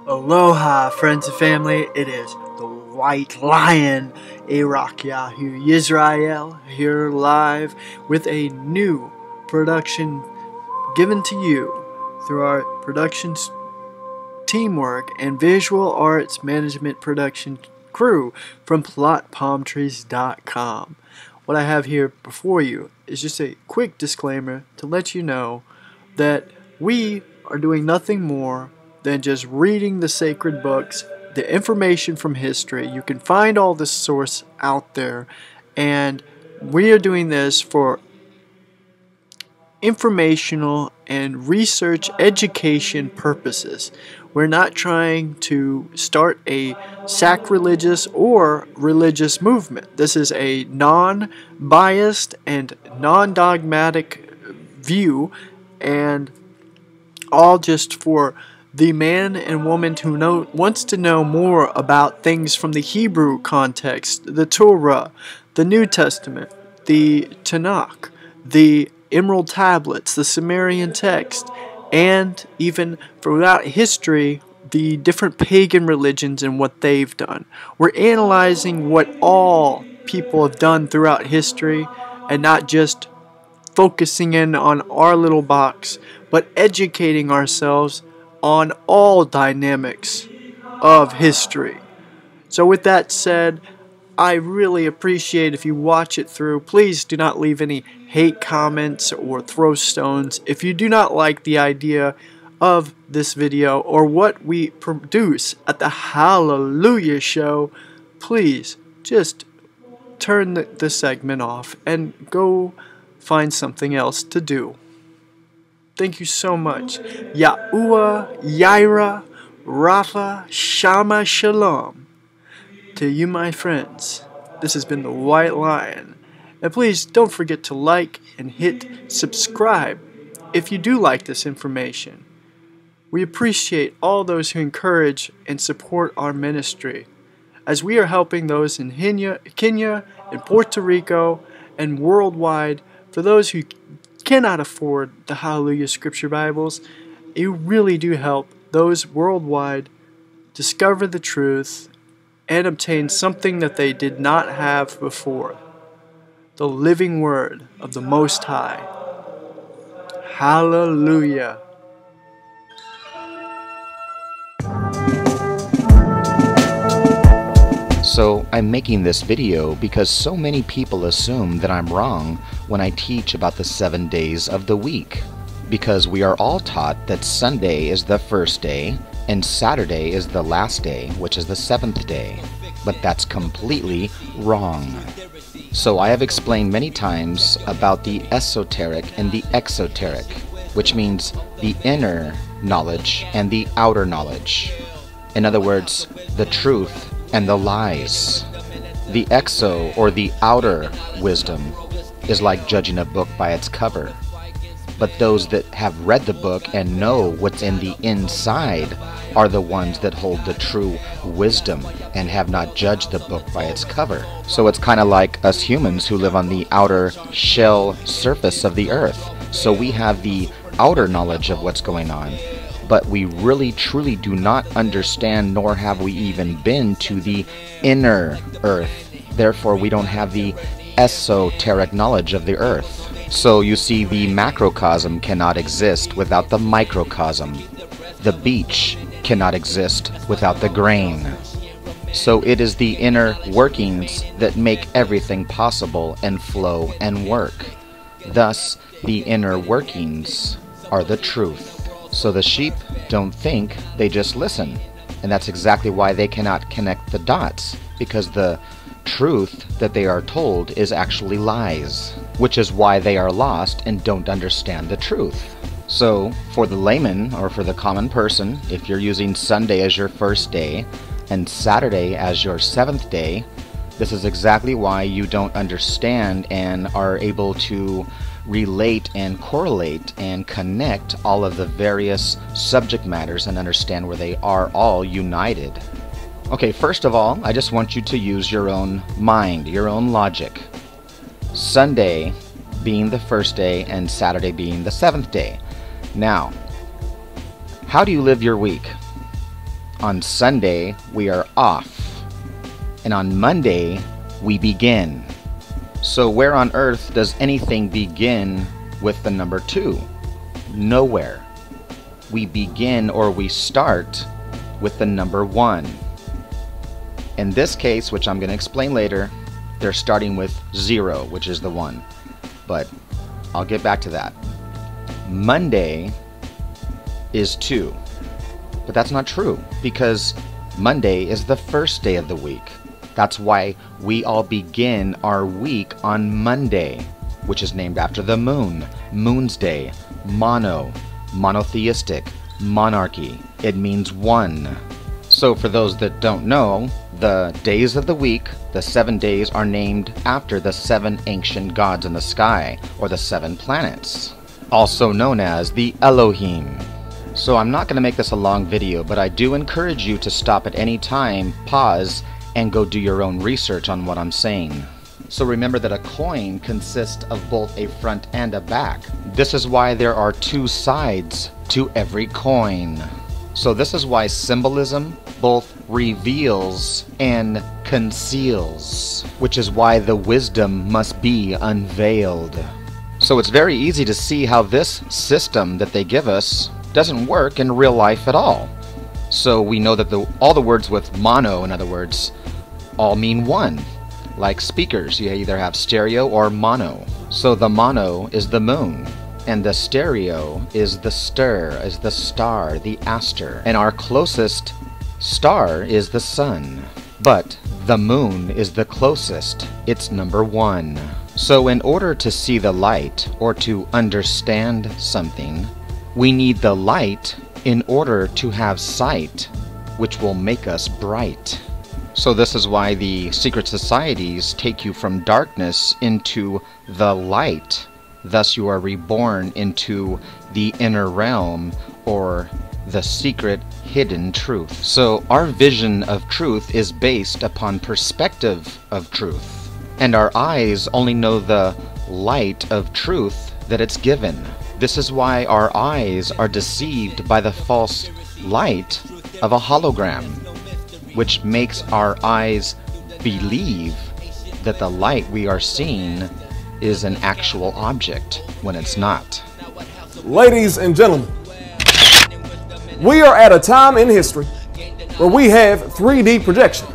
Aloha, friends and family. It is the White Lion, Arak Yahu Yisrael, here live with a new production given to you through our productions teamwork and visual arts management production crew from plotpalmtrees.com. What I have here before you is just a quick disclaimer to let you know that we are doing nothing more than just reading the sacred books, the information from history. You can find all this source out there, and we are doing this for informational and research education purposes. We're not trying to start a sacrilegious or religious movement. This is a non-biased and non-dogmatic view, and all just for the man and woman who wants to know more about things from the Hebrew context, the Torah, the New Testament, the Tanakh, the Emerald Tablets, the Sumerian text, and even throughout history, the different pagan religions and what they've done. We're analyzing what all people have done throughout history and not just focusing in on our little box, but educating ourselves on all dynamics of history. So with that said, I really appreciate if you watch it through. Please do not leave any hate comments or throw stones. If you do not like the idea of this video or what we produce at the Hallelujah Show, please just turn the segment off and go find something else to do. Thank you so much. Yahuwah, Yaira, Rapha, Shama, Shalom. To you, my friends, this has been the White Lion. And please don't forget to like and hit subscribe if you do like this information. We appreciate all those who encourage and support our ministry, as we are helping those in Kenya and Puerto Rico and worldwide. For those who cannot afford the Hallelujah Scripture Bibles, you really do help those worldwide discover the truth and obtain something that they did not have before. The living Word of the Most High. Hallelujah. So I'm making this video because so many people assume that I'm wrong when I teach about the 7 days of the week. Because we are all taught that Sunday is the first day and Saturday is the last day, which is the 7th day. But that's completely wrong. So I have explained many times about the esoteric and the exoteric, which means the inner knowledge and the outer knowledge. In other words, the truth and the lies. The exo, or the outer wisdom, is like judging a book by its cover. But those that have read the book and know what's in the inside are the ones that hold the true wisdom and have not judged the book by its cover. So it's kind of like us humans who live on the outer shell surface of the earth. So we have the outer knowledge of what's going on, but we really truly do not understand, nor have we even been to the inner earth. Therefore, we don't have the esoteric knowledge of the earth. So you see, the macrocosm cannot exist without the microcosm. The beach cannot exist without the grain. So it is the inner workings that make everything possible and flow and work. Thus, the inner workings are the truth. So the sheep don't think, they just listen. And that's exactly why they cannot connect the dots, because the truth that they are told is actually lies, which is why they are lost and don't understand the truth. So for the layman, or for the common person, if you're using Sunday as your first day and Saturday as your 7th day, this is exactly why you don't understand and are able to relate and correlate and connect all of the various subject matters and understand where they are all united. Okay, first of all, I just want you to use your own mind, your own logic. Sunday being the first day and Saturday being the 7th day. Now, how do you live your week? On Sunday, we are off. And on Monday, we begin. So where on earth does anything begin with the number 2? Nowhere. We begin or we start with the number 1. In this case, which I'm going to explain later, they're starting with 0, which is the 1. But I'll get back to that. Monday is 2. But that's not true, because Monday is the first day of the week. That's why we all begin our week on Monday, which is named after the moon, Moon's Day, monotheistic, monarchy. It means one. So for those that don't know, the days of the week, the 7 days, are named after the 7 ancient gods in the sky, or the 7 planets, also known as the Elohim. So I'm not going to make this a long video, but I do encourage you to stop at any time, pause, and go do your own research on what I'm saying. So remember that a coin consists of both a front and a back. This is why there are 2 sides to every coin. So this is why symbolism both reveals and conceals, which is why the wisdom must be unveiled. So it's very easy to see how this system that they give us doesn't work in real life at all. So we know that all the words with mono, in other words, all mean one. Like speakers, you either have stereo or mono. So the mono is the moon, and the stereo is the star, the aster. And our closest star is the sun. But the moon is the closest. It's number 1. So in order to see the light, or to understand something, we need the light in order to have sight, which will make us bright. So this is why the secret societies take you from darkness into the light. Thus you are reborn into the inner realm, or the secret hidden truth. So our vision of truth is based upon perspective of truth. And our eyes only know the light of truth that it's given. This is why our eyes are deceived by the false light of a hologram, which makes our eyes believe that the light we are seeing is an actual object when it's not. Ladies and gentlemen, we are at a time in history where we have 3D projection.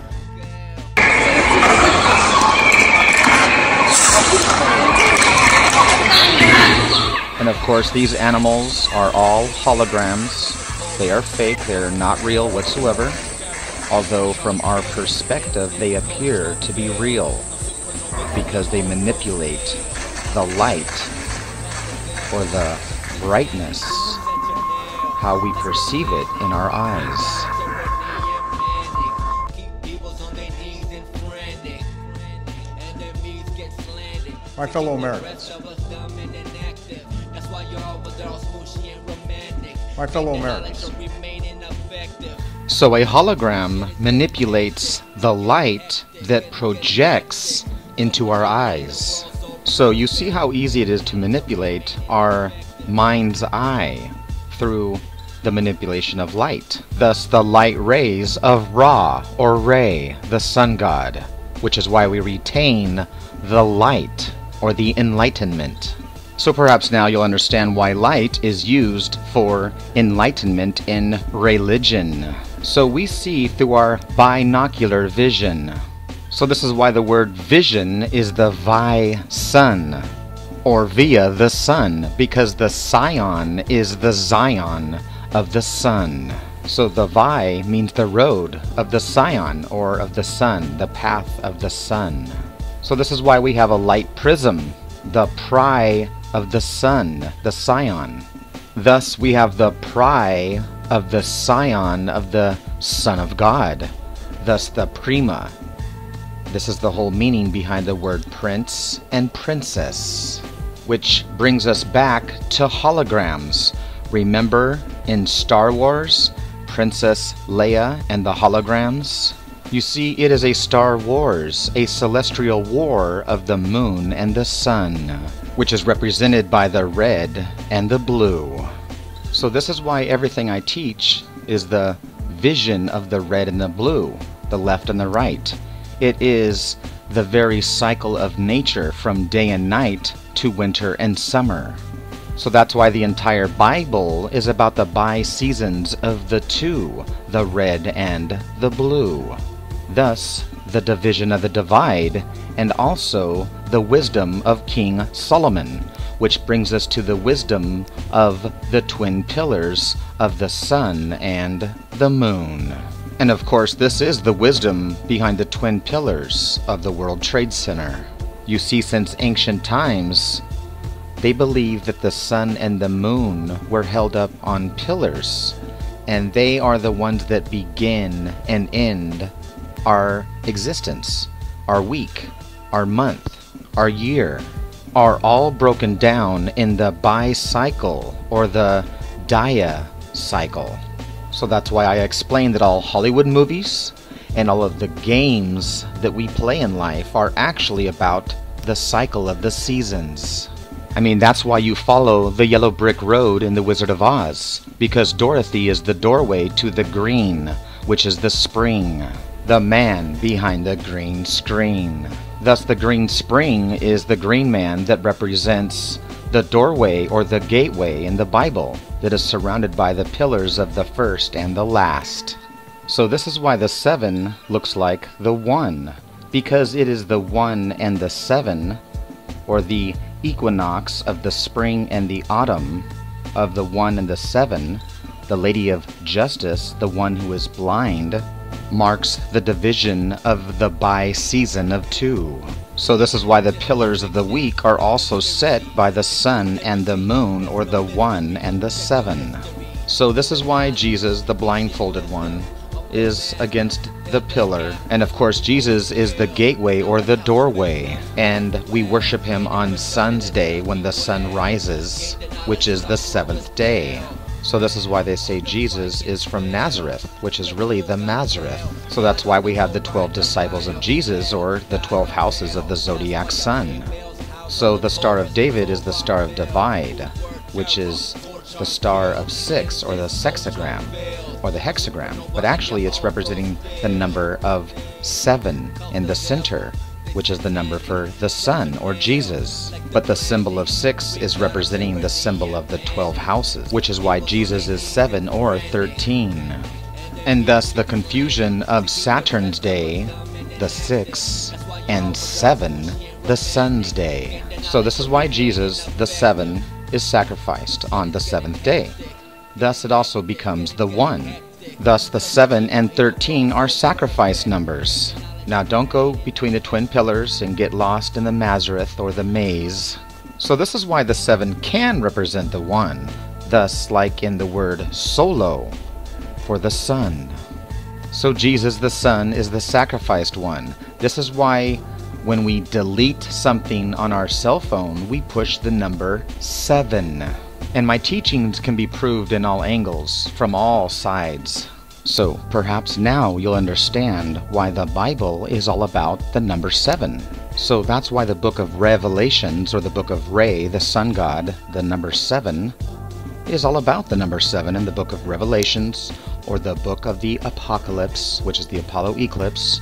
And of course, these animals are all holograms. They are fake, they're not real whatsoever. Although from our perspective, they appear to be real because they manipulate the light or the brightness, how we perceive it in our eyes. My fellow Americans. My fellow Americans. So a hologram manipulates the light that projects into our eyes. So you see how easy it is to manipulate our mind's eye through the manipulation of light. Thus the light rays of Ra, or Re, the sun god, which is why we retain the light, or the enlightenment. So perhaps now you'll understand why light is used for enlightenment in religion. So we see through our binocular vision. So this is why the word vision is the vi-sun, or via the sun, because the scion is the Zion of the sun. So the vi means the road of the scion, or of the sun, the path of the sun. So this is why we have a light prism, the pry of the sun, the scion. Thus we have the pry of the scion of the Son of God, thus the prima. This is the whole meaning behind the word prince and princess, which brings us back to holograms. Remember in Star Wars, Princess Leia and the holograms? You see, it is a Star Wars, a celestial war of the moon and the sun, which is represented by the red and the blue. So this is why everything I teach is the division of the red and the blue, the left and the right. It is the very cycle of nature from day and night to winter and summer. So that's why the entire Bible is about the bi-seasons of the two, the red and the blue. Thus, the division of the divide, and also the wisdom of King Solomon, which brings us to the wisdom of the twin pillars of the sun and the moon. And of course, this is the wisdom behind the twin pillars of the World Trade Center. You see, since ancient times, they believe that the sun and the moon were held up on pillars, and they are the ones that begin and end our existence, our week, our month, our year, are all broken down in the bi-cycle or the dia cycle. So that's why I explained that all Hollywood movies and all of the games that we play in life are actually about the cycle of the seasons. I mean, that's why you follow the yellow brick road in The Wizard of Oz, because Dorothy is the doorway to the green, which is the spring, the man behind the green screen. Thus, the green spring is the green man that represents the doorway or the gateway in the Bible that is surrounded by the pillars of the first and the last. So this is why the 7 looks like the 1, because it is the 1 and the 7, or the equinox of the spring and the autumn of the 1 and the 7, the Lady of Justice, the one who is blind, marks the division of the bi-season of 2. So this is why the pillars of the week are also set by the sun and the moon, or the 1 and the 7. So this is why Jesus, the blindfolded one, is against the pillar. And of course, Jesus is the gateway or the doorway, and we worship him on Sun's Day when the sun rises, which is the 7th day. So this is why they say Jesus is from Nazareth, which is really the Mazareth. So that's why we have the 12 disciples of Jesus, or the 12 houses of the zodiac sun. So the Star of David is the Star of Divide, which is the Star of 6, or the sexagram, or the hexagram, but actually it's representing the number of 7 in the center, which is the number for the sun, or Jesus. But the symbol of 6 is representing the symbol of the 12 houses, which is why Jesus is 7 or 13. And thus the confusion of Saturn's day, the 6, and 7, the sun's day. So this is why Jesus, the 7, is sacrificed on the 7th day. Thus it also becomes the 1. Thus the 7 and 13 are sacrifice numbers. Now don't go between the twin pillars and get lost in the Mazareth or the maze. So this is why the 7 can represent the 1. Thus, like in the word solo, for the sun. So Jesus the Son is the sacrificed one. This is why when we delete something on our cell phone, we push the number 7. And my teachings can be proved in all angles, from all sides. So perhaps now you'll understand why the Bible is all about the number 7. So that's why the book of Revelations, or the book of Re, the sun god, the number 7, is all about the number 7 in the book of Revelations, or the book of the Apocalypse, which is the Apollo eclipse,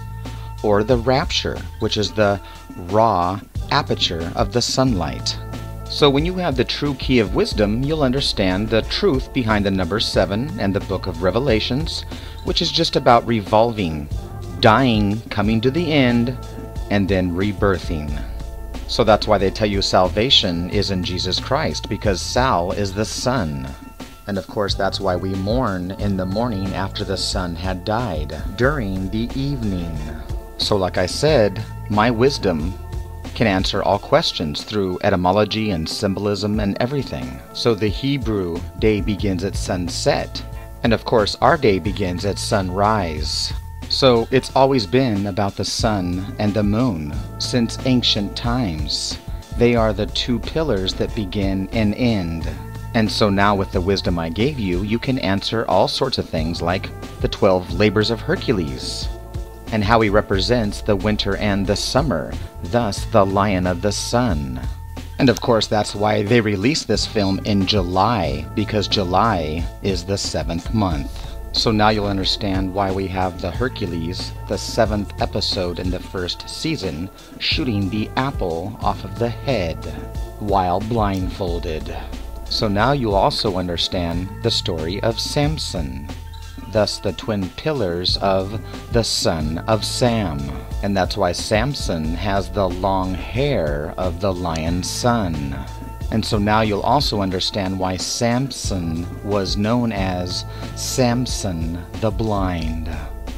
or the Rapture, which is the raw aperture of the sunlight. So when you have the true key of wisdom, you'll understand the truth behind the number 7 and the book of Revelations, which is just about revolving, dying, coming to the end, and then rebirthing. So that's why they tell you salvation is in Jesus Christ, because Sal is the sun. And of course that's why we mourn in the morning after the sun had died, during the evening. So like I said, my wisdom can answer all questions through etymology and symbolism and everything. So the Hebrew day begins at sunset, and of course our day begins at sunrise. So it's always been about the sun and the moon since ancient times. They are the two pillars that begin and end. And so now with the wisdom I gave you, you can answer all sorts of things like the 12 labors of Hercules, and how he represents the winter and the summer, thus the Lion of the Sun. And of course that's why they released this film in July, because July is the 7th month. So now you'll understand why we have the Hercules, the 7th episode in the 1st season, shooting the apple off of the head while blindfolded. So now you'll also understand the story of Samson, thus the twin pillars of the son of Sam. And that's why Samson has the long hair of the lion's son. And so now you'll also understand why Samson was known as Samson the Blind.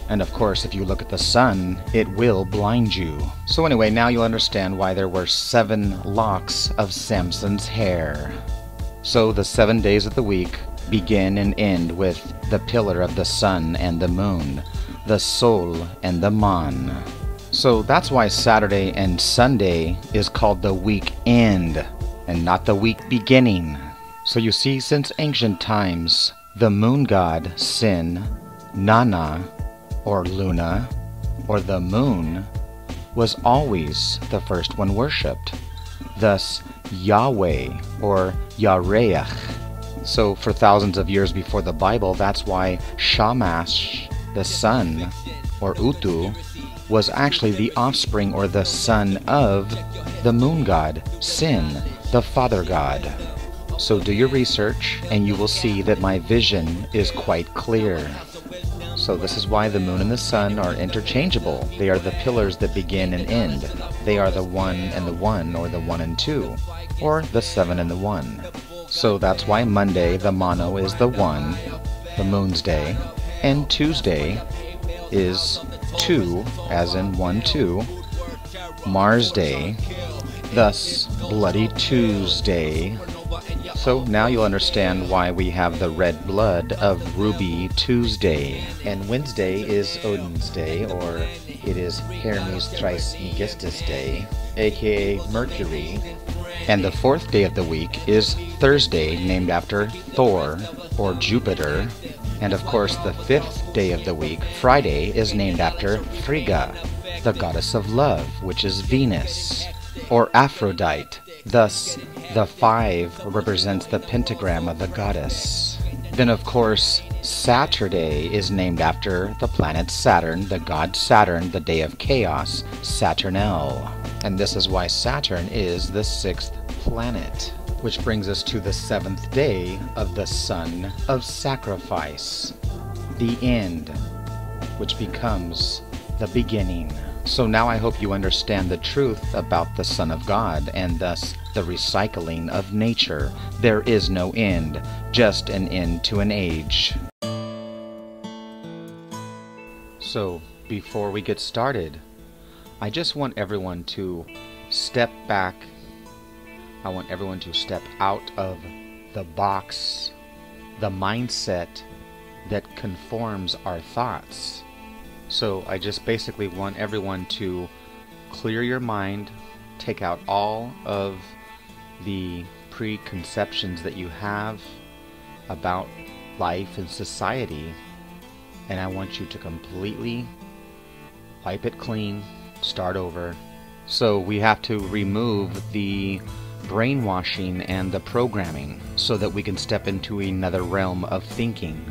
And of course, if you look at the sun, it will blind you. So anyway, now you'll understand why there were 7 locks of Samson's hair. So the 7 days of the week begin and end with the pillar of the sun and the moon, the sol and the man. So that's why Saturday and Sunday is called the week end, and not the week beginning. So you see, since ancient times, the moon god Sin, Nana, or Luna, or the moon, was always the first one worshipped. Thus, Yahweh, or Yareach. So for thousands of years before the Bible, that's why Shamash, the sun, or Utu, was actually the offspring or the son of the moon god, Sin, the father god. So do your research and you will see that my vision is quite clear. So this is why the moon and the sun are interchangeable. They are the pillars that begin and end. They are the 1 and the 1, or the 1 and 2, or the 7 and the 1. So that's why Monday, the mono, is the 1, the moon's day, and Tuesday is 2, as in 1, 2, Mars Day, thus Bloody Tuesday. So now you'll understand why we have the red blood of Ruby Tuesday. And Wednesday is Odin's Day, or it is Hermes Trismegistus Day, aka Mercury. And the 4th day of the week is Thursday, named after Thor, or Jupiter. And of course, the 5th day of the week, Friday, is named after Frigga, the goddess of love, which is Venus, or Aphrodite. Thus, the 5 represents the pentagram of the goddess. Then of course, Saturday is named after the planet Saturn, the god Saturn, the day of chaos, Saturnal. And this is why Saturn is the 6th planet. Which brings us to the 7th day of the Son of Sacrifice, the end, which becomes the beginning. So now I hope you understand the truth about the Son of God, and thus the recycling of nature. There is no end, just an end to an age. So, before we get started, I just want everyone to step back. I want everyone to step out of the box, the mindset that conforms our thoughts. So I just basically want everyone to clear your mind, take out all of the preconceptions that you have about life and society, and I want you to completely wipe it clean, start over. So we have to remove the brainwashing and the programming so that we can step into another realm of thinking.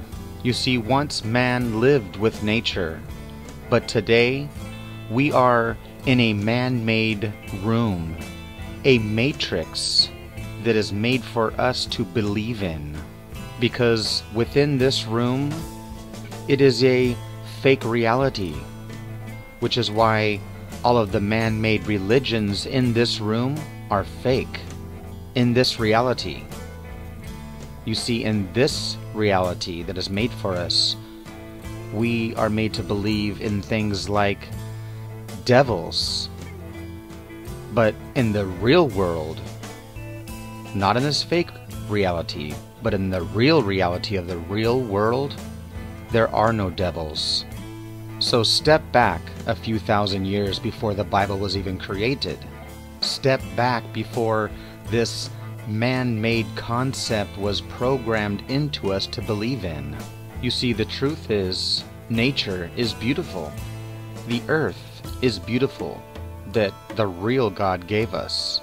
You see, once man lived with nature, but today we are in a man-made room, a matrix that is made for us to believe in, because within this room it is a fake reality, which is why all of the man-made religions in this room are fake. In this reality, you see, in this reality that is made for us, we are made to believe in things like devils. But in the real world, not in this fake reality, but in the real reality of the real world, there are no devils. So step back a few thousand years before the Bible was even created. Step back before this man-made concept was programmed into us to believe in. You see, the truth is, nature is beautiful. The earth is beautiful that the real God gave us.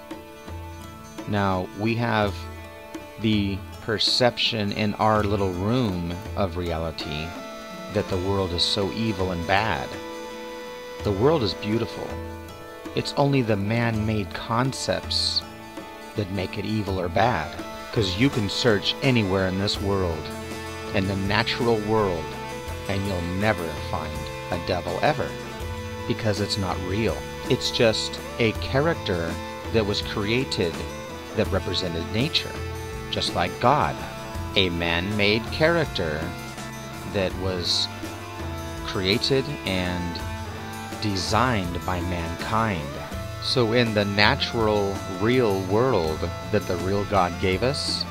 Now, we have the perception in our little room of reality that the world is so evil and bad. The world is beautiful. It's only the man-made concepts that make it evil or bad. Because you can search anywhere in this world, in the natural world, and you'll never find a devil ever. Because it's not real. It's just a character that was created that represented nature. Just like God. A man-made character that was created and designed by mankind. So in the natural, real world that the real God gave us,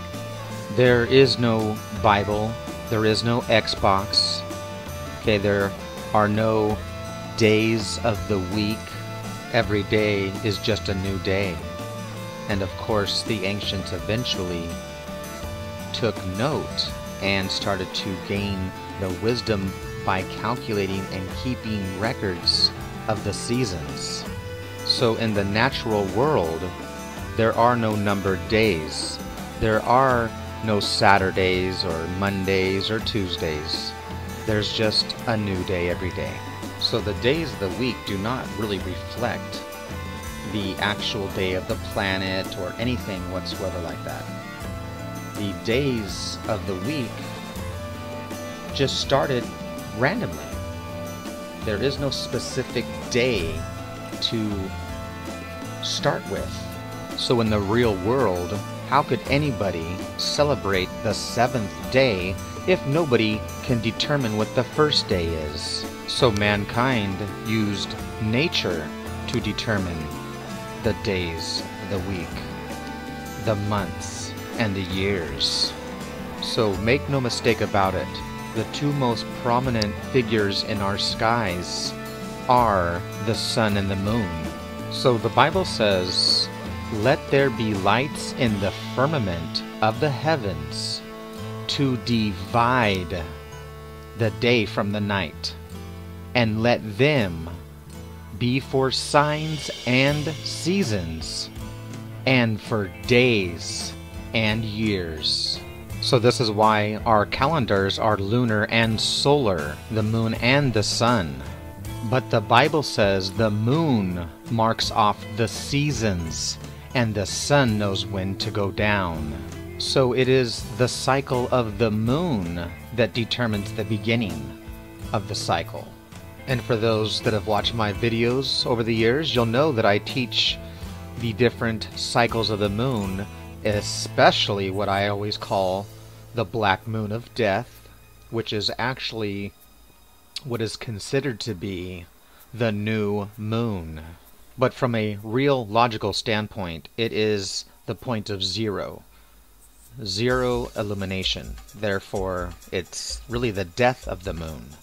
there is no Bible, there is no Xbox, okay, there are no days of the week. Every day is just a new day. And of course, the ancients eventually took note and started to gain the wisdom by calculating and keeping records of the seasons. So in the natural world, there are no numbered days. There are no Saturdays or Mondays or Tuesdays. There's just a new day every day. So the days of the week do not really reflect the actual day of the planet or anything whatsoever like that. The days of the week just started randomly. There is no specific day to start with. So in the real world, how could anybody celebrate the 7th day if nobody can determine what the first day is? So mankind used nature to determine the days of the week, the months, and the years. So make no mistake about it, the two most prominent figures in our skies are the sun and the moon. So the Bible says, "Let there be lights in the firmament of the heavens to divide the day from the night, and let them be for signs and seasons, and for days and years." So this is why our calendars are lunar and solar, the moon and the sun. But the Bible says the moon marks off the seasons, and the sun knows when to go down. So it is the cycle of the moon that determines the beginning of the cycle. And for those that have watched my videos over the years, you'll know that I teach the different cycles of the moon, especially what I always call the black moon of death, which is actually what is considered to be the new moon. But from a real logical standpoint, it is the point of zero. Zero illumination. Therefore, it's really the death of the moon.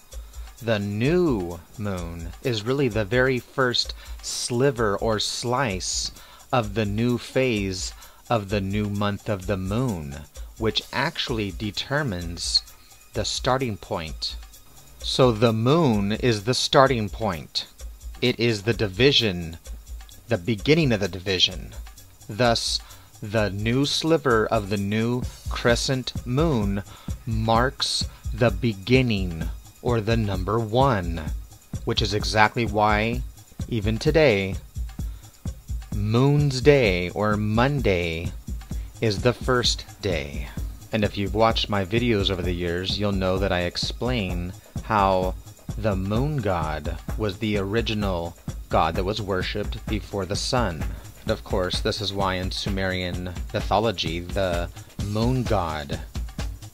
The new moon is really the very first sliver or slice of the new phase of the new month of the moon, which actually determines the starting point. So the moon is the starting point. It is the division, the beginning of the division. Thus, the new sliver of the new crescent moon marks the beginning, or the number 1, which is exactly why, even today, Moon's Day, or Monday, is the first day. And if you've watched my videos over the years, you'll know that I explain how the moon god was the original god that was worshipped before the sun. And of course, this is why in Sumerian mythology, the moon god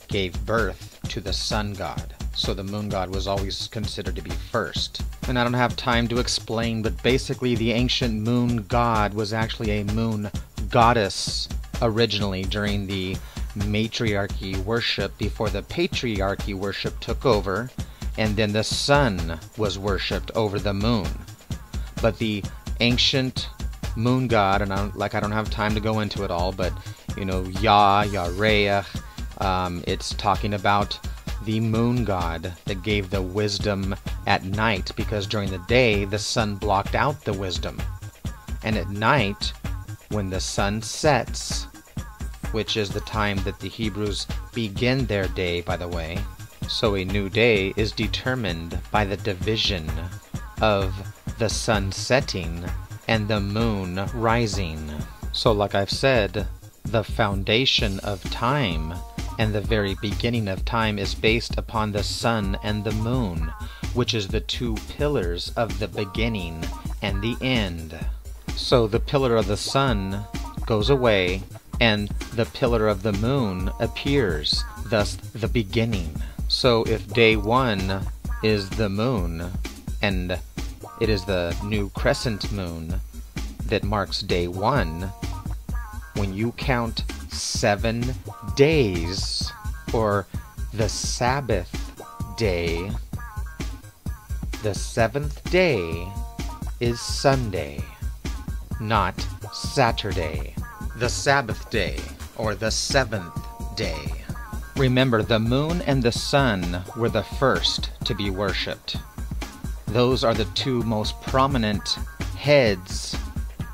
gave birth to the sun god. So the moon god was always considered to be first. And I don't have time to explain, but basically the ancient moon god was actually a moon goddess originally during the matriarchy worship before the patriarchy worship took over, and then the sun was worshipped over the moon. But the ancient moon god, and I don't have time to go into it all, but you know, Yahweh, it's talking about the moon god that gave the wisdom at night, because during the day the sun blocked out the wisdom, and at night when the sun sets, which is the time that the Hebrews begin their day, by the way. So a new day is determined by the division of the sun setting and the moon rising. So like I've said, the foundation of time and the very beginning of time is based upon the sun and the moon, which is the two pillars of the beginning and the end. So the pillar of the sun goes away and the pillar of the moon appears, thus the beginning. So if day one is the moon and it is the new crescent moon that marks day one, when you count 7 days, or the Sabbath day, the 7th day is Sunday, not Saturday. The Sabbath day, or the 7th day. Remember, the moon and the sun were the first to be worshipped. Those are the two most prominent heads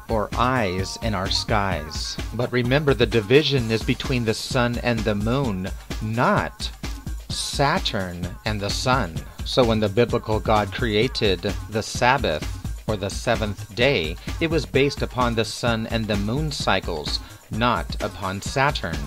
or eyes in our skies. But remember, the division is between the sun and the moon, not Saturn and the sun. So when the biblical God created the Sabbath, or the 7th day, it was based upon the sun and the moon cycles, not upon Saturn.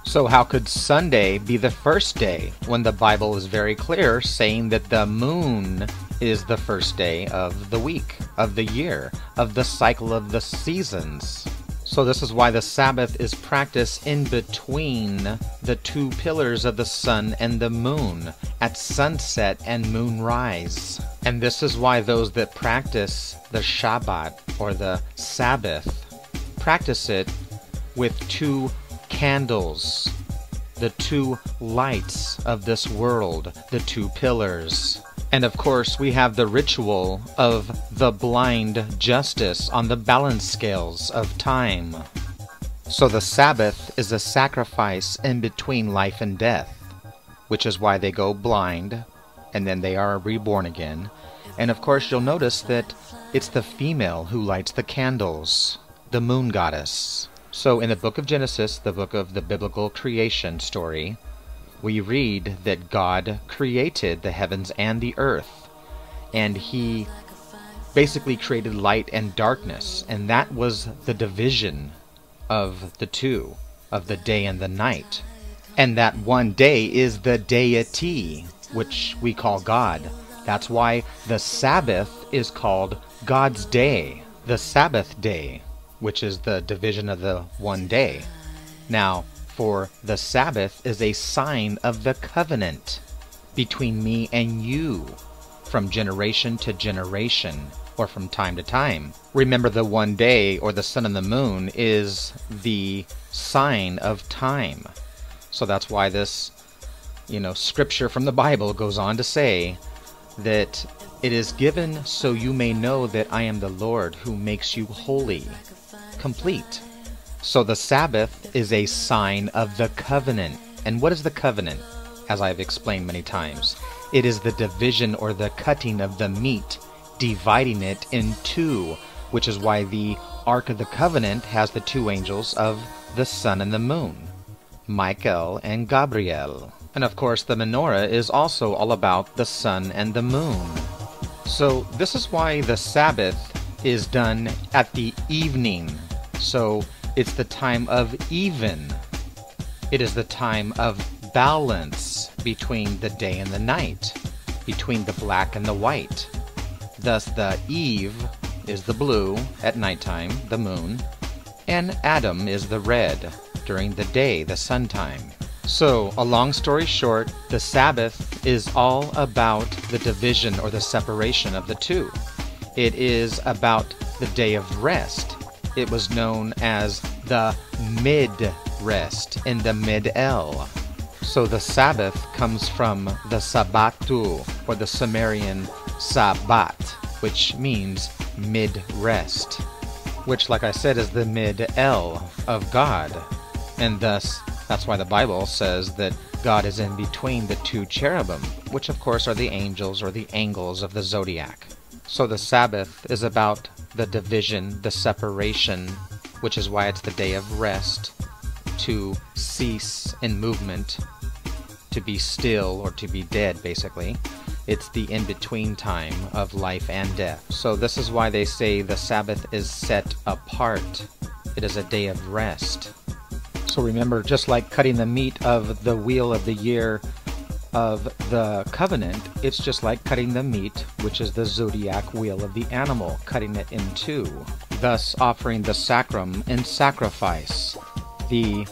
So how could Sunday be the first day when the Bible is very clear saying that the moon is the first day of the week, of the year, of the cycle of the seasons? So this is why the Sabbath is practiced in between the two pillars of the sun and the moon, at sunset and moonrise. And this is why those that practice the Shabbat, or the Sabbath, practice it with 2 candles, the 2 lights of this world, the 2 pillars. And of course, we have the ritual of the blind justice on the balance scales of time. So the Sabbath is a sacrifice in between life and death, which is why they go blind, and then they are reborn again. And of course, you'll notice that it's the female who lights the candles, the moon goddess. So in the book of Genesis, the book of the biblical creation story, we read that God created the heavens and the earth, and he basically created light and darkness, and that was the division of the two, of the day and the night. And that one day is the deity, which we call God. That's why the Sabbath is called God's day, the Sabbath day, which is the division of the one day. Now, for the Sabbath is a sign of the covenant between me and you, from generation to generation, or from time to time. Remember, the one day, or the sun and the moon, is the sign of time. So that's why this, scripture from the Bible goes on to say that it is given so you may know that I am the Lord who makes you holy, complete. So the Sabbath is a sign of the covenant. And what is the covenant? As I've explained many times, it is the division or the cutting of the meat, dividing it in two, which is why the Ark of the Covenant has the 2 angels of the sun and the moon, Michael and Gabriel. And of course, the menorah is also all about the sun and the moon. So this is why the Sabbath is done at the evening. So it's the time of even. It is the time of balance between the day and the night, between the black and the white. Thus the eve is the blue at nighttime, the moon, and Adam is the red during the day, the sun time. So, a long story short, the Sabbath is all about the division or the separation of the two. It is about the day of rest. It was known as the mid-rest in the mid-el. So the Sabbath comes from the Sabbatu, or the Sumerian Sabbat, which means mid-rest, which, like I said, is the mid-el of God. And thus, that's why the Bible says that God is in between the 2 cherubim, which of course are the angels or the angles of the zodiac. So the Sabbath is about the division, the separation, which is why it's the day of rest, to cease in movement, to be still, or to be dead, basically. It's the in-between time of life and death. So this is why they say the Sabbath is set apart. It is a day of rest. So remember, just like cutting the meat of the wheel of the year of the covenant, it's just like cutting the meat, which is the zodiac wheel of the animal, cutting it in two, thus offering the sacrum in sacrifice. The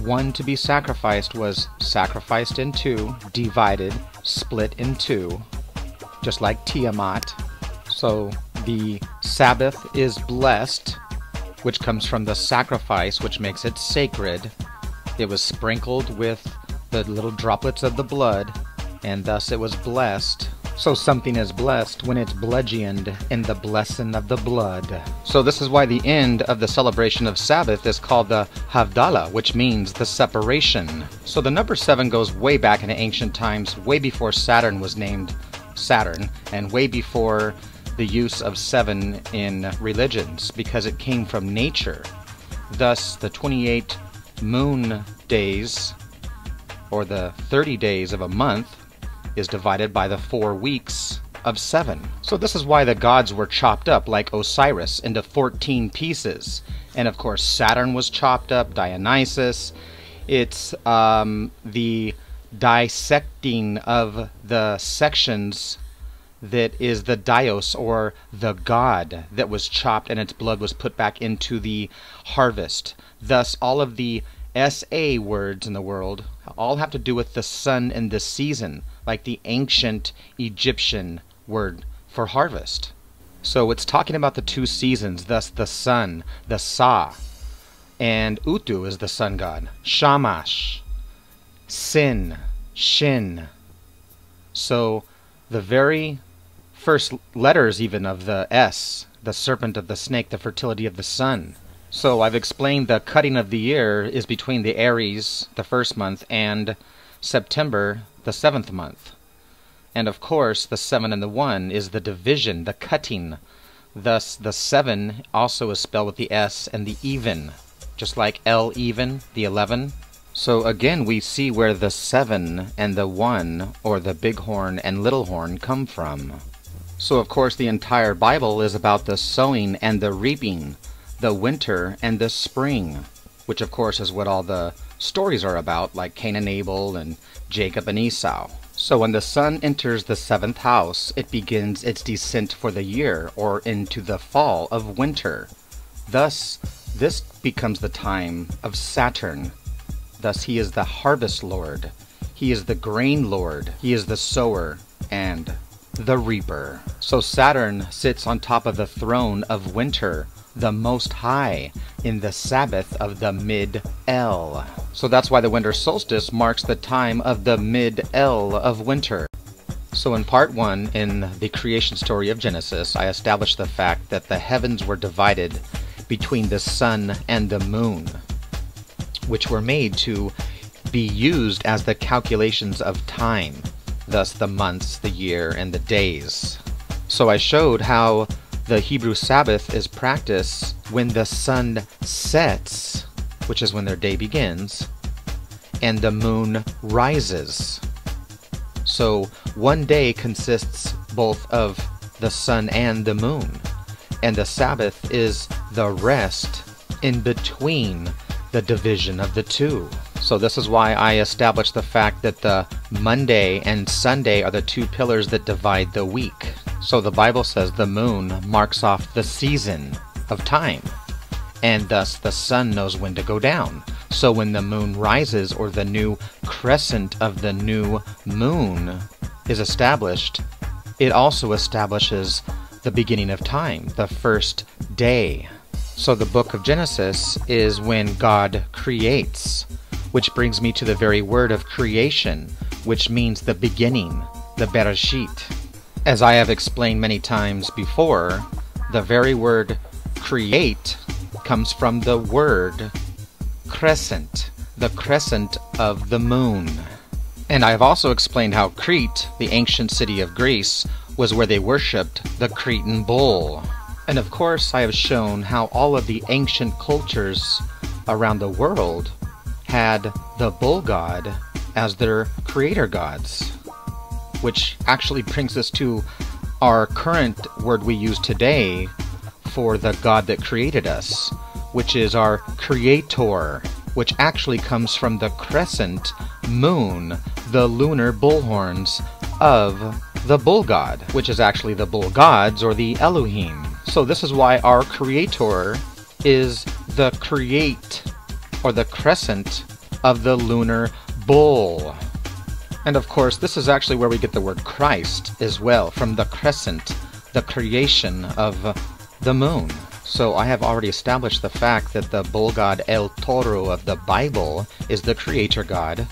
one to be sacrificed was sacrificed in two, divided, split in two, just like Tiamat. So the Sabbath is blessed, which comes from the sacrifice, which makes it sacred. It was sprinkled with the little droplets of the blood, and thus it was blessed. So something is blessed when it's bludgeoned in the blessing of the blood. So this is why the end of the celebration of Sabbath is called the Havdalah, which means the separation. So the number 7 goes way back into ancient times, way before Saturn was named Saturn, and way before the use of 7 in religions, because it came from nature. Thus, the 28 moon days, or the 30 days of a month, is divided by the 4 weeks of 7. So this is why the gods were chopped up, like Osiris, into 14 pieces. And of course, Saturn was chopped up, Dionysus. It's the dissecting of the sections that is the Dios, or the god, that was chopped and its blood was put back into the harvest. Thus, all of the SA words in the world all have to do with the sun and the season, like the ancient Egyptian word for harvest. So it's talking about the 2 seasons, thus the sun, the Sa, and Utu is the sun god, Shamash, Sin, Shin. So the very first letters even of the S, the serpent of the snake, the fertility of the sun. So I've explained the cutting of the year is between the Aries, the 1st month, and September, the 7th month. And of course, the 7 and the 1 is the division, the cutting. Thus, the 7 also is spelled with the S and the even, just like L even, the 11. So again, we see where the 7 and the 1, or the big horn and little horn, come from. So of course, the entire Bible is about the sowing and the reaping, the winter and the spring, which of course is what all the stories are about, like Cain and Abel and Jacob and Esau. So when the sun enters the 7th house, it begins its descent for the year, or into the fall of winter. Thus, this becomes the time of Saturn. Thus, he is the harvest lord, he is the grain lord, he is the sower and the reaper. So Saturn sits on top of the throne of winter, the Most High, in the Sabbath of the mid-L. So that's why the winter solstice marks the time of the mid-L of winter. So in part 1, in the creation story of Genesis, I established the fact that the heavens were divided between the sun and the moon, which were made to be used as the calculations of time, thus the months, the year, and the days. So I showed how the Hebrew Sabbath is practiced when the sun sets, which is when their day begins, and the moon rises. So one day consists both of the sun and the moon, and the Sabbath is the rest in between the division of the two. So this is why I established the fact that the Monday and Sunday are the 2 pillars that divide the week. So the Bible says the moon marks off the season of time, and thus the sun knows when to go down. So when the moon rises, or the new crescent of the new moon is established, it also establishes the beginning of time, the first day. So the book of Genesis is when God creates, which brings me to the very word of creation, which means the beginning, the Bereshit. As I have explained many times before, the very word create comes from the word crescent, the crescent of the moon. And I have also explained how Crete, the ancient city of Greece, was where they worshipped the Cretan bull. And of course, I have shown how all of the ancient cultures around the world had the bull god as their creator gods, which actually brings us to our current word we use today for the God that created us, which is our creator, which actually comes from the crescent moon, the lunar bullhorns of the bull god, which is actually the bull gods or the Elohim. So this is why our creator is the create or the crescent of the lunar bull. And of course, this is actually where we get the word Christ as well, from the crescent, the creation of the moon. So I have already established the fact that the bull god El Toro of the Bible is the creator god.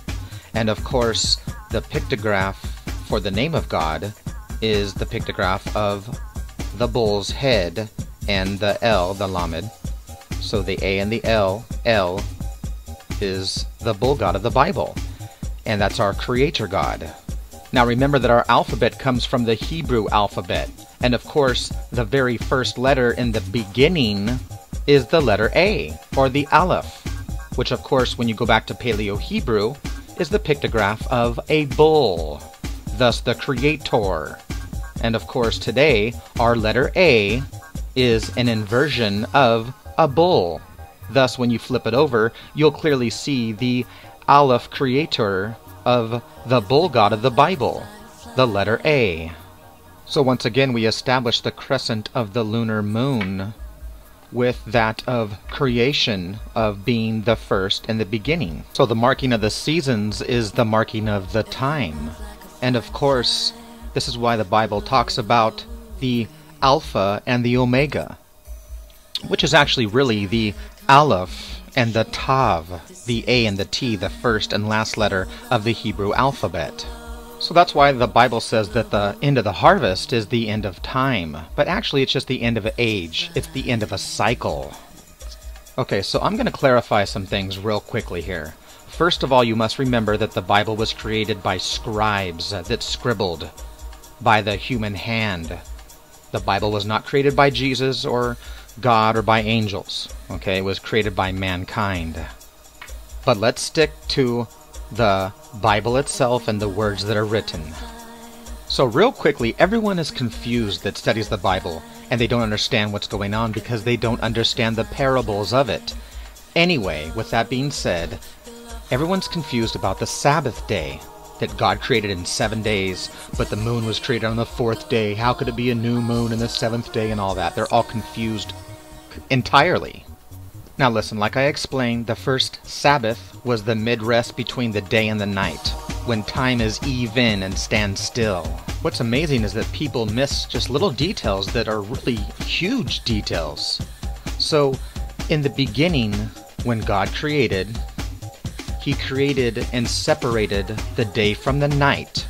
And of course, the pictograph for the name of God is the pictograph of the bull's head and the L, the Lamed. So the A and the L is the bull god of the Bible. And that's our creator god. Now remember that our alphabet comes from the Hebrew alphabet. And of course, the very first letter in the beginning is the letter A, or the Aleph, which of course, when you go back to Paleo-Hebrew, is the pictograph of a bull, thus the creator. And of course, today, our letter A is an inversion of a bull. Thus, when you flip it over, you'll clearly see the Aleph creator of the bull god of the Bible, the letter A. So once again, we establish the crescent of the lunar moon with that of creation, of being the first and the beginning. So the marking of the seasons is the marking of the time. And of course, this is why the Bible talks about the Alpha and the Omega, which is actually really the Aleph and the Tav, the A and the T, the first and last letter of the Hebrew alphabet. So that's why the Bible says that the end of the harvest is the end of time. But actually it's just the end of an age. It's the end of a cycle. Okay, so I'm going to clarify some things real quickly here. First of all, you must remember that the Bible was created by scribes that scribbled by the human hand. The Bible was not created by Jesus or God or by angels. Okay, it was created by mankind. But let's stick to the Bible itself and the words that are written. So real quickly, everyone is confused that studies the Bible, and they don't understand what's going on because they don't understand the parables of it. Anyway, with that being said, everyone's confused about the Sabbath day that God created in 7 days, but the moon was created on the 4th day. How could it be a new moon in the 7th day and all that? They're all confused entirely. Now listen, like I explained, the first Sabbath was the mid-rest between the day and the night, when time is even and stands still. What's amazing is that people miss just little details that are really huge details. So, in the beginning, when God created, He created and separated the day from the night.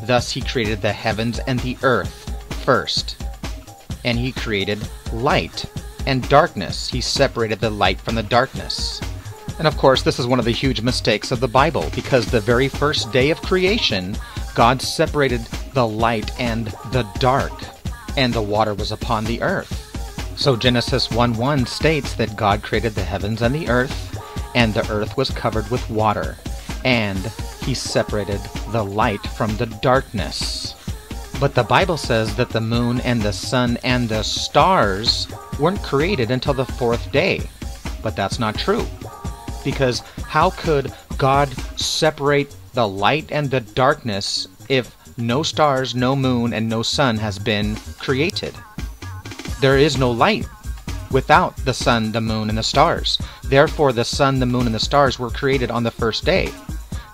Thus He created the heavens and the earth first. And He created light and darkness. He separated the light from the darkness. And of course, this is one of the huge mistakes of the Bible, because the very first day of creation, God separated the light and the dark, and the water was upon the earth. So Genesis 1:1 states that God created the heavens and the earth was covered with water, and He separated the light from the darkness. But the Bible says that the moon and the sun and the stars weren't created until the 4th day. But that's not true. Because how could God separate the light and the darkness if no stars, no moon, and no sun has been created? There is no light without the sun, the moon, and the stars. Therefore, the sun, the moon, and the stars were created on the 1st day.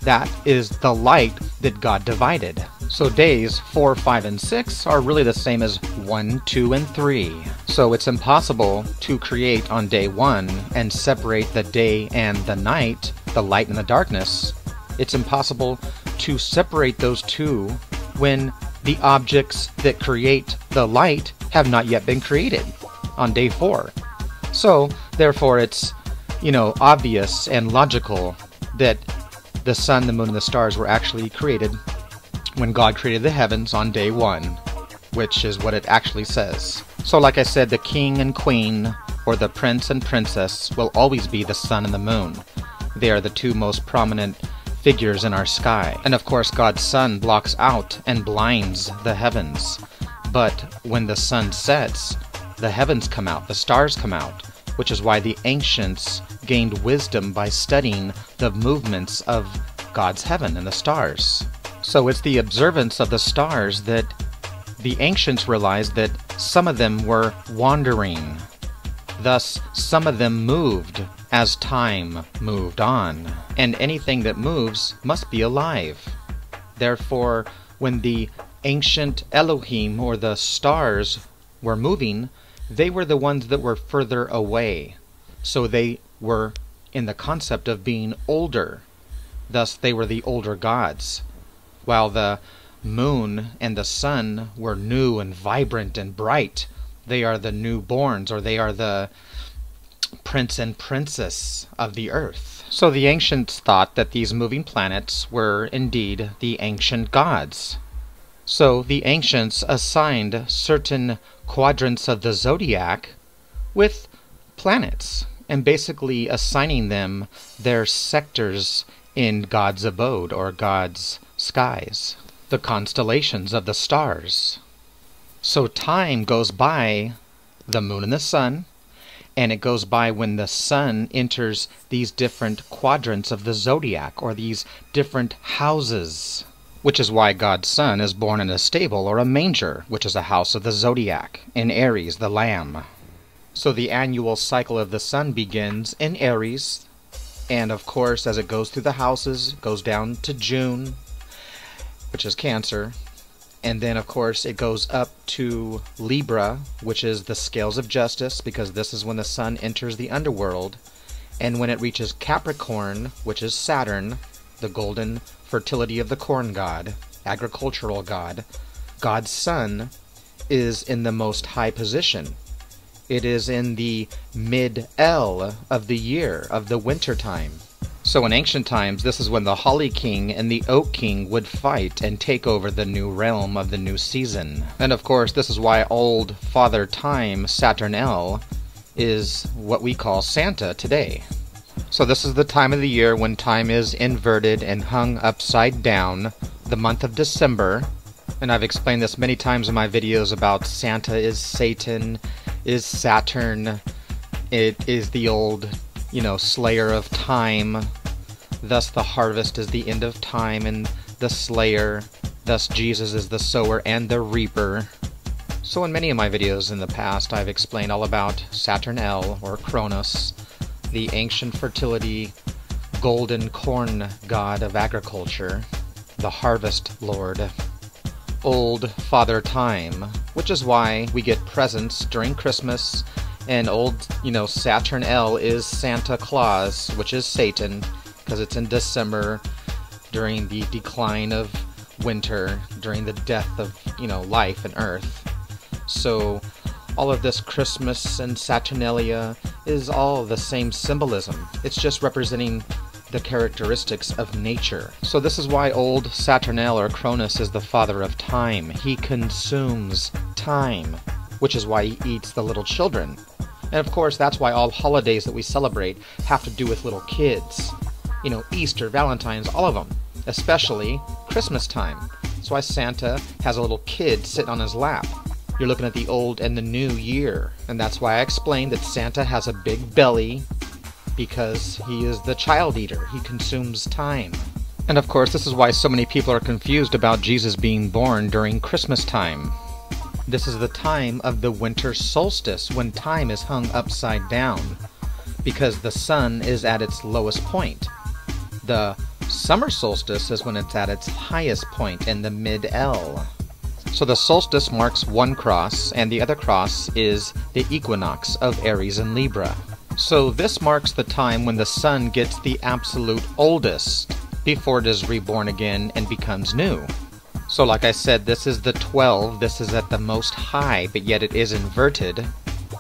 That is the light that God divided. So days 4, 5, and 6 are really the same as 1, 2, and 3. So it's impossible to create on day 1 and separate the day and the night, the light and the darkness. It's impossible to separate those two when the objects that create the light have not yet been created on day 4. So therefore it's, obvious and logical that the sun, the moon, and the stars were actually created when God created the heavens on day 1, which is what it actually says. So like I said, the king and queen, or the prince and princess, will always be the sun and the moon. They are the two most prominent figures in our sky. And of course, God's sun blocks out and blinds the heavens. But when the sun sets, the heavens come out, the stars come out, which is why the ancients gained wisdom by studying the movements of God's heaven and the stars. So it's the observance of the stars that the ancients realized that some of them were wandering. Thus, some of them moved as time moved on. And anything that moves must be alive. Therefore, when the ancient Elohim, or the stars, were moving, they were the ones that were further away. So they were in the concept of being older. Thus, they were the older gods. While the moon and the sun were new and vibrant and bright, they are the newborns, or they are the prince and princess of the earth. So the ancients thought that these moving planets were indeed the ancient gods. So the ancients assigned certain quadrants of the zodiac with planets, and basically assigning them their sectors in God's abode, or God's skies, the constellations of the stars. So time goes by the moon and the sun, and it goes by when the sun enters these different quadrants of the zodiac, or these different houses, which is why God's son is born in a stable or a manger, which is a house of the zodiac, in Aries, the lamb. So the annual cycle of the sun begins in Aries, and of course, as it goes through the houses, it goes down to June, which is Cancer. And then, of course, it goes up to Libra, which is the scales of justice, because this is when the sun enters the underworld. And when it reaches Capricorn, which is Saturn, the golden fertility of the corn god, agricultural god, God's sun is in the most high position. It is in the mid-L of the year, of the winter time. So in ancient times, this is when the Holly King and the Oak King would fight and take over the new realm of the new season. And of course, this is why old Father Time, Saturnalia, is what we call Santa today. So this is the time of the year when time is inverted and hung upside down, the month of December. And I've explained this many times in my videos about Santa is Satan, is Saturn, it is the old, slayer of time. Thus the harvest is the end of time and the slayer. Thus Jesus is the sower and the reaper. So in many of my videos in the past, I've explained all about Saturnalia, or Kronos, the ancient fertility, golden corn god of agriculture, the harvest lord, old Father Time, which is why we get presents during Christmas. And old, Saturnalia is Santa Claus, which is Satan, because it's in December, during the decline of winter, during the death of, life and earth. So all of this Christmas and Saturnalia is all the same symbolism. It's just representing the characteristics of nature. So this is why old Saturnalia, or Cronus, is the father of time. He consumes time, which is why he eats the little children. And of course, that's why all holidays that we celebrate have to do with little kids. Easter, Valentine's, all of them. Especially Christmas time. That's why Santa has a little kid sitting on his lap. You're looking at the old and the new year. And that's why I explained that Santa has a big belly, because he is the child eater. He consumes time. And of course, this is why so many people are confused about Jesus being born during Christmas time. This is the time of the winter solstice, when time is hung upside down, because the sun is at its lowest point. The summer solstice is when it's at its highest point, in the mid-L. So the solstice marks one cross, and the other cross is the equinox of Aries and Libra. So this marks the time when the sun gets the absolute oldest, before it is reborn again and becomes new. So like I said, this is the 12, this is at the most high, but yet it is inverted.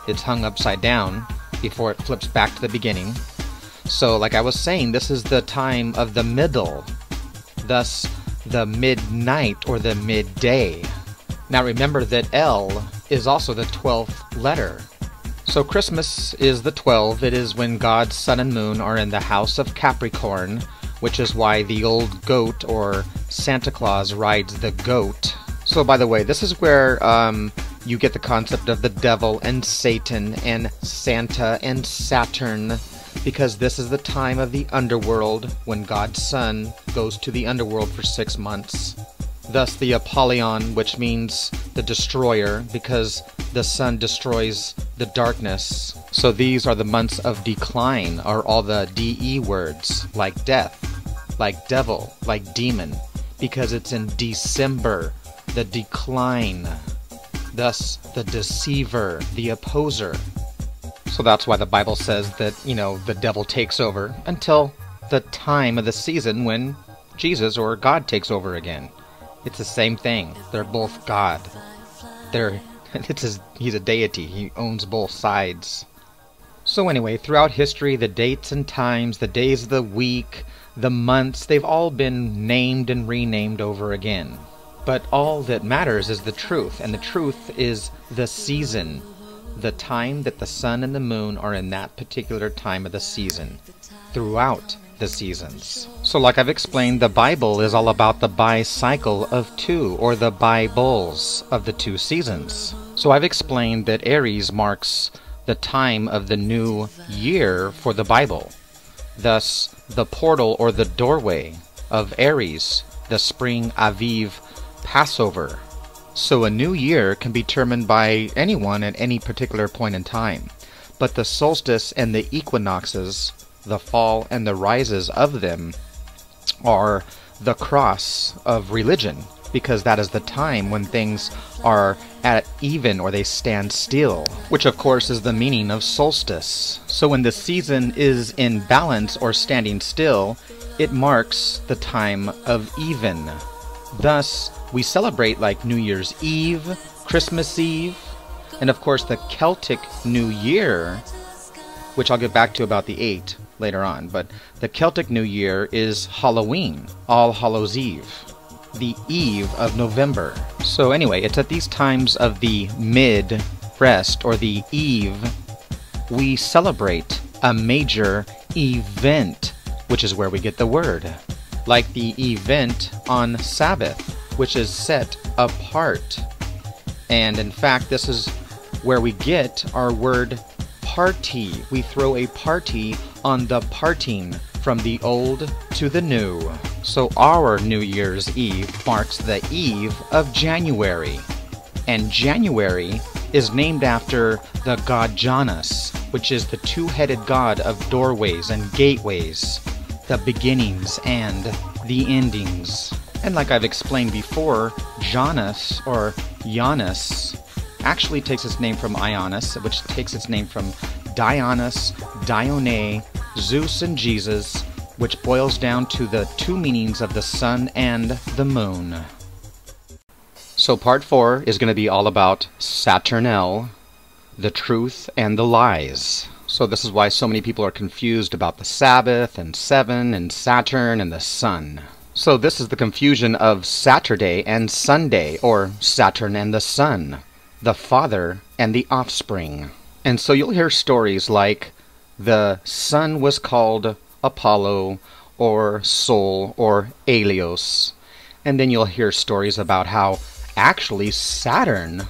It's hung upside down before it flips back to the beginning. So like I was saying, this is the time of the middle, thus the midnight or the midday. Now remember that L is also the 12th letter. So Christmas is the 12. It is when God's sun and moon are in the house of Capricorn, which is why the old goat or Santa Claus rides the goat. So by the way, this is where you get the concept of the devil and Satan and Santa and Saturn, because this is the time of the underworld when God's son goes to the underworld for 6 months. Thus the Apollyon, which means the destroyer, because the sun destroys the darkness. So these are the months of decline, are all the DE words, like death, like devil, like demon, because it's in December, the decline. Thus the deceiver, the opposer. So that's why the Bible says that, the devil takes over until the time of the season when Jesus or God takes over again. It's the same thing. They're both God. He's a deity. He owns both sides. So anyway, throughout history, the dates and times, the days of the week, the months, they've all been named and renamed over again. But all that matters is the truth, and the truth is the season, the time that the sun and the moon are in that particular time of the season, throughout the seasons. So like I've explained, the Bible is all about the bi-cycle of two, or the Bibles of the 2 seasons. So I've explained that Aries marks the time of the new year for the Bible. Thus, the portal or the doorway of Aries, the spring Aviv Passover. So a new year can be determined by anyone at any particular point in time. But the solstice and the equinoxes, the fall and the rises of them, are the cross of religion, because that is the time when things are at even or they stand still, which of course is the meaning of solstice. So when the season is in balance or standing still, it marks the time of even. Thus, we celebrate like New Year's Eve, Christmas Eve, and of course the Celtic New Year, which I'll get back to about the 8 later on, but the Celtic New Year is Halloween, All Hallows Eve, the eve of November. So anyway, it's at these times of the mid-rest, or the eve, we celebrate a major event, which is where we get the word. Like the event on Sabbath, which is set apart. And in fact, this is where we get our word party. We throw a party on the parting from the old to the new. So our New Year's Eve marks the eve of January. And January is named after the god Janus, which is the two-headed god of doorways and gateways, the beginnings and the endings. And like I've explained before, Janus, or Janus, actually takes its name from Ionis, which takes its name from Dionysus, Dione, Zeus, and Jesus, which boils down to the 2 meanings of the sun and the moon. So part 4 is going to be all about Saturnal, the truth and the lies. So this is why so many people are confused about the Sabbath and 7 and Saturn and the sun. So this is the confusion of Saturday and Sunday, or Saturn and the sun, the father and the offspring. And so you'll hear stories like the sun was called Apollo or Sol or Helios. And then you'll hear stories about how actually Saturn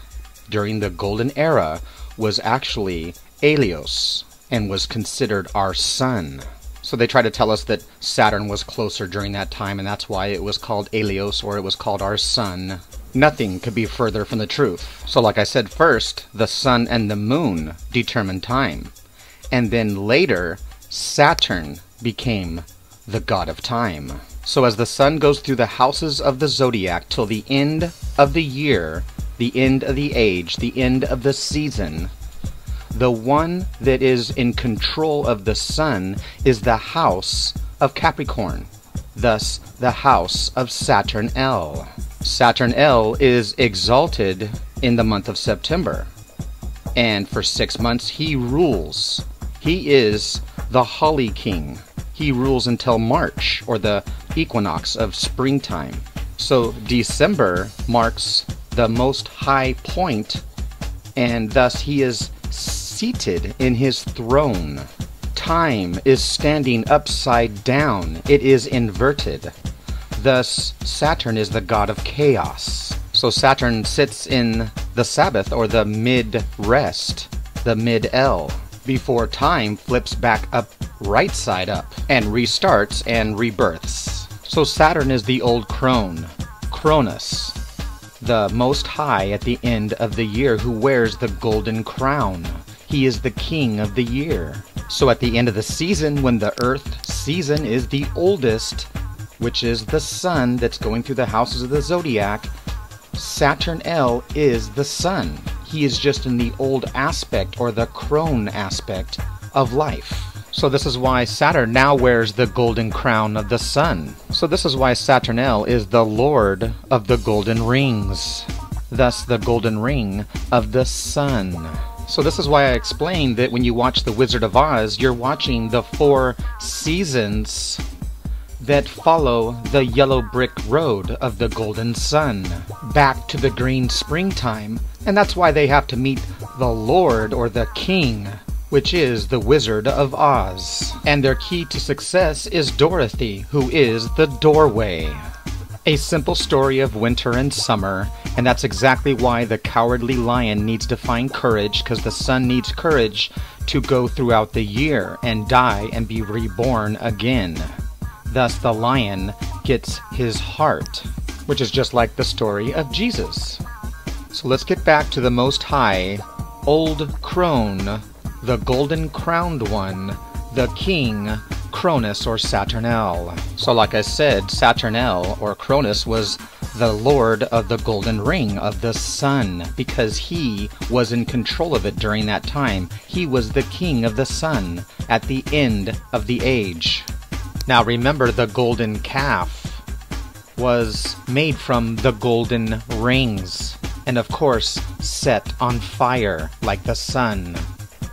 during the Golden Era was actually Helios and was considered our sun. So they try to tell us that Saturn was closer during that time, and that's why it was called Helios, or it was called our sun. Nothing could be further from the truth. So like I said, first, the sun and the moon determined time. And then later, Saturn became the god of time. So as the sun goes through the houses of the zodiac till the end of the year, the end of the age, the end of the season, the one that is in control of the sun is the house of Capricorn, thus the house of Saturnal. Saturnal is exalted in the month of September, and for 6 months he rules. He is the Holly King. He rules until March, or the equinox of springtime. So December marks the most high point, and thus he is seated in his throne. time is standing upside down. It is inverted. Thus, Saturn is the god of chaos. So Saturn sits in the Sabbath, or the mid-rest, the mid-L, before time flips back up, right side up, and restarts and rebirths. So Saturn is the old crone, Cronus, the most high at the end of the year, who wears the golden crown. He is the king of the year. So at the end of the season, when the Earth season is the oldest, which is the sun that's going through the houses of the zodiac, Saturn L is the sun. He is just in the old aspect, or the crone aspect of life. So this is why Saturn now wears the golden crown of the sun. So this is why Saturn L is the lord of the golden rings. Thus the golden ring of the sun. So this is why I explained that when you watch The Wizard of Oz, you're watching the 4 seasons that follow the yellow brick road of the golden sun back to the green springtime. And that's why they have to meet the Lord, or the King, which is the Wizard of Oz. And their key to success is Dorothy, who is the doorway. A simple story of winter and summer, and that's exactly why the cowardly lion needs to find courage, because the sun needs courage to go throughout the year and die and be reborn again. Thus the lion gets his heart, which is just like the story of Jesus. So let's get back to the Most High, Old Crone, the golden crowned one, the king, Cronus, or Saturnel. So like I said, Saturnel, or Cronus, was the lord of the golden ring of the sun, because he was in control of it during that time. He was the king of the sun at the end of the age. Now remember, the golden calf was made from the golden rings, and of course set on fire like the sun.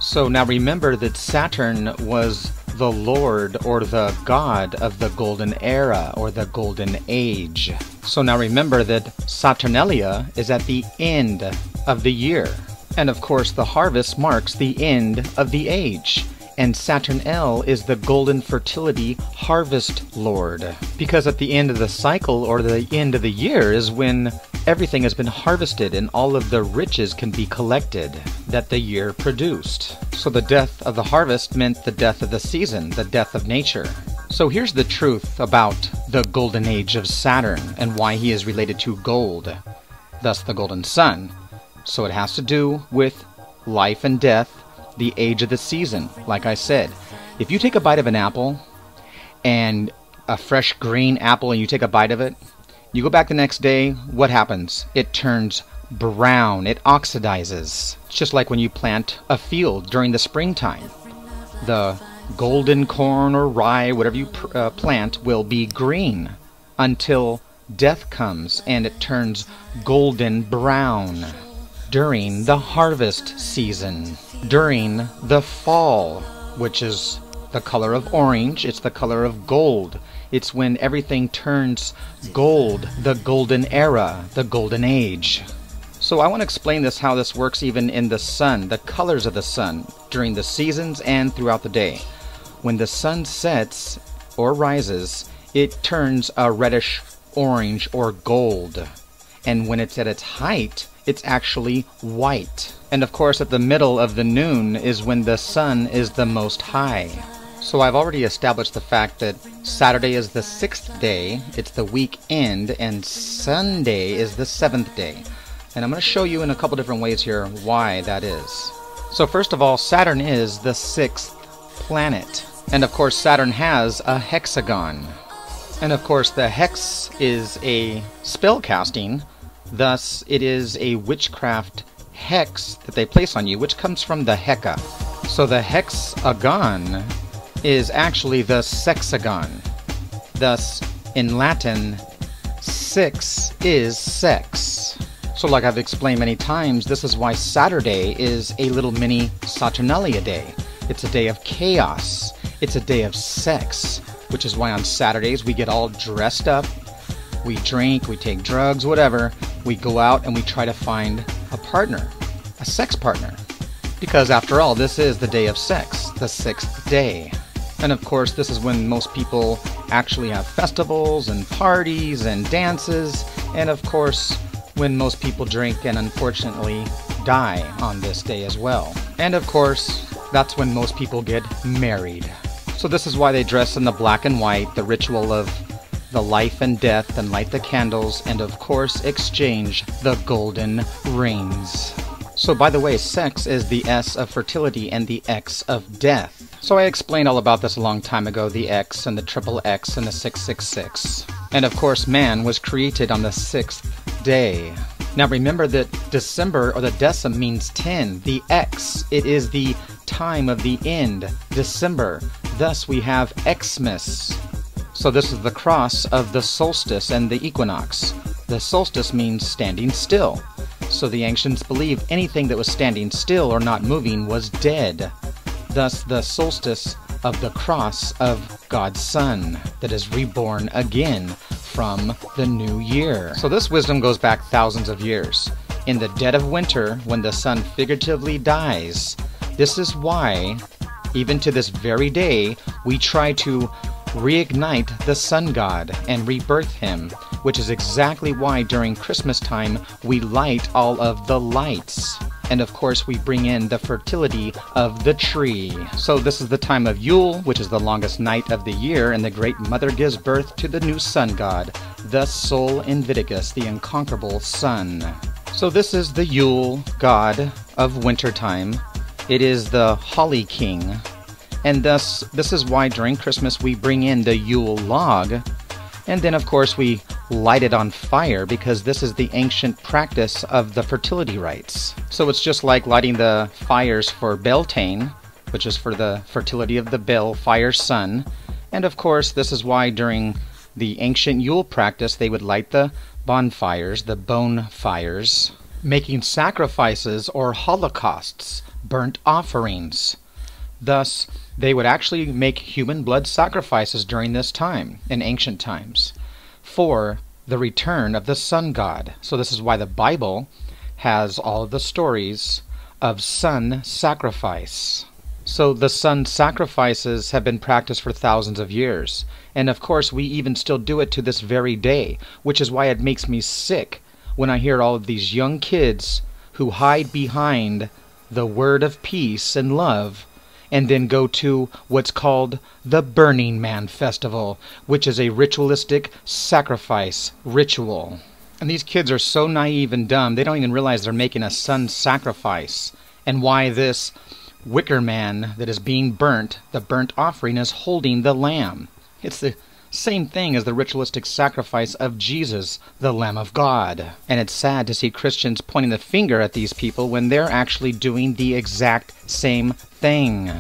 So now remember that Saturn was the lord, or the god, of the golden era, or the golden age. So now remember that Saturnalia is at the end of the year. And of course the harvest marks the end of the age. And Saturn L is the golden fertility harvest lord. Because at the end of the cycle, or the end of the year, is when everything has been harvested and all of the riches can be collected that the year produced. So the death of the harvest meant the death of the season, the death of nature. So here's the truth about the golden age of Saturn and why he is related to gold, thus the golden sun. So it has to do with life and death, the age of the season. Like I said, if you take a bite of an apple, and a fresh green apple, and you take a bite of it, you go back the next day, what happens? It turns brown, it oxidizes. It's just like when you plant a field during the springtime. The golden corn or rye, whatever you plant, will be green until death comes and it turns golden brown during the harvest season. During the fall, which is the color of orange, it's the color of gold. It's when everything turns gold, the golden era, the golden age. So I want to explain this, how this works even in the sun, the colors of the sun, during the seasons and throughout the day. When the sun sets or rises, it turns a reddish orange or gold. And when it's at its height, it's actually white. And of course at the middle of the noon is when the sun is the most high. So I've already established the fact that Saturday is the 6th day, it's the weekend, and Sunday is the 7th day. And I'm going to show you in a couple different ways here why that is. So first of all, Saturn is the 6th planet. And of course Saturn has a hexagon. And of course the hex is a spell casting. Thus, it is a witchcraft hex that they place on you, which comes from the Heka. So the hexagon is actually the sexagon. Thus, in Latin, 6 is sex. So like I've explained many times, this is why Saturday is a little mini Saturnalia day. It's a day of chaos. It's a day of sex, which is why on Saturdays we get all dressed up. We drink, we take drugs, whatever. We go out and we try to find a partner, a sex partner. Because after all, this is the day of sex, the 6th day. And of course, this is when most people actually have festivals and parties and dances, and of course, when most people drink and unfortunately die on this day as well. And of course, that's when most people get married. So this is why they dress in the black and white, the ritual of the life and death, and light the candles, and of course exchange the golden rings. So by the way, sex is the S of fertility and the X of death. So I explained all about this a long time ago, the X and the triple X and the 666. And of course, man was created on the 6th day. Now remember that December, or the decim, means 10. The X, it is the time of the end, December. Thus we have Xmas. So this is the cross of the solstice and the equinox. The solstice means standing still. So the ancients believed anything that was standing still or not moving was dead. Thus the solstice of the cross of God's Son that is reborn again from the new year. So this wisdom goes back thousands of years. In the dead of winter, when the sun figuratively dies, this is why, even to this very day, we try to reignite the sun god and rebirth him, which is exactly why during Christmas time we light all of the lights. And of course we bring in the fertility of the tree. So this is the time of Yule, which is the longest night of the year, and the Great Mother gives birth to the new sun god, the Sol Invictus, the unconquerable sun. So this is the Yule god of wintertime. It is the Holly King. And thus, this is why during Christmas we bring in the Yule log, and then of course we light it on fire, because this is the ancient practice of the fertility rites. So it's just like lighting the fires for Beltane, which is for the fertility of the Bel, fire sun. And of course, this is why during the ancient Yule practice they would light the bonfires, the bone fires, making sacrifices or holocausts, burnt offerings. Thus, they would actually make human blood sacrifices during this time, in ancient times, for the return of the sun god. So this is why the Bible has all of the stories of sun sacrifice. So the sun sacrifices have been practiced for thousands of years. And of course, we even still do it to this very day, which is why it makes me sick when I hear all of these young kids who hide behind the word of peace and love, and then go to what's called the Burning Man Festival, which is a ritualistic sacrifice ritual. And these kids are so naive and dumb, they don't even realize they're making a sun sacrifice, and why this wicker man that is being burnt, the burnt offering, is holding the lamb. It's the same thing as the ritualistic sacrifice of Jesus, the Lamb of God. And it's sad to see Christians pointing the finger at these people when they're actually doing the exact same thing.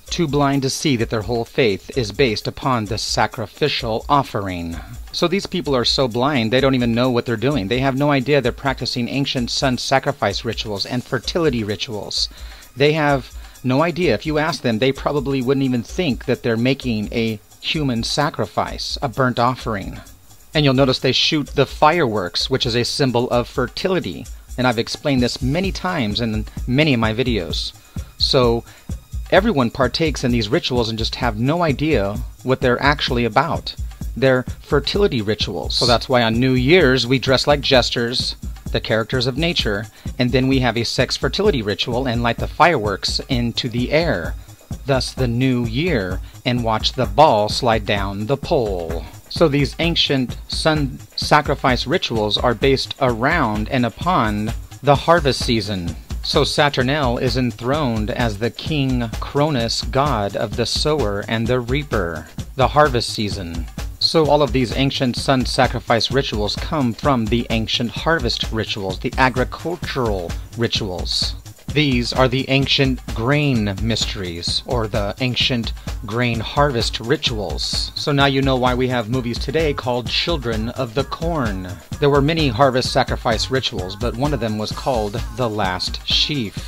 Too blind to see that their whole faith is based upon the sacrificial offering. So these people are so blind they don't even know what they're doing. They have no idea they're practicing ancient sun sacrifice rituals and fertility rituals. They have no idea. If you ask them, they probably wouldn't even think that they're making a human sacrifice, a burnt offering. And you'll notice they shoot the fireworks, which is a symbol of fertility. And I've explained this many times in many of my videos. So everyone partakes in these rituals and just have no idea what they're actually about. They're fertility rituals. So that's why on New Year's we dress like jesters, the characters of nature, and then we have a sex fertility ritual and light the fireworks into the air, thus the new year, and watch the ball slide down the pole. So these ancient sun sacrifice rituals are based around and upon the harvest season. So Saturnalia is enthroned as the King Cronus, god of the sower and the reaper, the harvest season. So all of these ancient sun sacrifice rituals come from the ancient harvest rituals, the agricultural rituals. These are the ancient grain mysteries, or the ancient grain harvest rituals. So now you know why we have movies today called Children of the Corn. There were many harvest sacrifice rituals, but one of them was called the last sheaf.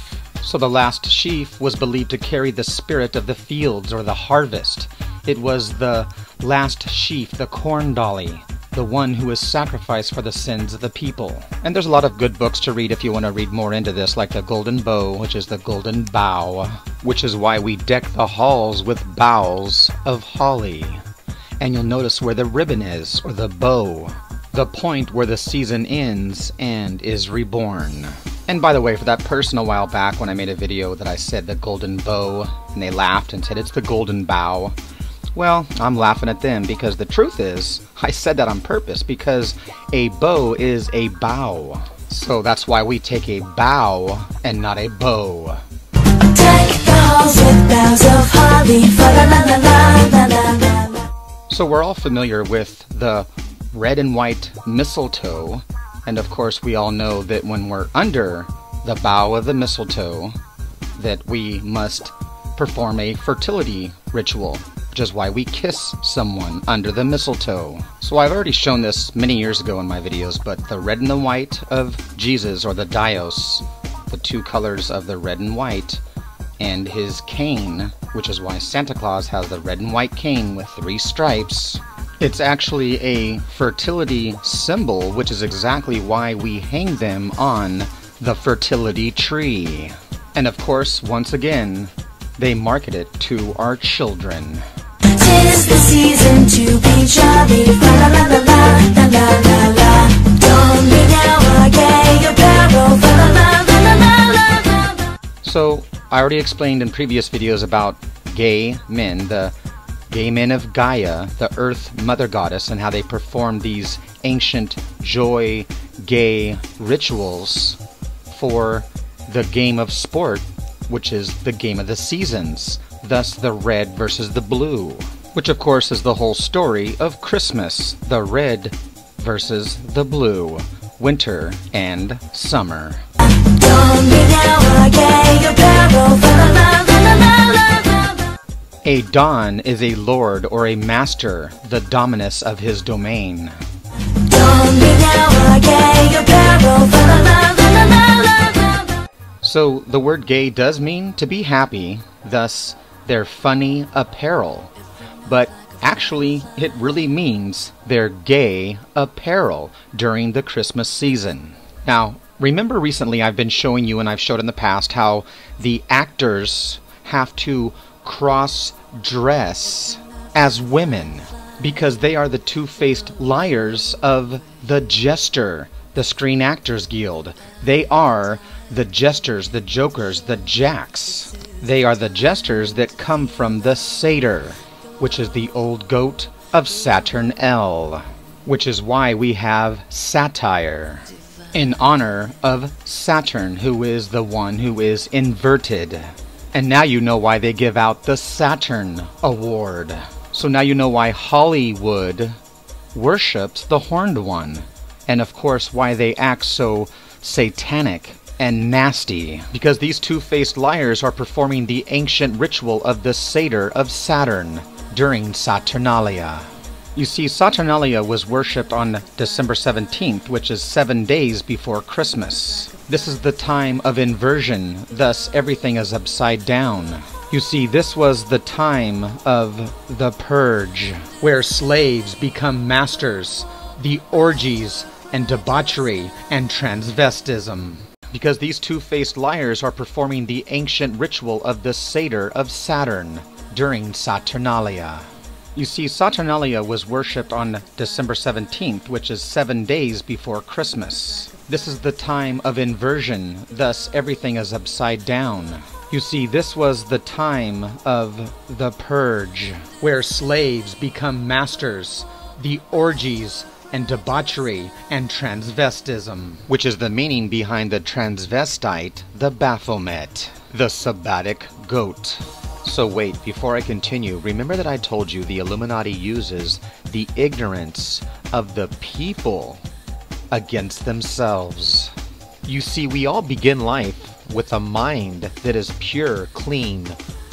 So the last sheaf was believed to carry the spirit of the fields or the harvest. It was the last sheaf, the corn dolly, the one who is sacrificed for the sins of the people. And there's a lot of good books to read if you want to read more into this, like The Golden Bow, which is the golden bough, which is why we deck the halls with boughs of holly. And you'll notice where the ribbon is, or the bow, the point where the season ends and is reborn. And by the way, for that person a while back when I made a video that I said the golden bow, and they laughed and said it's the golden bough, well, I'm laughing at them because the truth is, I said that on purpose because a bow is a bow. So that's why we take a bow and not a bow. Deck the halls with boughs of holly, fa la la la la la la la. So we're all familiar with the red and white mistletoe, and of course we all know that when we're under the bough of the mistletoe, that we must perform a fertility ritual, which is why we kiss someone under the mistletoe. So I've already shown this many years ago in my videos, but the red and the white of Jesus, or the Dios, the two colors of the red and white, and his cane, which is why Santa Claus has the red and white cane with 3 stripes. It's actually a fertility symbol, which is exactly why we hang them on the fertility tree. And of course, once again, they market it to our children. 'Tis the season to be jolly, fa la la la la la la la la. Don't be now a gay apparel, fa la la la la la la la. So, I already explained in previous videos about gay men, the gay men of Gaia, the Earth Mother Goddess, and how they perform these ancient joy gay rituals for the game of sport, which is the game of the seasons, thus the red versus the blue, which of course is the whole story of Christmas, the red versus the blue, winter and summer. Don't be now a gay apparel, fa la la la la la la la. A don is a lord or a master, the dominus of his domain. Don't be now a gay apparel, fa la la la la la la la. So the word gay does mean to be happy, thus their funny apparel. But actually, it really means their gay apparel during the Christmas season. Now, remember recently I've been showing you, and I've showed in the past, how the actors have to cross-dress as women because they are the two-faced liars of the Jester, the Screen Actors Guild. They are the jesters, the jokers, the jacks. They are the jesters that come from the satyr, which is the old goat of Saturnalia, which is why we have satire, in honor of Saturn, who is the one who is inverted. And now you know why they give out the Saturn Award. So now you know why Hollywood worships the Horned One, and of course why they act so satanic and nasty, because these two-faced liars are performing the ancient ritual of the satyr of Saturn during Saturnalia. You see, Saturnalia was worshipped on December 17th, which is 7 days before Christmas. This is the time of inversion, thus everything is upside down. You see, this was the time of the purge, where slaves become masters, the orgies and debauchery and transvestism. Because these two-faced liars are performing the ancient ritual of the satyr of Saturn during Saturnalia. You see, Saturnalia was worshipped on December 17th, which is 7 days before Christmas. This is the time of inversion, thus everything is upside down. You see, this was the time of the purge, where slaves become masters, the orgies and debauchery and transvestism, which is the meaning behind the transvestite, the Baphomet, the Sabbatic goat. So wait, before I continue, remember that I told you the Illuminati uses the ignorance of the people against themselves. You see, we all begin life with a mind that is pure, clean,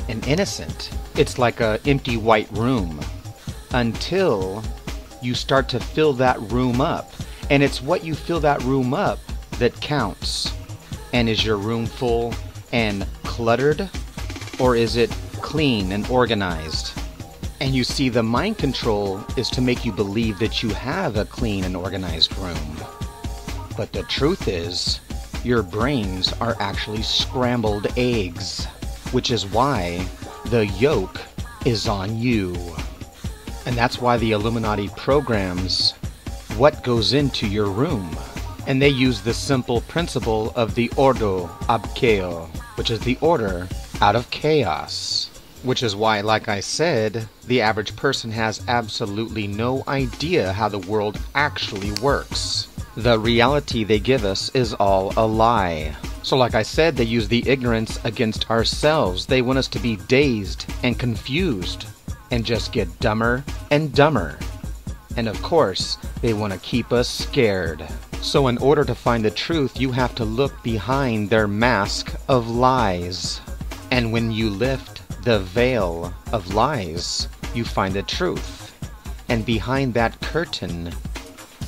and innocent. It's like an empty white room until you start to fill that room up. And it's what you fill that room up that counts. And is your room full and cluttered? Or is it clean and organized? And you see, the mind control is to make you believe that you have a clean and organized room. But the truth is, your brains are actually scrambled eggs, which is why the yoke is on you. And that's why the Illuminati programs what goes into your room. And they use the simple principle of the ordo ab chaos, which is the order out of chaos. Which is why, like I said, the average person has absolutely no idea how the world actually works. The reality they give us is all a lie. So like I said, they use the ignorance against ourselves. They want us to be dazed and confused and just get dumber and dumber. And of course, they want to keep us scared. So in order to find the truth, you have to look behind their mask of lies. And when you lift the veil of lies, you find the truth. And behind that curtain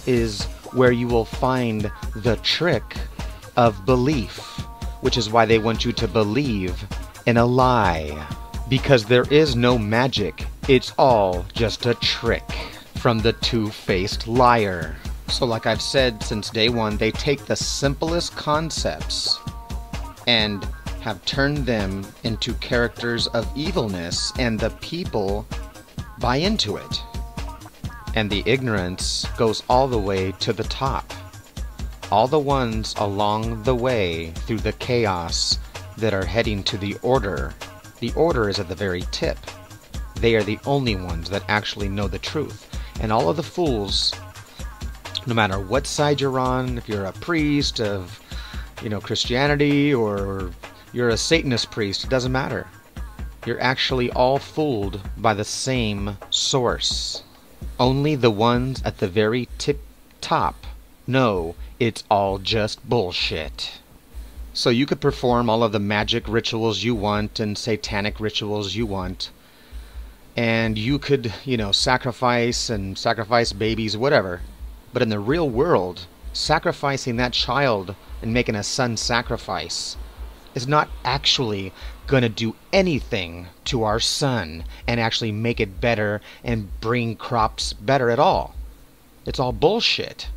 is where you will find the trick of belief, which is why they want you to believe in a lie. Because there is no magic, it's all just a trick from the two-faced liar. So like I've said since day one, they take the simplest concepts and have turned them into characters of evilness, and the people buy into it. And the ignorance goes all the way to the top. All the ones along the way through the chaos that are heading to the order. The order is at the very tip. They are the only ones that actually know the truth. And all of the fools, no matter what side you're on, if you're a priest of, Christianity, or you're a Satanist priest, it doesn't matter. You're actually all fooled by the same source. Only the ones at the very top know it's all just bullshit. So you could perform all of the magic rituals you want and satanic rituals you want. And you could, sacrifice babies, whatever. But in the real world, sacrificing that child and making a son sacrifice is not actually going to do anything to our son and actually make it better and bring crops better at all. It's all bullshit.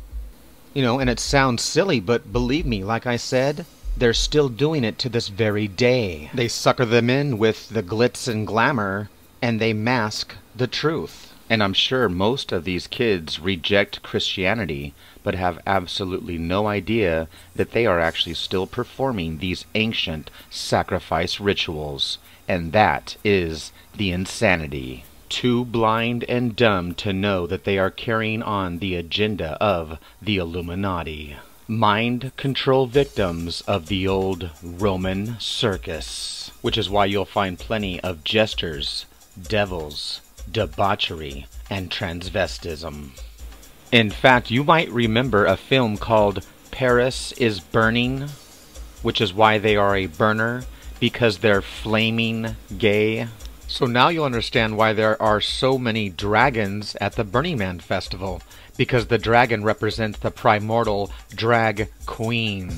And it sounds silly, but believe me, like I said, they're still doing it to this very day. They sucker them in with the glitz and glamour, and they mask the truth. And I'm sure most of these kids reject Christianity, but have absolutely no idea that they are actually still performing these ancient sacrifice rituals. And that is the insanity. Too blind and dumb to know that they are carrying on the agenda of the Illuminati. Mind control victims of the old Roman circus. Which is why you'll find plenty of jesters, devils, debauchery, and transvestism. In fact, you might remember a film called Paris is Burning, which is why they are a burner, because they're flaming gay. So now you'll understand why there are so many dragons at the Burning Man festival, because the dragon represents the primordial drag queen.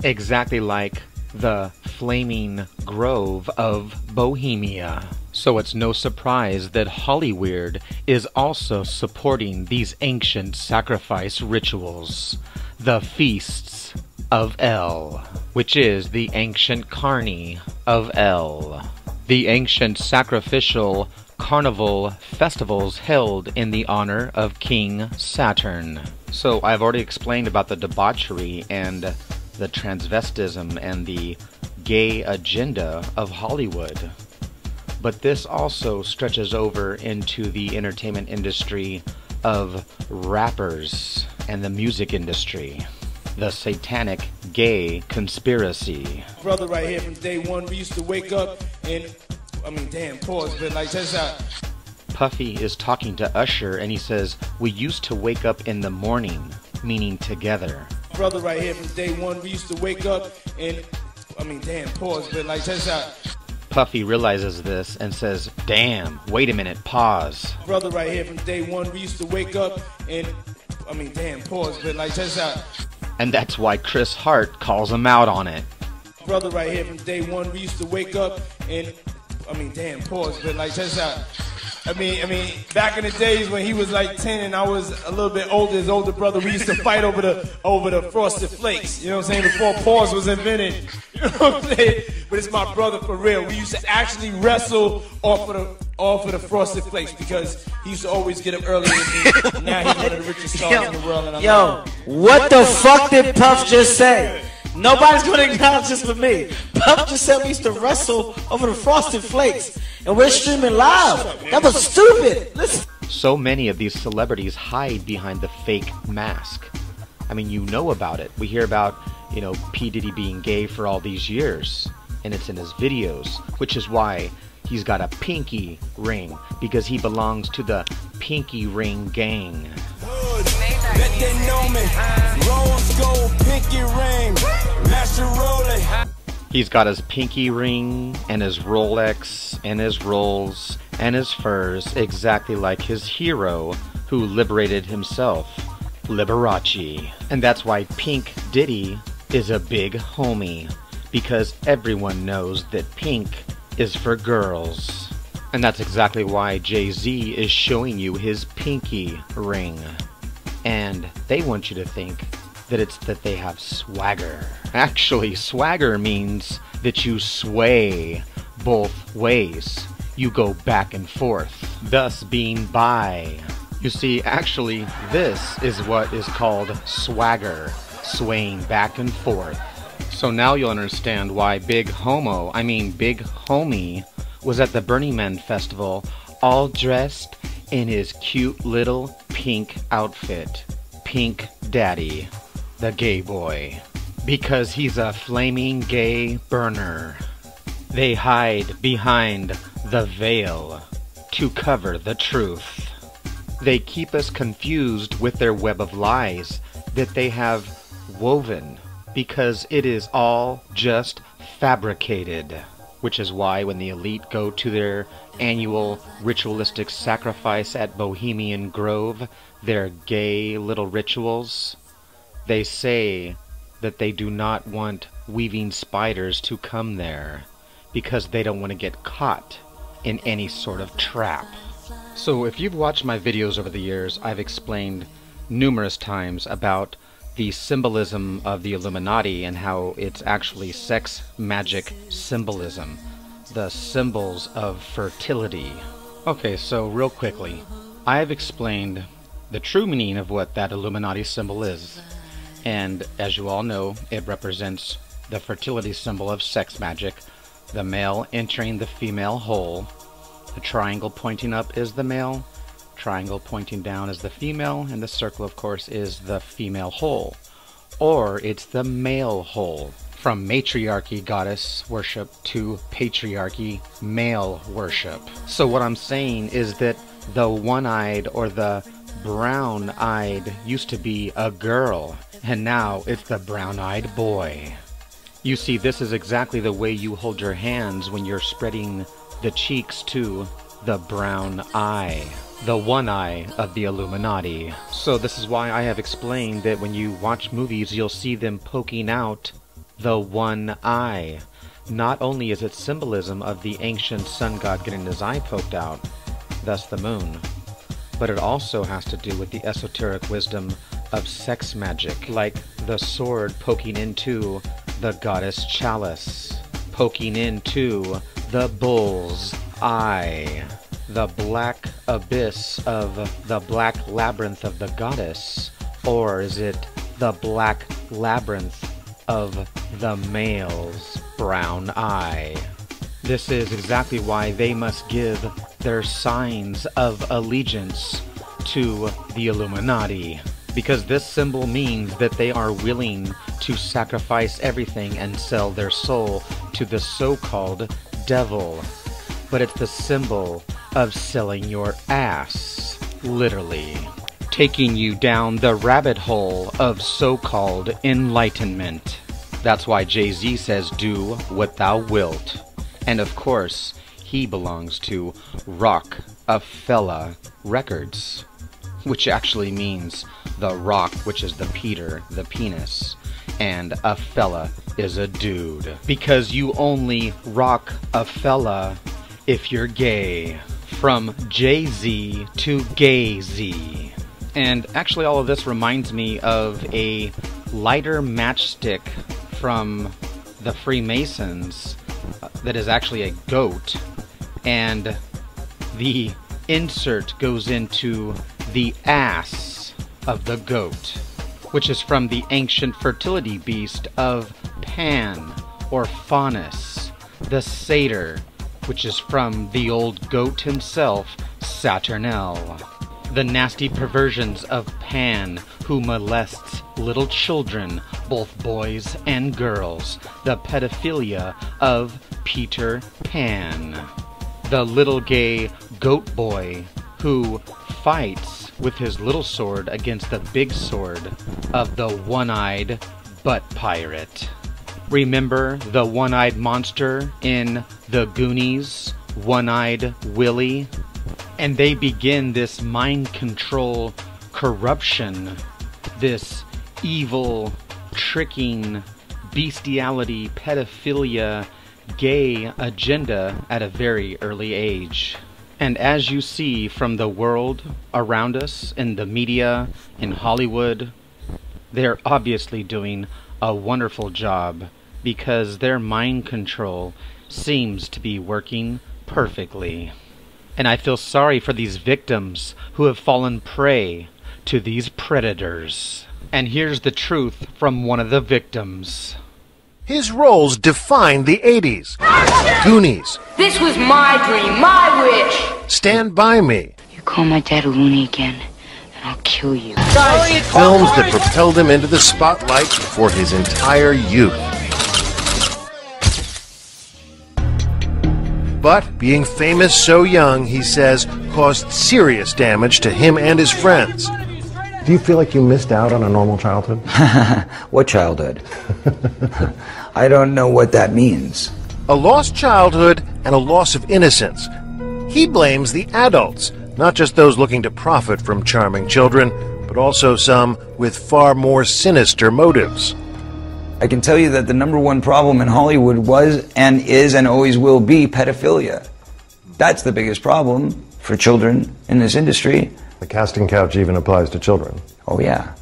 Exactly like the flaming grove of Bohemia. So it's no surprise that Hollyweird is also supporting these ancient sacrifice rituals. The feasts of El, which is the ancient carny of El. The ancient sacrificial carnival festivals held in the honor of King Saturn. So I've already explained about the debauchery and the transvestism and the gay agenda of Hollywood. But this also stretches over into the entertainment industry of rappers and the music industry. The satanic gay conspiracy. Brother right here from day one, we used to wake up and, pause, but like, check this out. Puffy is talking to Usher and he says, "We used to wake up in the morning," meaning together. Brother right here from day one, we used to wake up and, pause, but like, check this out. Puffy realizes this and says, "Damn, wait a minute, pause." Brother right here from day one, we used to wake up and, pause, but like, check this out. And that's why Chris Hart calls him out on it. Brother right here from day one, we used to wake up and, pause, but like, check this out. I mean, back in the days when he was like 10 and I was a little bit older, his older brother, we used to fight over the frosted flakes. You know what I'm saying? Before pause was invented. You know what I'm saying? But it's my brother for real. We used to actually wrestle off of the frosted flakes because he used to always get up earlier than me. Now he's one of the richest stars in the world. And Yo, what the fuck did Puff just say? Nobody's gonna acknowledge this but me. Puff just said we used to wrestle over the frosted flakes, and we're streaming live. That was stupid. Listen. So many of these celebrities hide behind the fake mask. I mean, you know about it. We hear about, you know, P. Diddy being gay for all these years, and it's in his videos, which is why he's got a pinky ring, because he belongs to the pinky ring gang. Bet they know me. Rose gold pinky ring. Master Rolex. He's got his pinky ring and his Rolex and his rolls and his furs exactly like his hero who liberated himself, Liberace. And that's why Pink Diddy is a big homie, because everyone knows that pink is for girls. And that's exactly why Jay-Z is showing you his pinky ring. And they want you to think that it's that they have swagger. Actually, swagger means that you sway both ways. You go back and forth, thus being bi. You see, actually, this is what is called swagger, swaying back and forth. So now you'll understand why Big Homie was at the Burning Man festival all dressed in his cute little pink outfit. Pink Daddy, the gay boy. Because he's a flaming gay burner. They hide behind the veil to cover the truth. They keep us confused with their web of lies that they have woven, because it is all just fabricated. Which is why when the elite go to their annual ritualistic sacrifice at Bohemian Grove, their gay little rituals, they say that they do not want weaving spiders to come there because they don't want to get caught in any sort of trap. So if you've watched my videos over the years, I've explained numerous times about the symbolism of the Illuminati and how it's actually sex magic symbolism, the symbols of fertility. Okay, so real quickly, I've explained the true meaning of what that Illuminati symbol is, and as you all know, it represents the fertility symbol of sex magic, the male entering the female hole. The triangle pointing up is the male, triangle pointing down is the female, and the circle, of course, is the female hole. Or it's the male hole. From matriarchy goddess worship to patriarchy male worship. So what I'm saying is that the one-eyed or the brown-eyed used to be a girl, and now it's the brown-eyed boy. You see, this is exactly the way you hold your hands when you're spreading the cheeks to the brown eye, the one eye of the Illuminati. So this is why I have explained that when you watch movies, you'll see them poking out the one eye. Not only is it symbolism of the ancient sun god getting his eye poked out, thus the moon, but it also has to do with the esoteric wisdom of sex magic, like the sword poking into the goddess Chalice, poking into the bull's eye, the black abyss of the black labyrinth of the goddess, or is it the black labyrinth of the male's brown eye? This is exactly why they must give their signs of allegiance to the Illuminati, because this symbol means that they are willing to sacrifice everything and sell their soul to the so-called devil. But it's the symbol of selling your ass, literally, taking you down the rabbit hole of so-called enlightenment. That's why Jay-Z says, "Do what thou wilt." And of course, he belongs to Roc-A-Fella Records, which actually means the rock, which is the Peter, the penis, and a fella is a dude. Because you only rock a fella if you're gay. from Jay-Z to Gay-Z. And actually all of this reminds me of a lighter matchstick from the Freemasons that is actually a goat, and the insert goes into the ass of the goat, which is from the ancient fertility beast of Pan or Faunus, the satyr, which is from the old goat himself, Saturnalia. The nasty perversions of Pan, who molests little children, both boys and girls. The pedophilia of Peter Pan. The little gay goat boy, who fights with his little sword against the big sword of the one-eyed butt pirate. Remember the one-eyed monster in The Goonies, One-Eyed Willy? And they begin this mind control corruption, this evil, tricking, bestiality, pedophilia, gay agenda at a very early age. And as you see from the world around us, in the media, in Hollywood, they're obviously doing a wonderful job because their mind control seems to be working perfectly. And I feel sorry for these victims who have fallen prey to these predators. And here's the truth from one of the victims. His roles defined the 80s. Goonies. This was my dream, my wish. Stand By Me. You call my dad a loony again, and I'll kill you. Films that propelled him into the spotlight for his entire youth. But being famous so young, he says, caused serious damage to him and his friends. Do you feel like you missed out on a normal childhood? What childhood? I don't know what that means. A lost childhood and a loss of innocence. He blames the adults, not just those looking to profit from charming children, but also some with far more sinister motives. I can tell you that the #1 problem in Hollywood was and is and always will be pedophilia. That's the biggest problem for children in this industry. The casting couch even applies to children. Oh yeah.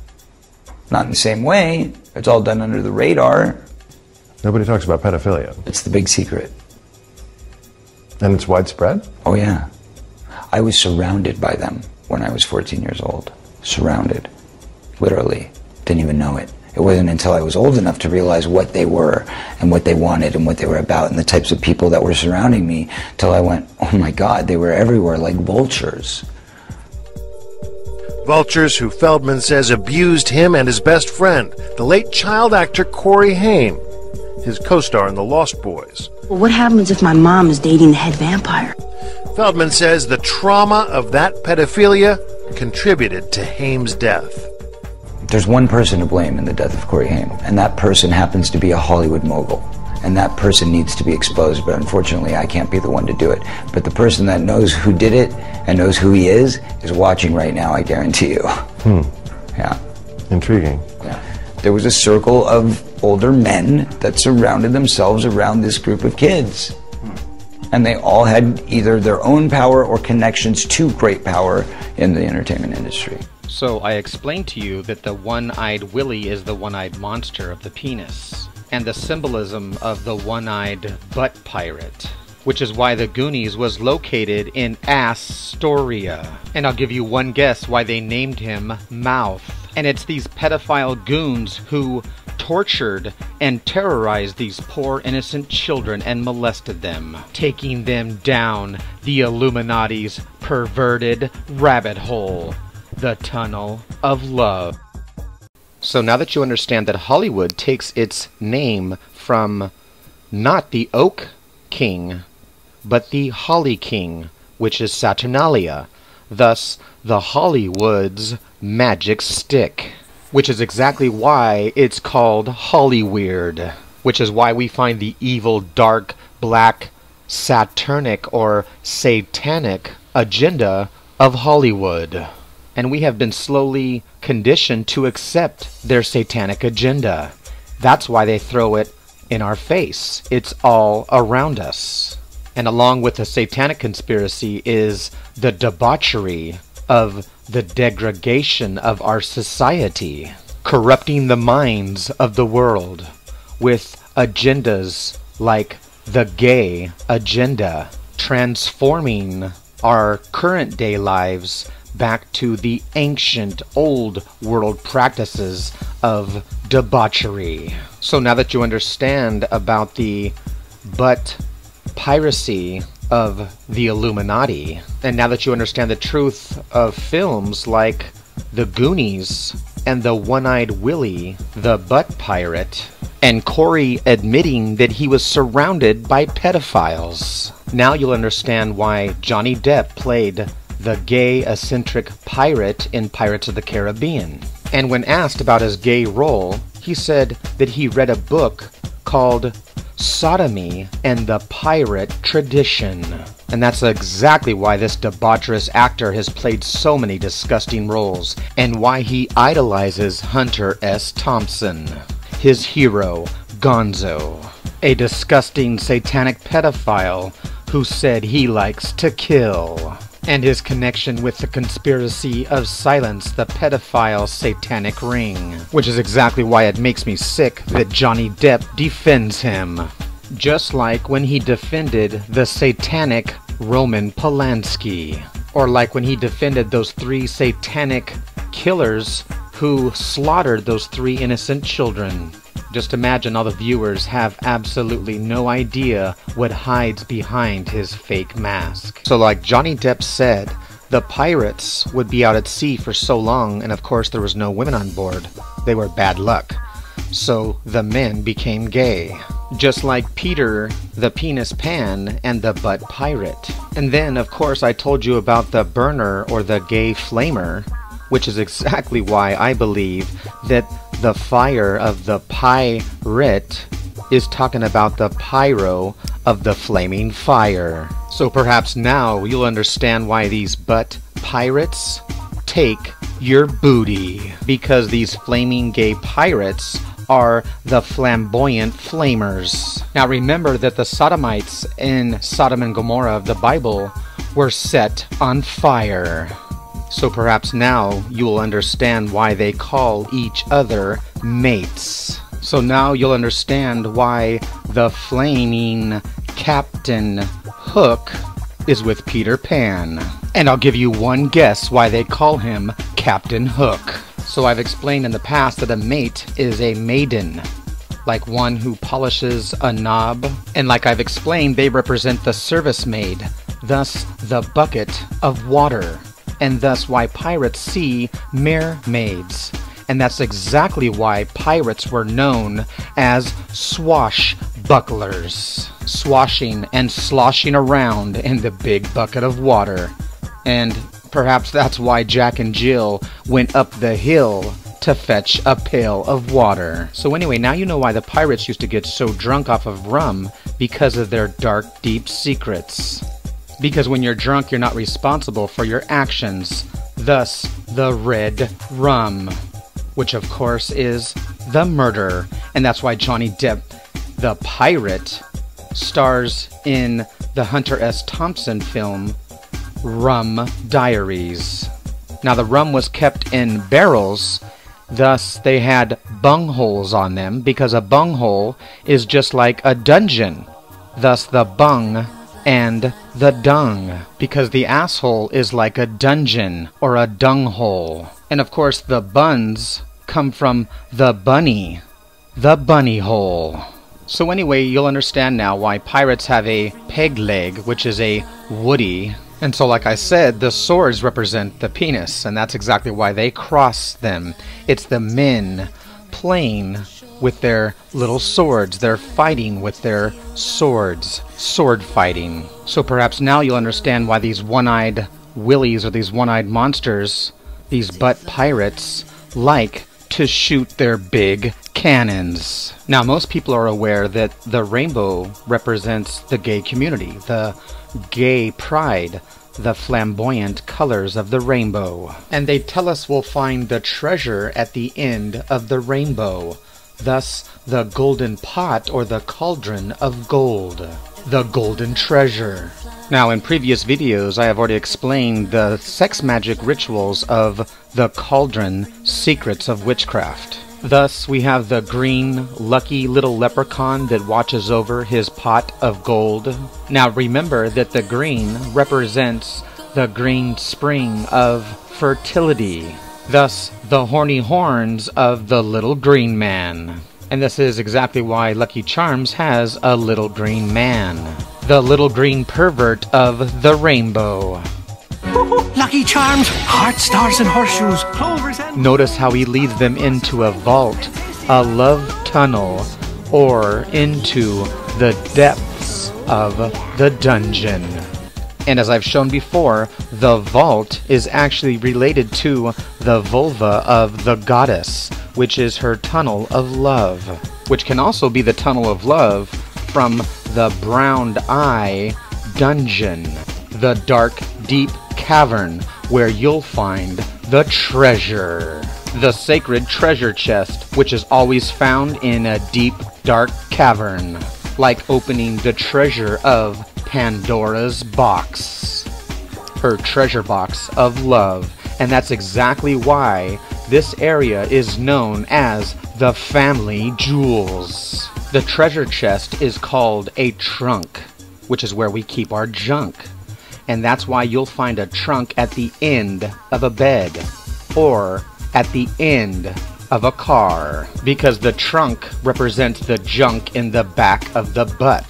Not in the same way. It's all done under the radar. Nobody talks about pedophilia. It's the big secret. And it's widespread? Oh yeah. I was surrounded by them when I was 14 years old. Surrounded. Literally. Didn't even know it. It wasn't until I was old enough to realize what they were and what they wanted and what they were about and the types of people that were surrounding me till I went, oh my God, they were everywhere like vultures. Vultures who Feldman says abused him and his best friend, the late child actor Corey Haim, his co-star in The Lost Boys. Well, what happens if my mom is dating the head vampire? Feldman says the trauma of that pedophilia contributed to Haim's death. There's one person to blame in the death of Corey Haim, and that person happens to be a Hollywood mogul. And that person needs to be exposed, but unfortunately I can't be the one to do it. But the person that knows who did it and knows who he is watching right now, I guarantee you. Yeah. Intriguing. Yeah. There was a circle of older men that surrounded themselves around this group of kids. And they all had either their own power or connections to great power in the entertainment industry. So I explained to you that the one-eyed Willy is the one-eyed monster of the penis, and the symbolism of the one-eyed butt pirate, which is why the Goonies was located in Astoria. And I'll give you one guess why they named him Mouth. And it's these pedophile goons who tortured and terrorized these poor innocent children and molested them, taking them down the Illuminati's perverted rabbit hole, the tunnel of love. So now that you understand that Hollywood takes its name from not the Oak King, but the Holly King, which is Saturnalia, thus the Hollywood's magic stick, which is exactly why it's called Hollyweird, which is why we find the evil, dark, black, Saturnic or satanic agenda of Hollywood. And we have been slowly conditioned to accept their satanic agenda. That's why they throw it in our face. It's all around us. And along with the satanic conspiracy is the debauchery of the degradation of our society, corrupting the minds of the world with agendas like the gay agenda, transforming our current day lives back to the ancient old world practices of debauchery. So now that you understand about the butt piracy of the Illuminati, and now that you understand the truth of films like The Goonies and the One-Eyed Willy, the butt pirate, and Corey admitting that he was surrounded by pedophiles, now you'll understand why Johnny Depp played the gay eccentric pirate in Pirates of the Caribbean. And when asked about his gay role, he said that he read a book called Sodomy and the Pirate Tradition. And that's exactly why this debaucherous actor has played so many disgusting roles, and why he idolizes Hunter S. Thompson, his hero, Gonzo, a disgusting satanic pedophile who said he likes to kill, and his connection with the conspiracy of Silence the Pedophile Satanic Ring, which is exactly why it makes me sick that Johnny Depp defends him. Just like when he defended the satanic Roman Polanski, or like when he defended those 3 satanic killers who slaughtered those 3 innocent children. Just imagine all the viewers have absolutely no idea what hides behind his fake mask. So like Johnny Depp said, the pirates would be out at sea for so long, and of course there was no women on board. They were bad luck. So the men became gay. Just like Peter the Penis Pan and the Butt Pirate. And then of course I told you about the burner or the gay flamer, which is exactly why I believe that the fire of the pirate is talking about the pyro of the flaming fire. So perhaps now you'll understand why these butt pirates take your booty. Because these flaming gay pirates are the flamboyant flamers. Now remember that the sodomites in Sodom and Gomorrah of the Bible were set on fire. So perhaps now you will understand why they call each other mates. So now you'll understand why the flaming Captain Hook is with Peter Pan. And I'll give you one guess why they call him Captain Hook. So I've explained in the past that a mate is a maiden, like one who polishes a knob. And like I've explained, they represent the service maid, thus the bucket of water. And thus why pirates see mermaids. And that's exactly why pirates were known as swashbucklers, swashing and sloshing around in the big bucket of water. And perhaps that's why Jack and Jill went up the hill to fetch a pail of water. So anyway, now you know why the pirates used to get so drunk off of rum, because of their dark, deep secrets. Because when you're drunk, you're not responsible for your actions. Thus, the red rum, which of course is the murder. And that's why Johnny Depp, the pirate, stars in the Hunter S. Thompson film, Rum Diaries. Now the rum was kept in barrels, thus they had bungholes on them, because a bunghole is just like a dungeon. Thus the bung and the dung, because the asshole is like a dungeon or a dung hole. And of course the buns come from the bunny hole. So anyway, you'll understand now why pirates have a peg leg, which is a woody. And so like I said, the swords represent the penis, and that's exactly why they cross them. It's the men playing with their little swords. They're fighting with their swords. Sword fighting. So perhaps now you'll understand why these one-eyed willies, or these one-eyed monsters, these butt pirates, like to shoot their big cannons. Now most people are aware that the rainbow represents the gay community, the gay pride, the flamboyant colors of the rainbow. And they tell us we'll find the treasure at the end of the rainbow, thus the golden pot or the cauldron of gold. the golden treasure. Now, in previous videos, I have already explained the sex magic rituals of the cauldron secrets of witchcraft. Thus, we have the green, lucky little leprechaun that watches over his pot of gold. Now, remember that the green represents the green spring of fertility. Thus, the horny horns of the little green man. And this is exactly why Lucky Charms has a little green man. The little green pervert of the rainbow. Lucky Charms, hearts, stars, and horseshoes, clovers and... Notice how he leads them into a vault, a love tunnel, or into the depths of the dungeon. And as I've shown before, the vault is actually related to the vulva of the goddess, which is her tunnel of love, which can also be the tunnel of love from the Brown Eye dungeon, the dark, deep cavern where you'll find the treasure. The sacred treasure chest, which is always found in a deep, dark cavern, like opening the treasure of Pandora's box, her treasure box of love. And that's exactly why this area is known as the family jewels. The treasure chest is called a trunk, which is where we keep our junk. And that's why you'll find a trunk at the end of a bed or at the end of a car, because the trunk represents the junk in the back of the butt.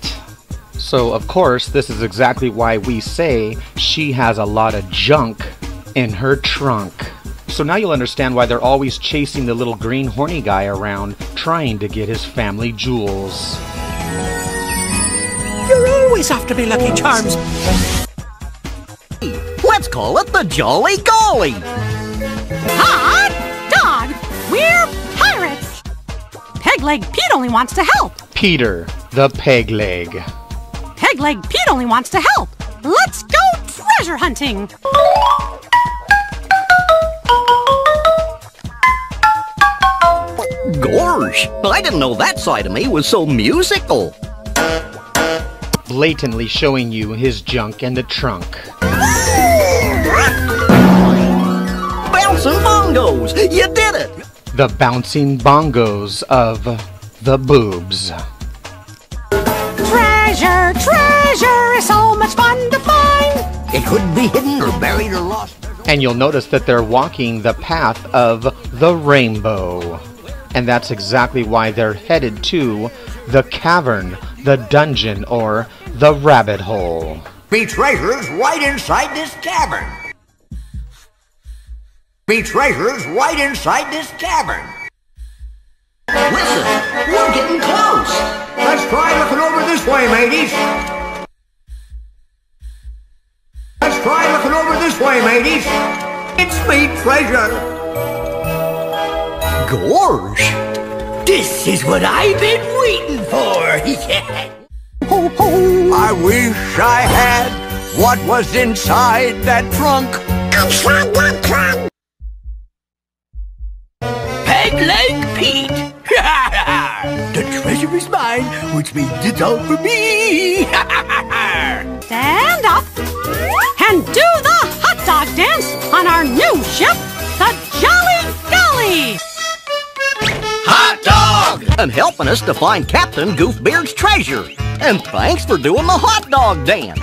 So, of course, this is exactly why we say she has a lot of junk in her trunk. So now you'll understand why they're always chasing the little green horny guy around, trying to get his family jewels. You're always after me, Lucky Charms. Let's call it the Jolly Golly. Hot dog! We're pirates! Peg-leg Pete only wants to help. Peter, the peg leg. Peg-leg Pete only wants to help. Let's go treasure hunting! Gorge, I didn't know that side of me was so musical. Blatantly showing you his junk in the trunk. Bouncing bongos, you did it! The bouncing bongos of the boobs. Treasure, treasure is so much fun to find. It could be hidden or buried or lost. And you'll notice that they're walking the path of the rainbow. And that's exactly why they're headed to the cavern, the dungeon, or the rabbit hole. Be treasures right inside this cavern. Be treasures right inside this cavern. Listen, we're getting close. Let's try looking over this way, mateys. Let's try looking over this way, mateys. It's me, treasure. Gorge, this is what I've been waiting for. I wish I had what was inside that trunk. Inside that trunk. Peg-leg Pete. The treasure is mine, which means it's all for me. Stand up and do the hot dog dance on our new ship, the Jolly Golly. Hot dog! And helping us to find Captain Goofbeard's treasure. And thanks for doing the hot dog dance.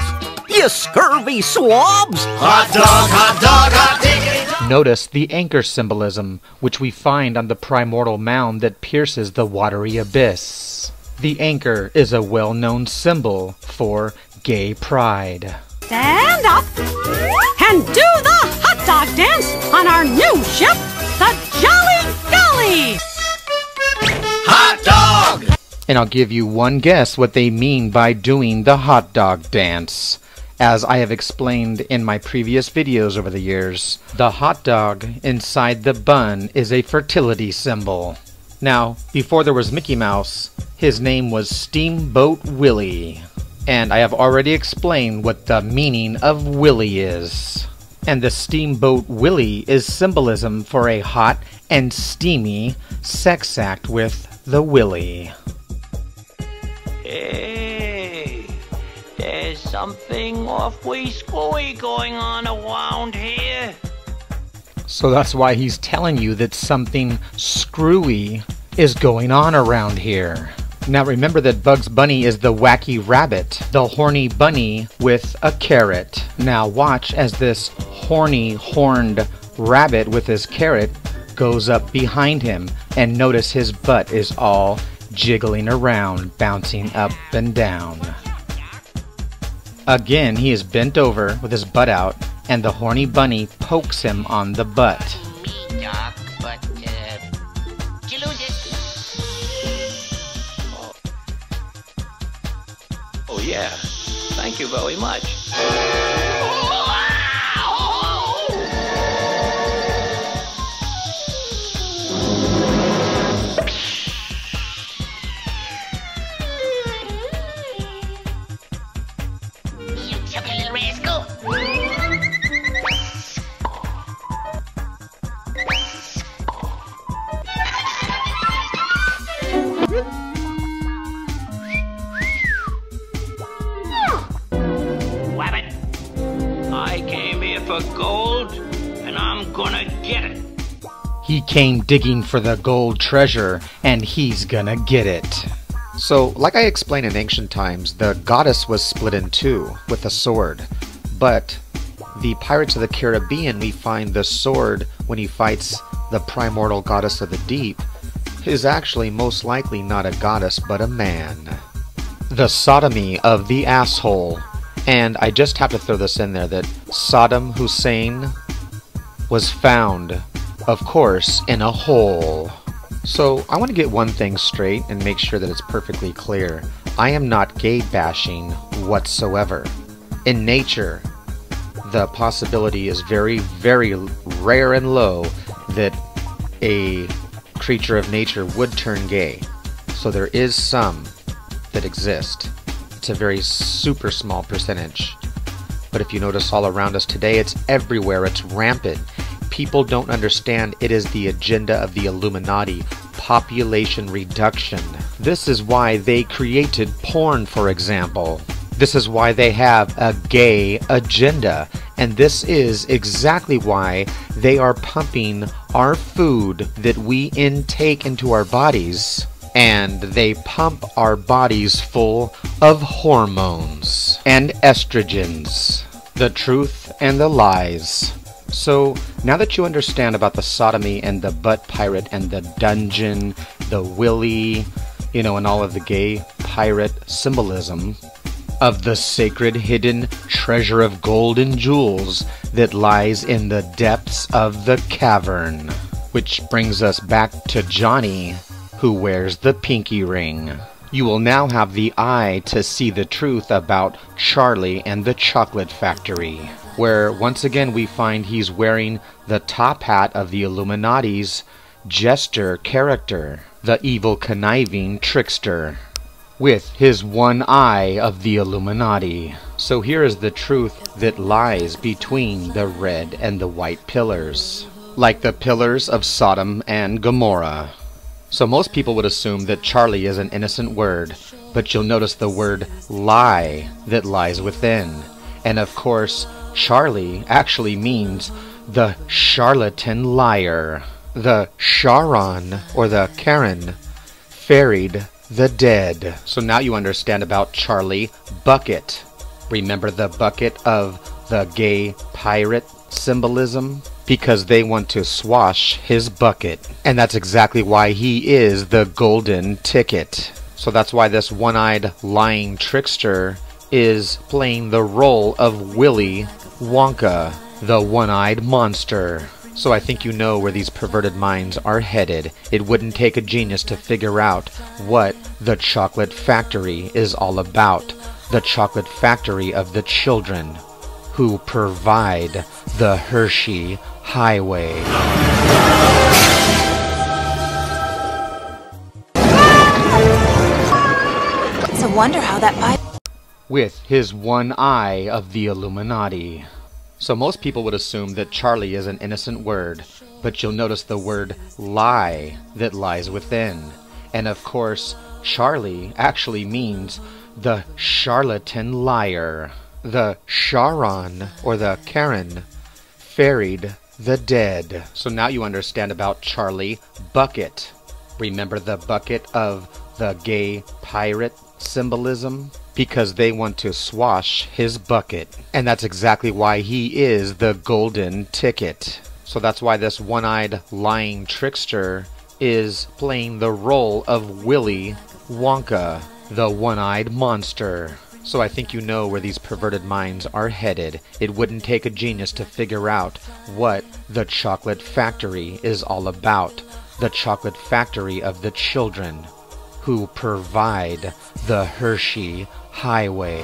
You scurvy swabs! Hot dog, hot dog, hot diggity dog. Notice the anchor symbolism, which we find on the primordial mound that pierces the watery abyss. The anchor is a well-known symbol for gay pride. Stand up and do the hot dog dance on our new ship, the Jolly Golly. Hot dog! And I'll give you one guess what they mean by doing the hot dog dance. As I have explained in my previous videos over the years, the hot dog inside the bun is a fertility symbol. Now, before there was Mickey Mouse, his name was Steamboat Willie. And I have already explained what the meaning of Willie is. And the Steamboat Willie is symbolism for a hot and steamy sex act with the Willie. Hey, There's something awfully screwy going on around here. So that's why he's telling you that something screwy is going on around here. Now remember that Bugs Bunny is the wacky rabbit, the horny bunny with a carrot. Now watch as this horny, horned rabbit with his carrot goes up behind him, and notice his butt is all jiggling around, bouncing up and down. Again, he is bent over with his butt out, and the horny bunny pokes him on the butt. Me, Doc, but, did you lose it? Oh, yeah. Thank you very much. Gold, and I'm gonna get it. He came digging for the gold treasure, and he's gonna get it. So, like I explained in ancient times, the goddess was split in two with a sword. But the Pirates of the Caribbean, we find the sword when he fights the primordial goddess of the deep is actually most likely not a goddess but a man. The sodomy of the asshole. And I just have to throw this in there that Saddam Hussein was found, of course, in a hole. So I want to get one thing straight and make sure that it's perfectly clear. I am not gay bashing whatsoever. In nature, the possibility is very, very rare and low that a creature of nature would turn gay. So there is some that exist. It's a very super small percentage. But if you notice all around us today, it's everywhere, it's rampant. People don't understand it is the agenda of the Illuminati, population reduction. This is why they created porn, for example. This is why they have a gay agenda. And this is exactly why they are pumping our food that we intake into our bodies. And they pump our bodies full of hormones and estrogens, the truth and the lies. So now that you understand about the sodomy and the butt pirate and the dungeon, the Willy, and all of the gay pirate symbolism of the sacred hidden treasure of gold and jewels that lies in the depths of the cavern, which brings us back to Johnny, who wears the pinky ring. You will now have the eye to see the truth about Charlie and the Chocolate Factory, where once again we find he's wearing the top hat of the Illuminati's jester character, the evil conniving trickster, with his one eye of the Illuminati. So here is the truth that lies between the red and the white pillars, like the pillars of Sodom and Gomorrah. So most people would assume that Charlie is an innocent word, but you'll notice the word lie that lies within. And of course, Charlie actually means the charlatan liar. The Charon, or the Karen, ferried the dead. So now you understand about Charlie Bucket. Remember the bucket of the gay pirate symbolism? Because they want to swash his bucket. And that's exactly why he is the golden ticket. So that's why this one-eyed lying trickster is playing the role of Willy Wonka, the one-eyed monster. So I think you know where these perverted minds are headed. It wouldn't take a genius to figure out what the Chocolate Factory is all about. The Chocolate Factory of the children who provide the Hershey Highway. It's a wonder how that pipe... With his one eye of the Illuminati. So most people would assume that Charlie is an innocent word, but you'll notice the word lie that lies within. And of course, Charlie actually means the charlatan liar, the Charon or the Karen, ferried the dead. So now you understand about Charlie Bucket. Remember the bucket of the gay pirate symbolism? Because they want to swash his bucket. And that's exactly why he is the golden ticket. So that's why this one-eyed lying trickster is playing the role of Willy Wonka, the one-eyed monster. So I think you know where these perverted minds are headed. It wouldn't take a genius to figure out what the chocolate factory is all about. The chocolate factory of the children who provide the Hershey Highway.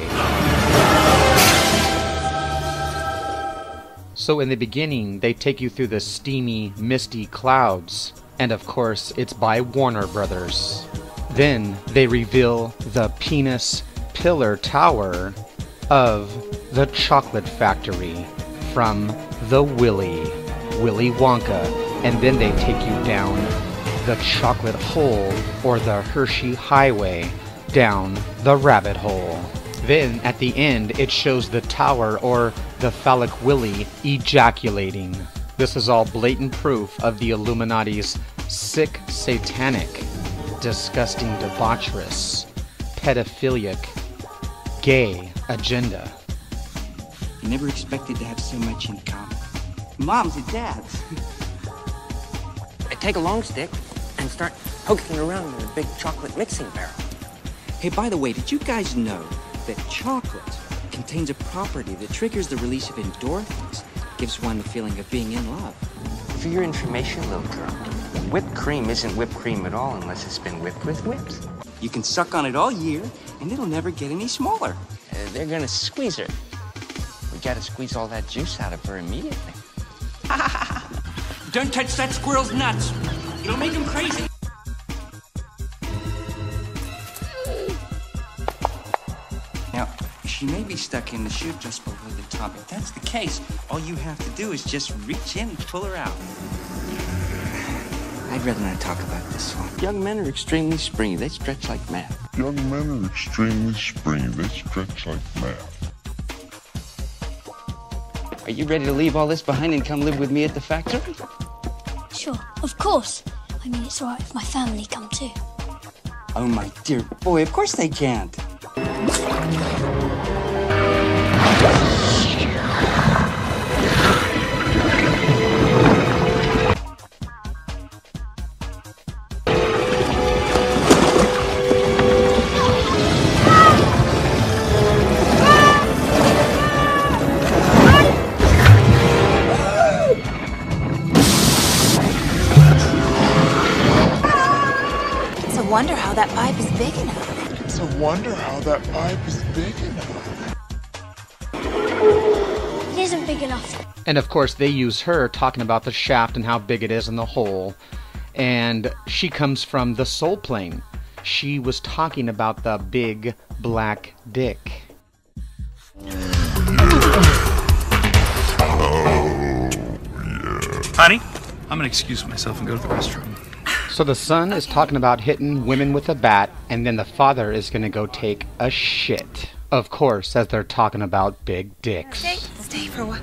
So in the beginning, they take you through the steamy, misty clouds. And of course, it's by Warner Brothers. Then they reveal the penis pillar tower of the chocolate factory from the Willy Wonka. And then they take you down the chocolate hole or the Hershey Highway down the rabbit hole. Then at the end it shows the tower or the phallic willy ejaculating. This is all blatant proof of the Illuminati's sick, satanic, disgusting, debaucherous, pedophilic, gay agenda. You never expected to have so much in common. Moms and dads. I take a long stick and start poking around in a big chocolate mixing barrel. Hey, by the way, did you guys know that chocolate contains a property that triggers the release of endorphins, gives one the feeling of being in love? For your information, little girl, whipped cream isn't whipped cream at all unless it's been whipped with whips. You can suck on it all year, and it'll never get any smaller. They're gonna squeeze her. We gotta squeeze all that juice out of her immediately. Don't touch that squirrel's nuts. It'll make him crazy. Now, she may be stuck in the chute just below the top. If that's the case, all you have to do is just reach in and pull her out. I'd rather not talk about this one. Young men are extremely springy. They stretch like math. Young men are extremely springy. They stretch like math. Are you ready to leave all this behind and come live with me at the factory? Sure, of course. I mean, it's alright if my family come too. Oh, my dear boy, of course they can't. Wonder how that pipe is big enough. It's a wonder how that pipe is big enough. It isn't big enough. And of course they use her talking about the shaft and how big it is in the hole. And she comes from the soul plane. She was talking about the big black dick. Honey, I'm gonna excuse myself and go to the restroom. So the son is talking about hitting women with a bat, and then the father is going to go take a shit. Of course, as they're talking about big dicks. Stay for a while.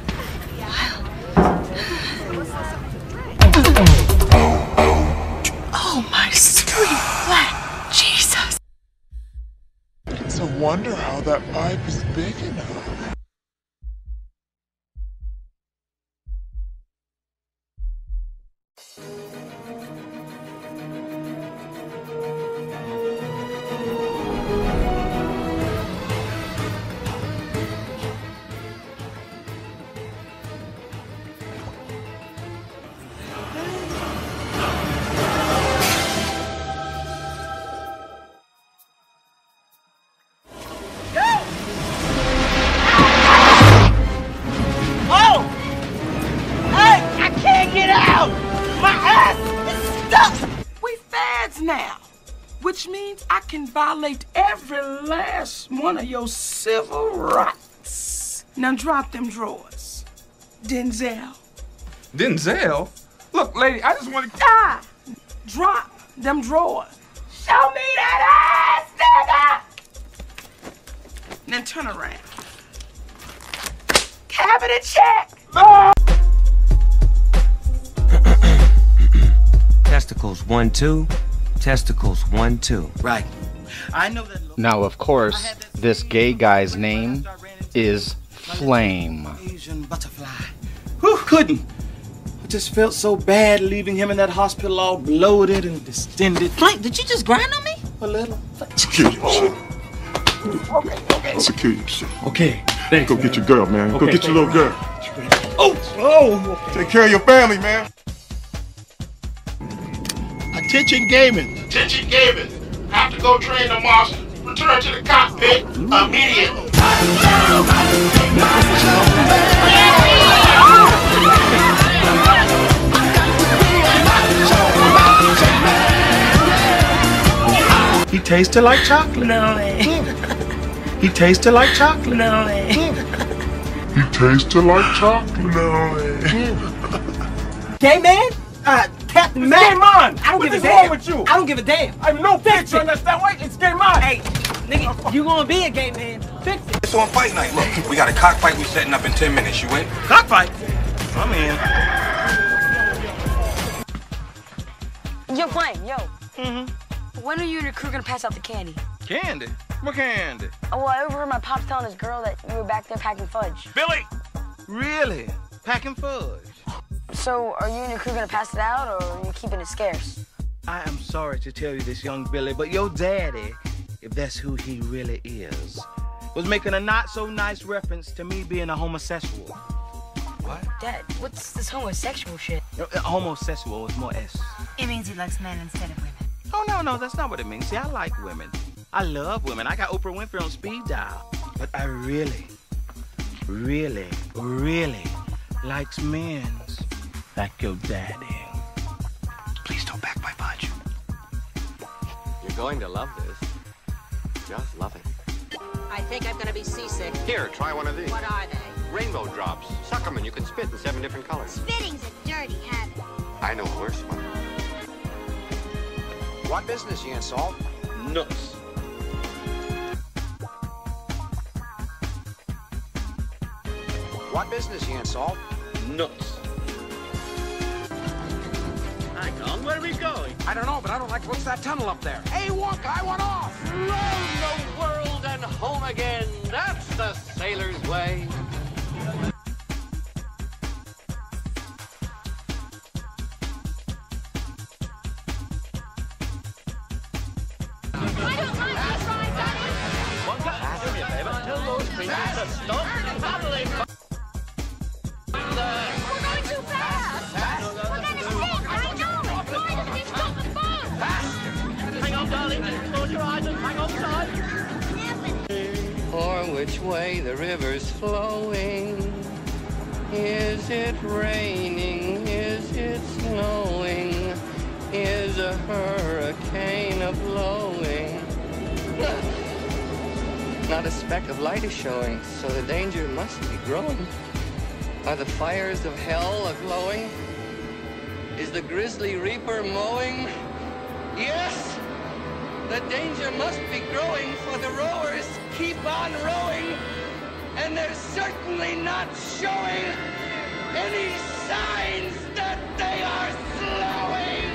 Oh, my sweet flat Jesus. It's a wonder how that pipe is big enough. Now, which means I can violate every last one of your civil rights. Now drop them drawers. Denzel. Denzel? Look, lady, I just want to... Drop them drawers. Show me that ass, nigga! Then turn around. Cabinet check! No! Testicles 1, 2. Testicles 1, 2. Right. I know that. Now, of course, this gay guy's name is Flame. Asian butterfly. Whew, couldn't. I just felt so bad leaving him in that hospital all bloated and distended. Flame, did you just grind on me? A little. Secure yourself. Okay. Secure yourself. Okay. Thanks. Go get your girl, man. Go get your little girl. Oh! Take care of your family, man. Attention gaming. Attention gaming. Have to go train the monster. Return to the cockpit immediately. He tasted like chocolate. No way. He tasted like chocolate. No way. He tasted like chocolate. No way. Gay man? Captain Matt. Game on! I don't What give a is damn. wrong with you? I don't give a damn. I have no picture on that way. It's game on. Hey, nigga, you gonna be a gay man. Fix it. It's on fight night. Look, we got a cockfight we setting up in 10 minutes. You in? Cockfight? I'm in. Yo, Flame, yo. When are you and your crew gonna pass out the candy? Candy? What candy? Oh, well, I overheard my pops telling his girl that you were back there packing fudge. Billy! Really? Packing fudge? So, are you and your crew gonna pass it out, or are you keeping it scarce? I am sorry to tell you this, young Billy, but your daddy, if that's who he really is, was making a not-so-nice reference to me being a homosexual. What? Dad, what's this homosexual shit? Homosexual is more S. It means he likes men instead of women. Oh, no, that's not what it means. See, I like women. I love women. I got Oprah Winfrey on speed dial. But I really likes men's like your daddy. Please don't back my punch. You're going to love this. Just love it. I think I'm gonna be seasick. Here, try one of these. What are they? Rainbow drops. Suck 'em and you can spit in 7 different colors. Spitting's a dirty habit. I know a worse one. What business you in, Salt? Nuts. What business you in, Salt? Nuts. Hang on, where are we going? I don't know, but I don't like what's that tunnel up there. Hey, Wonka, I want off! Round the world and home again. That's the sailor's way. Or which way the river's flowing? Is it raining? Is it snowing? Is a hurricane a-blowing? Not a speck of light is showing, so the danger must be growing. Are the fires of hell a-glowing? Is the grisly reaper mowing? Yes! The danger must be growing, for the rowers keep on rowing, and they're certainly not showing any signs that they are slowing.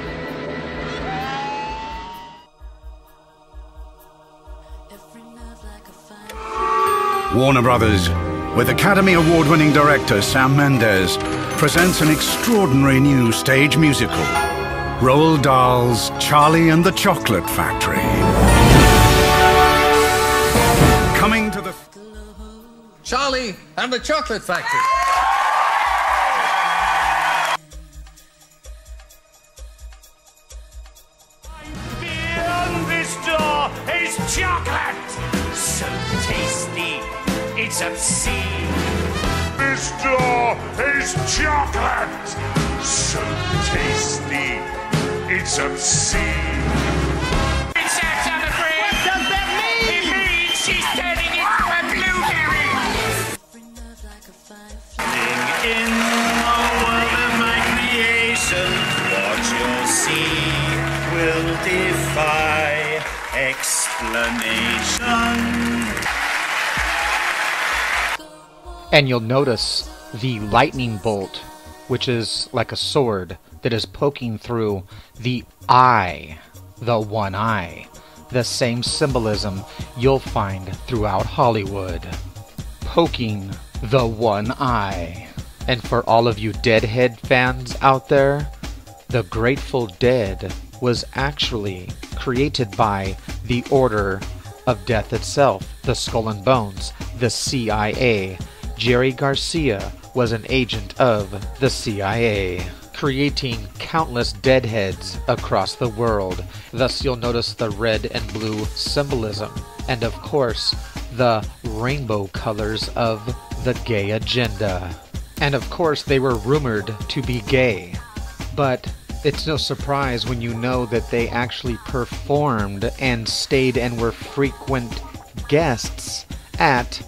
Warner Brothers, with Academy Award-winning director Sam Mendes, presents an extraordinary new stage musical, Roald Dahl's Charlie and the Chocolate Factory. Coming to the... Charlie and the Chocolate Factory. Beyond this door is chocolate, so tasty, it's obscene. This door is chocolate, so tasty, it's obscene. It's out of the bread. What does that mean? It means she's turning into a blueberry. In the world of my creation, what you'll see will defy explanation. And you'll notice the lightning bolt, which is like a sword that is poking through the eye, the one eye. The same symbolism you'll find throughout Hollywood. Poking the one eye. And for all of you Deadhead fans out there, the Grateful Dead was actually created by the Order of Death itself, the Skull and Bones, the CIA. Jerry Garcia was an agent of the CIA, creating countless deadheads across the world. Thus you'll notice the red and blue symbolism, and of course the rainbow colors of the gay agenda. And of course they were rumored to be gay, but it's no surprise when you know that they actually performed and stayed and were frequent guests at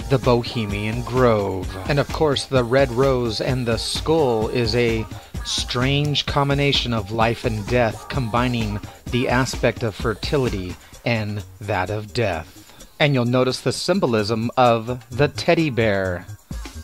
the Bohemian Grove. And of course the red rose and the skull is a strange combination of life and death, combining the aspect of fertility and that of death. And you'll notice the symbolism of the teddy bear.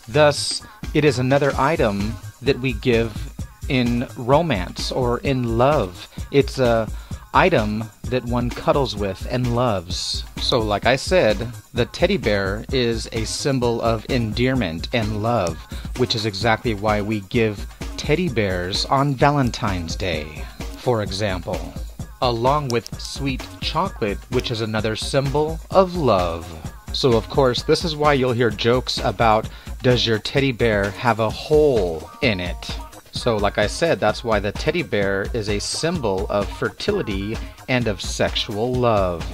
Thus, it is another item that we give in romance or in love. It's a item that one cuddles with and loves. So like I said, the teddy bear is a symbol of endearment and love, which is exactly why we give teddy bears on Valentine's Day, for example, along with sweet chocolate, which is another symbol of love. So of course, this is why you'll hear jokes about, does your teddy bear have a hole in it? So like I said, that's why the teddy bear is a symbol of fertility and of sexual love.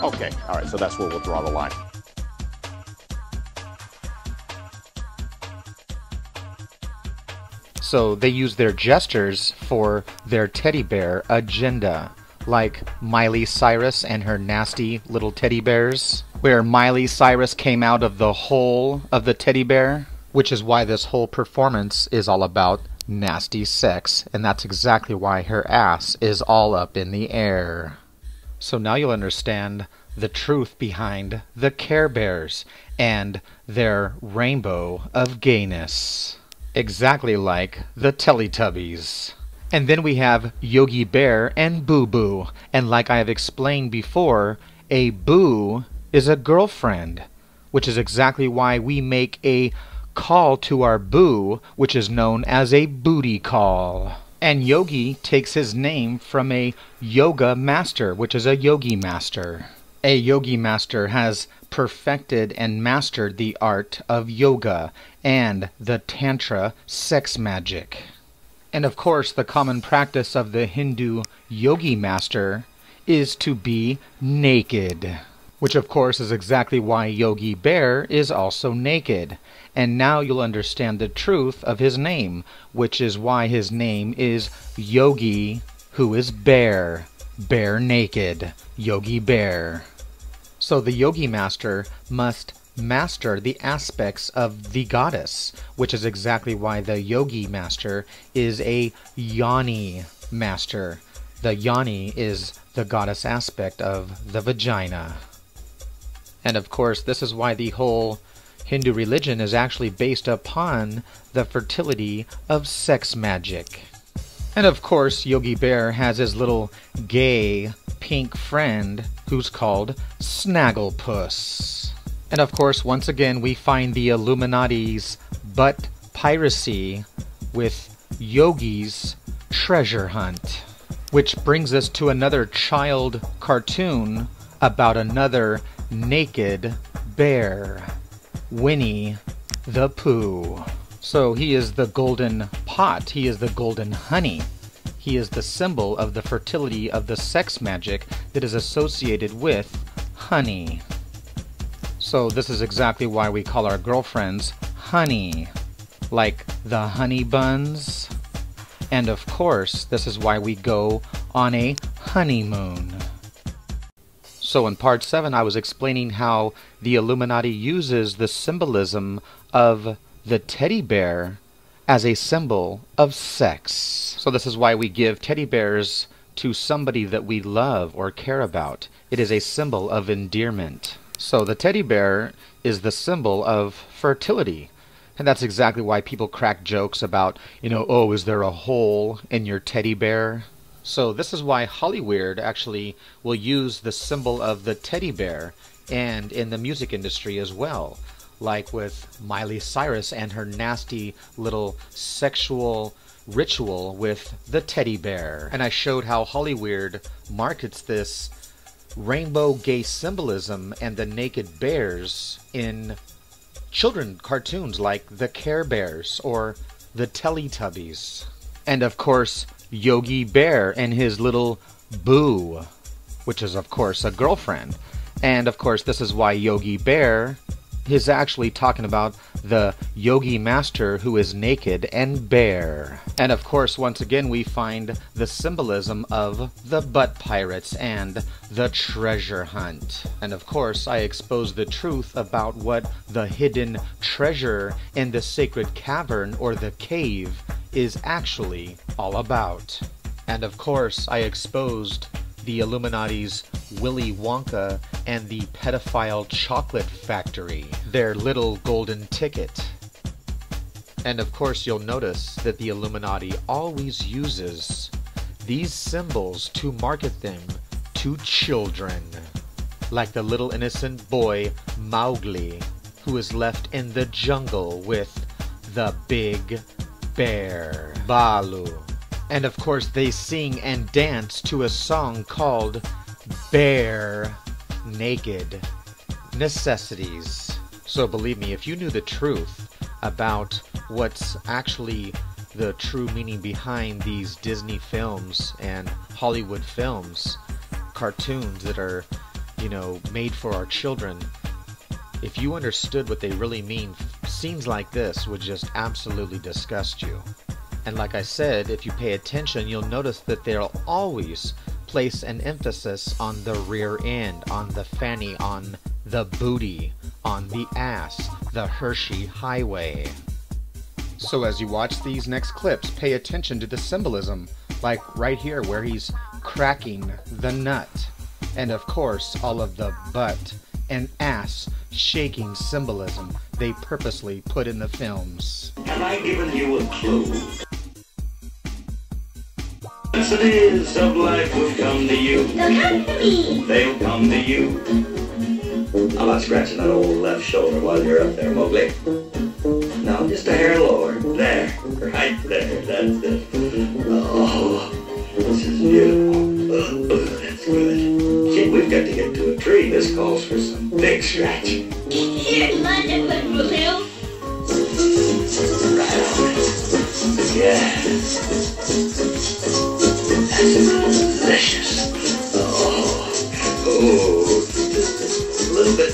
Okay, all right, so that's where we'll draw the line. So they use their gestures for their teddy bear agenda, like Miley Cyrus and her nasty little teddy bears, where Miley Cyrus came out of the hole of the teddy bear, which is why this whole performance is all about nasty sex, and that's exactly why her ass is all up in the air. So now you'll understand the truth behind the Care Bears and their rainbow of gayness. Exactly like the Teletubbies. And then we have Yogi Bear and Boo Boo. And like I have explained before, a boo is a girlfriend, which is exactly why we make a call to our boo, which is known as a booty call. And Yogi takes his name from a yoga master, which is a yogi master. A yogi master has perfected and mastered the art of yoga and the tantra sex magic. And of course, the common practice of the Hindu yogi master is to be naked, which of course is exactly why Yogi Bear is also naked. And now you'll understand the truth of his name, which is why his name is Yogi, who is bear, bare naked, Yogi Bear. So the Yogi Master must master the aspects of the goddess, which is exactly why the Yogi Master is a Yoni Master. The Yoni is the goddess aspect of the vagina. And of course, this is why the whole Hindu religion is actually based upon the fertility of sex magic. And of course, Yogi Bear has his little gay pink friend who's called Snagglepuss. And of course, once again, we find the Illuminati's butt piracy with Yogi's treasure hunt. Which brings us to another child cartoon about another naked bear, Winnie the Pooh. So he is the golden pot, he is the golden honey. He is the symbol of the fertility of the sex magic that is associated with honey. So this is exactly why we call our girlfriends honey, like the honey buns. And of course, this is why we go on a honeymoon. So in part 7, I was explaining how the Illuminati uses the symbolism of the teddy bear as a symbol of sex. So this is why we give teddy bears to somebody that we love or care about. It is a symbol of endearment. So the teddy bear is the symbol of fertility. And that's exactly why people crack jokes about, oh, is there a hole in your teddy bear? So this is why Hollywood actually will use the symbol of the teddy bear, and in the music industry as well. Like with Miley Cyrus and her nasty little sexual ritual with the teddy bear. And I showed how Hollywood markets this rainbow gay symbolism and the naked bears in children cartoons like the Care Bears or the Teletubbies. And of course, Yogi Bear and his little boo, which is of course a girlfriend. And of course, this is why Yogi Bear is actually talking about the Yogi Master who is naked and bare. And of course, once again, we find the symbolism of the butt pirates and the treasure hunt. And of course, I expose the truth about what the hidden treasure in the sacred cavern or the cave is actually all about. And of course, I exposed the Illuminati's Willy Wonka and the pedophile chocolate factory, their little golden ticket. And of course, you'll notice that the Illuminati always uses these symbols to market them to children, like the little innocent boy Mowgli, who is left in the jungle with the big bear Baloo. And of course, they sing and dance to a song called Bare Naked Necessities. So believe me, if you knew the truth about what's actually the true meaning behind these Disney films and Hollywood films, cartoons that are, made for our children, if you understood what they really mean, scenes like this would just absolutely disgust you. And like I said, if you pay attention, you'll notice that they'll always place an emphasis on the rear end, on the fanny, on the booty, on the ass, the Hershey highway. So as you watch these next clips, pay attention to the symbolism, like right here where he's cracking the nut. And of course, all of the butt and ass shaking symbolism they purposely put in the films. Have I given you a clue? Necessities of life will come to you. They'll come to me. They'll come to you. How about scratching that old left shoulder while you're up there, Mowgli? No, just a hair lower. There. Right there. That's it. Oh, this is beautiful. That's good. Shit, we've got to get to a tree. This calls for some big scratching. Here's my necklace, Brazil. Right on it. Yeah. That's delicious. Oh, just a little bit.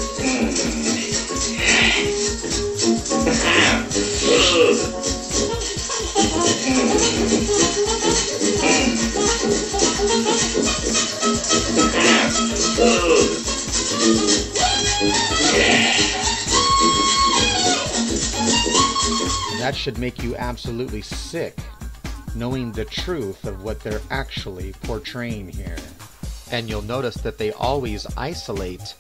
That should make you absolutely sick, knowing the truth of what they're actually portraying here. And you'll notice that they always isolate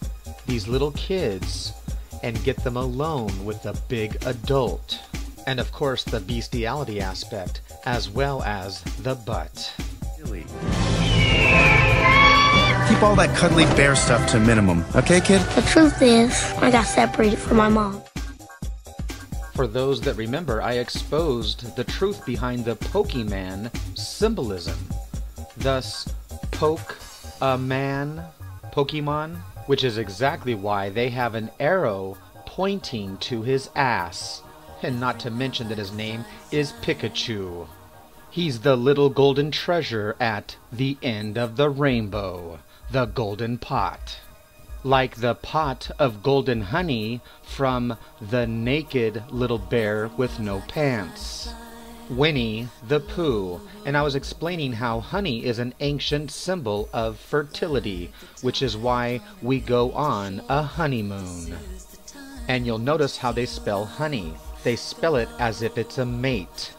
these little kids and get them alone with a big adult. And of course the bestiality aspect, as well as the butt. Keep all that cuddly bear stuff to a minimum, okay, kid? The truth is, I got separated from my mom. For those that remember, I exposed the truth behind the Pokemon symbolism. Thus, poke a man, Pokemon, which is exactly why they have an arrow pointing to his ass. And not to mention that his name is Pikachu. He's the little golden treasure at the end of the rainbow, the golden pot. like the pot of golden honey from the naked little bear with no pants. Winnie the Pooh, and I was explaining how honey is an ancient symbol of fertility, which is why we go on a honeymoon. And you'll notice how they spell honey. They spell it as if it's a mate.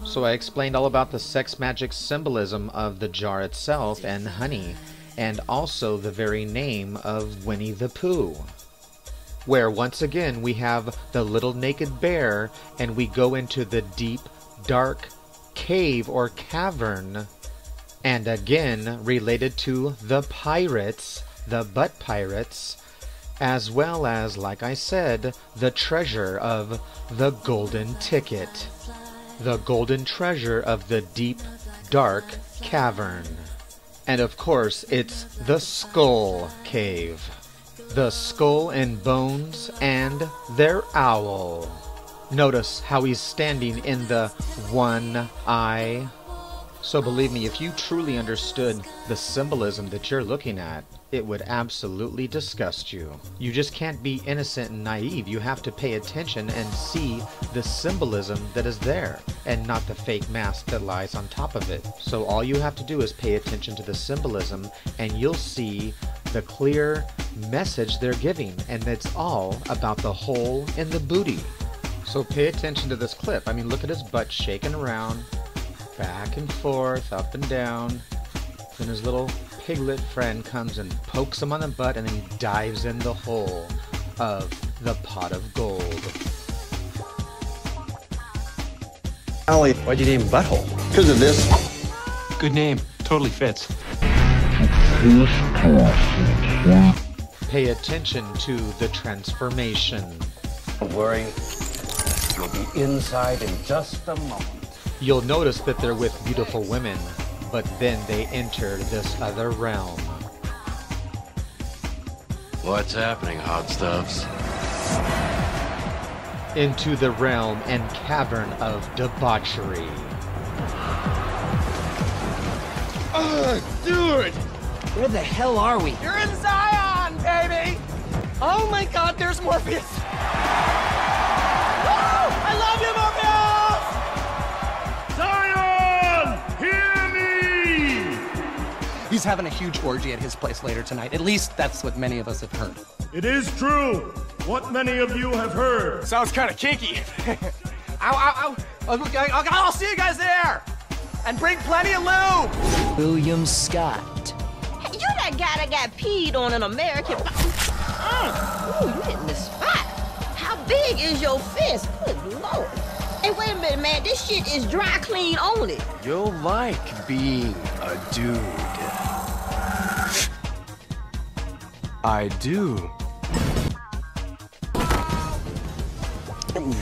So I explained all about the sex magic symbolism of the jar itself and honey, and also the very name of Winnie the Pooh, where once again we have the little naked bear and we go into the deep, dark cave or cavern, and again related to the pirates, the butt pirates, as well as, like I said, the treasure of the golden ticket, the golden treasure of the deep, dark cavern. And of course, it's the Skull Cave. The skull and bones and their owl. Notice how he's standing in the one eye. So believe me, if you truly understood the symbolism that you're looking at, it would absolutely disgust you. You just can't be innocent and naive. You have to pay attention and see the symbolism that is there, and not the fake mask that lies on top of it. So all you have to do is pay attention to the symbolism, and you'll see the clear message they're giving, and it's all about the hole in the booty. So pay attention to this clip. I mean, look at his butt shaking around, back and forth, up and down. Then his little piglet friend comes and pokes him on the butt, and then he dives in the hole of the pot of gold. Ollie, why'd you name him Butthole? Because of this. Good name. Totally fits. Pay attention to the transformation. Don't worry. You'll be inside in just a moment. You'll notice that they're with beautiful women, but then they enter this other realm. What's happening, hot stuffs? Into the realm and cavern of debauchery. Dude! Where the hell are we? You're in Zion, baby! Oh my god, there's Morpheus! I love you, Morpheus! Zion! Hear me! He's having a huge orgy at his place later tonight. At least that's what many of us have heard. It is true. What many of you have heard. Sounds kind of kinky. I'll see you guys there! And bring plenty of lube! William Scott. Hey, you that guy that got peed on an American... Ooh, you hitting the spot. How big is your fist? Good lord. Hey, wait a minute, man. This shit is dry clean only. You'll like being a dude. I do.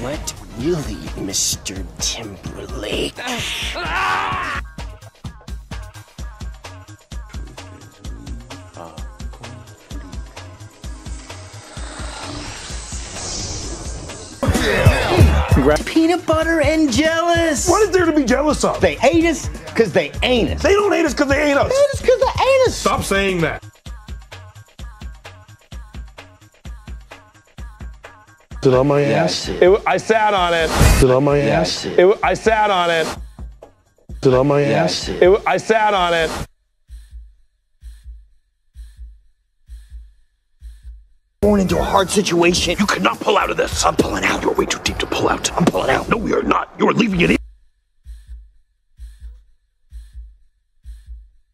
What really, Mr. Timberlake? Peanut butter and jealous. What is there to be jealous of? They hate us because they ain't us. They don't hate us because they ain't us. They hate us because they ain't us. Stop saying that. Sit on my ass. I sat on it. Sit on my ass. I sat on it. Sit on my ass. I sat on it. Born into a hard situation. You cannot pull out of this. I'm pulling out. You're way too deep to pull out. I'm pulling out. No, you're not. You're leaving it in.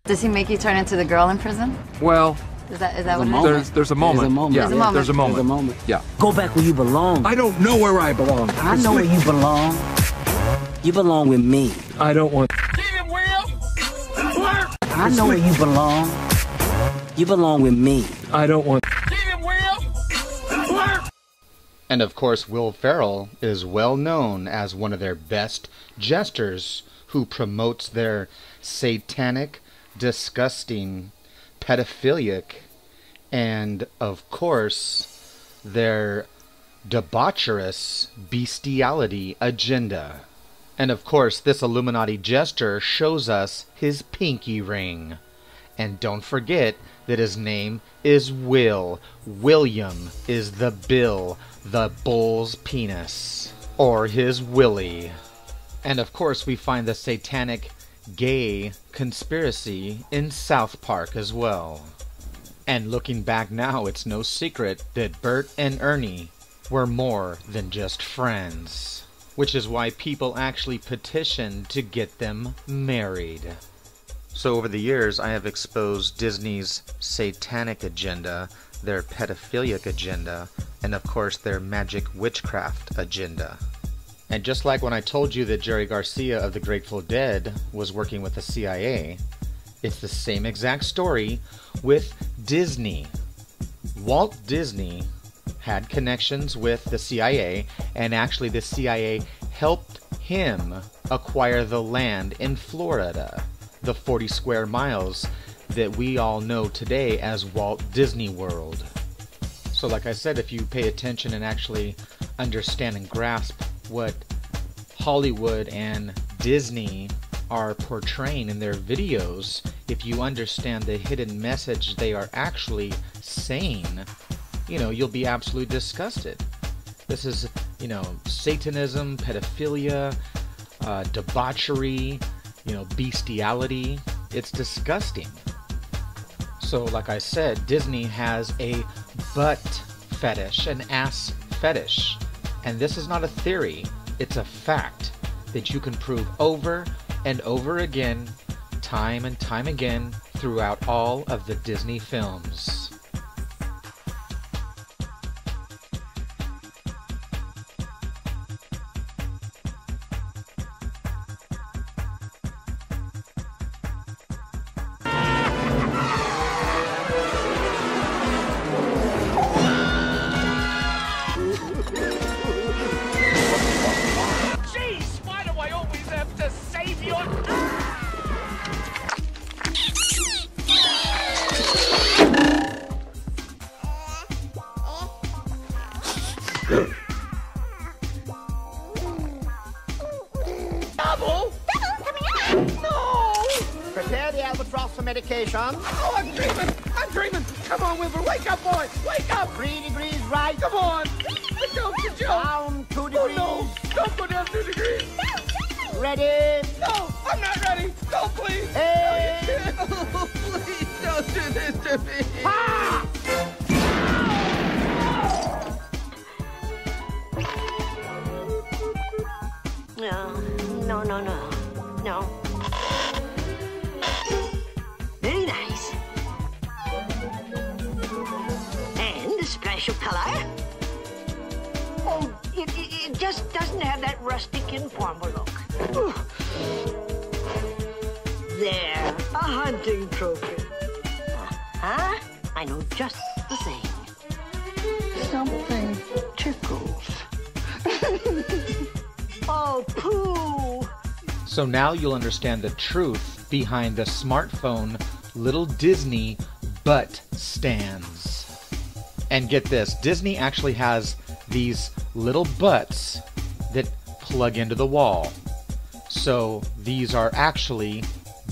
Does he make you turn into the girl in prison? Well, is that what it is? there's a moment. Yeah, there's a moment. Yeah. Go back where you belong. I don't know where I belong. I know where you belong. You belong with me. I don't want. Get him, Will! I know where you belong. You belong with me. I don't want. And of course, Will Ferrell is well known as one of their best jesters who promotes their satanic, disgusting, pedophilic, and of course, their debaucherous bestiality agenda. And of course, this Illuminati jester shows us his pinky ring. And don't forget that his name is Will. William is the bill, the bull's penis, or his willy. And of course we find the satanic gay conspiracy in South Park as well. And looking back now, it's no secret that Bert and Ernie were more than just friends, which is why people actually petitioned to get them married. So over the years, I have exposed Disney's satanic agenda, their pedophilic agenda, and of course their magic witchcraft agenda. And just like when I told you that Jerry Garcia of the Grateful Dead was working with the CIA, it's the same exact story with Disney. Walt Disney had connections with the CIA, and actually the CIA helped him acquire the land in Florida, the 40 square miles that we all know today as Walt Disney World. So like I said, if you pay attention and actually understand and grasp what Hollywood and Disney are portraying in their videos, if you understand the hidden message they are actually saying, you know, you'll be absolutely disgusted. This is, you know, Satanism, pedophilia, debauchery, you know, bestiality. It's disgusting. So like I said, Disney has a butt fetish, an ass fetish. And this is not a theory, it's a fact that you can prove over and over again, time and time again, throughout all of the Disney films. Medication. Oh, I'm dreaming! I'm dreaming! Come on, Wilbur, wake up, boy! Wake up! 3 degrees right. Come on! Let go, good job! Down 2 degrees. Oh, no! Don't go down 2 degrees! Ready? No! I'm not ready! No, please! Hey! No, you can't! Oh, please, don't do this to me! Ha! No. Very nice. And a special color. Oh, it just doesn't have that rustic, informal look. There, a hunting trophy. Huh? I know just the thing. Something tickles. Oh, poo! So now you'll understand the truth behind the smartphone little Disney butt stands. And get this, Disney actually has these little butts that plug into the wall. So these are actually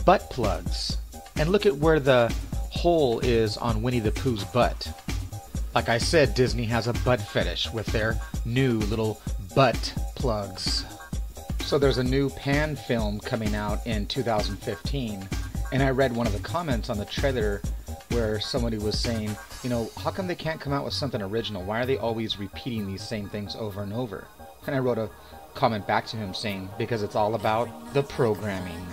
butt plugs. And look at where the hole is on Winnie the Pooh's butt. Like I said, Disney has a butt fetish with their new little butt plugs. So there's a new Pan film coming out in 2015, and I read one of the comments on the trailer where somebody was saying, you know, how come they can't come out with something original? Why are they always repeating these same things over and over? And I wrote a comment back to him saying, because it's all about the programming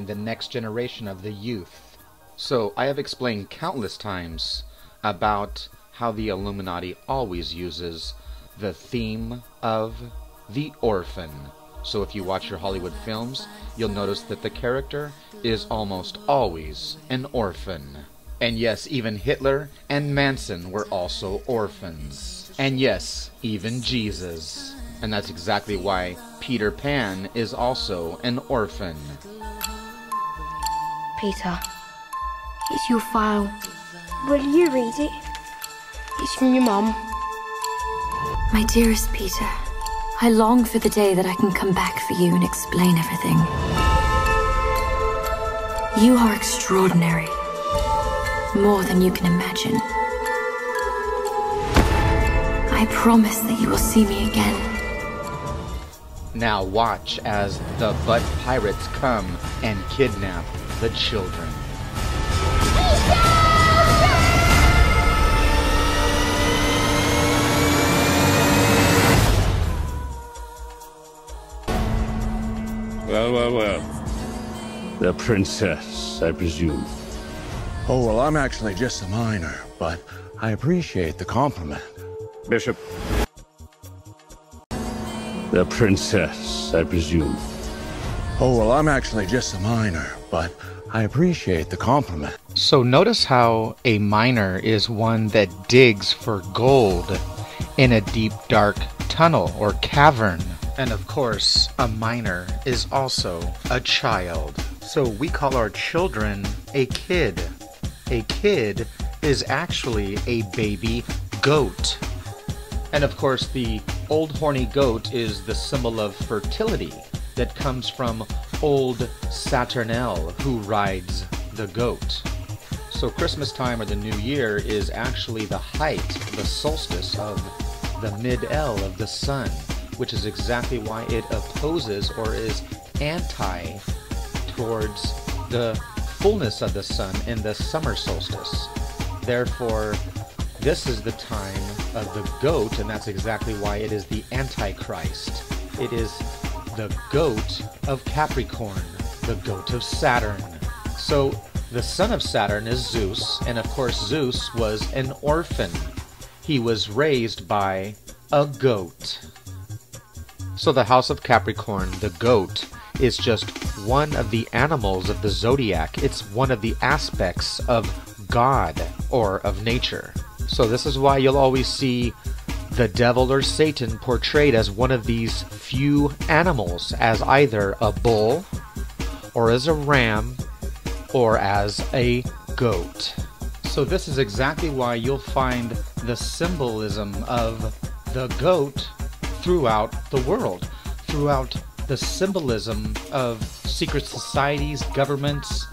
the next generation of the youth. So I have explained countless times about how the Illuminati always uses the theme of the orphan. So if you watch your Hollywood films, you'll notice that the character is almost always an orphan. And yes, even Hitler and Manson were also orphans. And yes, even Jesus. And that's exactly why Peter Pan is also an orphan. Peter, it's your file. Will you read it? It's from your mom. My dearest Peter, I long for the day that I can come back for you and explain everything. You are extraordinary. more than you can imagine. I promise that you will see me again. Now watch as the butt pirates come and kidnap the children. Well. The princess, I presume. Oh, well, I'm actually just a minor, but I appreciate the compliment. Bishop. The princess, I presume. Oh, well, I'm actually just a minor, but I appreciate the compliment. So notice how a miner is one that digs for gold in a deep, dark tunnel or cavern. And of course, a miner is also a child. So we call our children a kid. A kid is actually a baby goat. And of course, the old horny goat is the symbol of fertility that comes from old Saturnalia, who rides the goat. So Christmas time or the New Year is actually the height, the solstice of the mid-L of the sun, which is exactly why it opposes or is anti towards the fullness of the sun in the summer solstice. Therefore, this is the time of the goat, and that's exactly why it is the Antichrist. It is the goat of Capricorn, the goat of Saturn. So the son of Saturn is Zeus, and of course Zeus was an orphan. He was raised by a goat. So the house of Capricorn, the goat, is just one of the animals of the zodiac. It's one of the aspects of God or of nature. So this is why you'll always see the devil or Satan portrayed as one of these few animals, as either a bull or as a ram or as a goat. So this is exactly why you'll find the symbolism of the goat throughout the world, throughout the symbolism of secret societies, governments,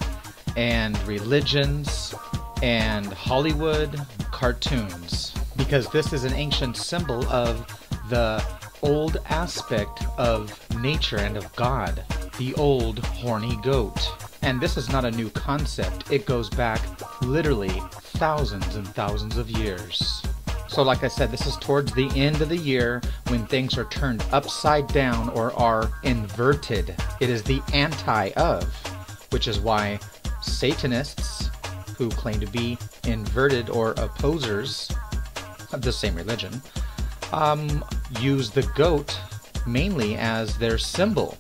and religions, and Hollywood cartoons. Because this is an ancient symbol of the old aspect of nature and of God, the old horny goat. And this is not a new concept. It goes back literally thousands and thousands of years. So like I said, this is towards the end of the year when things are turned upside down or are inverted. It is the anti-of, which is why Satanists, who claim to be inverted or opposers of the same religion, use the goat mainly as their symbol,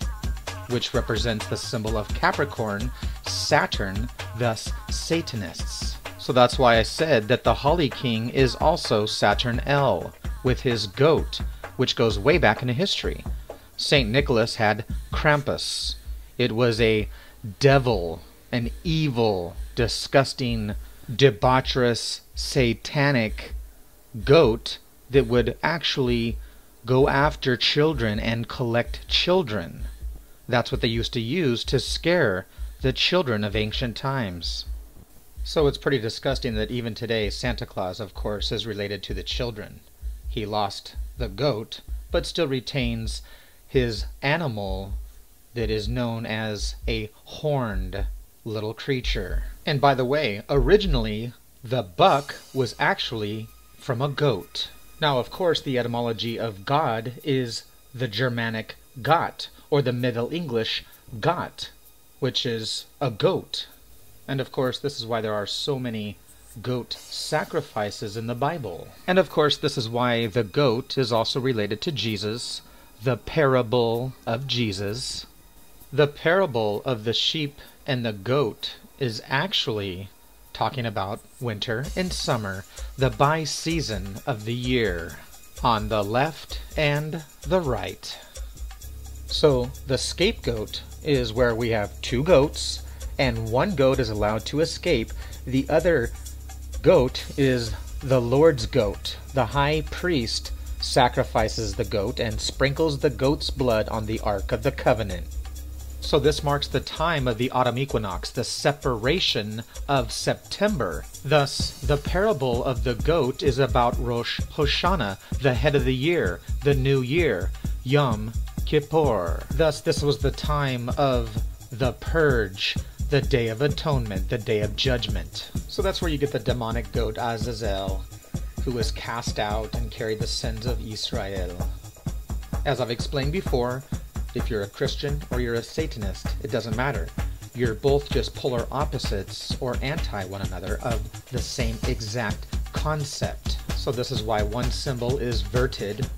which represents the symbol of Capricorn, Saturn, thus Satanists. So that's why I said that the Holly King is also Saturn L, with his goat, which goes way back into history. St. Nicholas had Krampus. It was a devil, an evil, disgusting, debaucherous, satanic goat that would actually go after children and collect children. That's what they used to use to scare the children of ancient times. So it's pretty disgusting that even today Santa Claus, of course, is related to the children. He lost the goat, but still retains his animal that is known as a horned little creature. And by the way, originally the buck was actually from a goat. Now, of course, the etymology of God is the Germanic Gott, or the Middle English Gott, which is a goat. And of course, this is why there are so many goat sacrifices in the Bible. And of course, this is why the goat is also related to Jesus, the parable of Jesus. The parable of the sheep and the goat is actually talking about winter and summer, the bi-season of the year, on the left and the right. So the scapegoat is where we have two goats, and one goat is allowed to escape. The other goat is the Lord's goat. The high priest sacrifices the goat and sprinkles the goat's blood on the Ark of the Covenant. So this marks the time of the autumn equinox, the separation of September. Thus, the parable of the goat is about Rosh Hashanah, the head of the year, the new year, Yom Kippur. Thus, this was the time of the purge, the Day of Atonement, the Day of Judgment. So that's where you get the demonic goat Azazel, who was cast out and carried the sins of Israel. As I've explained before, if you're a Christian or you're a Satanist, it doesn't matter. You're both just polar opposites or anti one another of the same exact concept. So this is why one symbol is verted,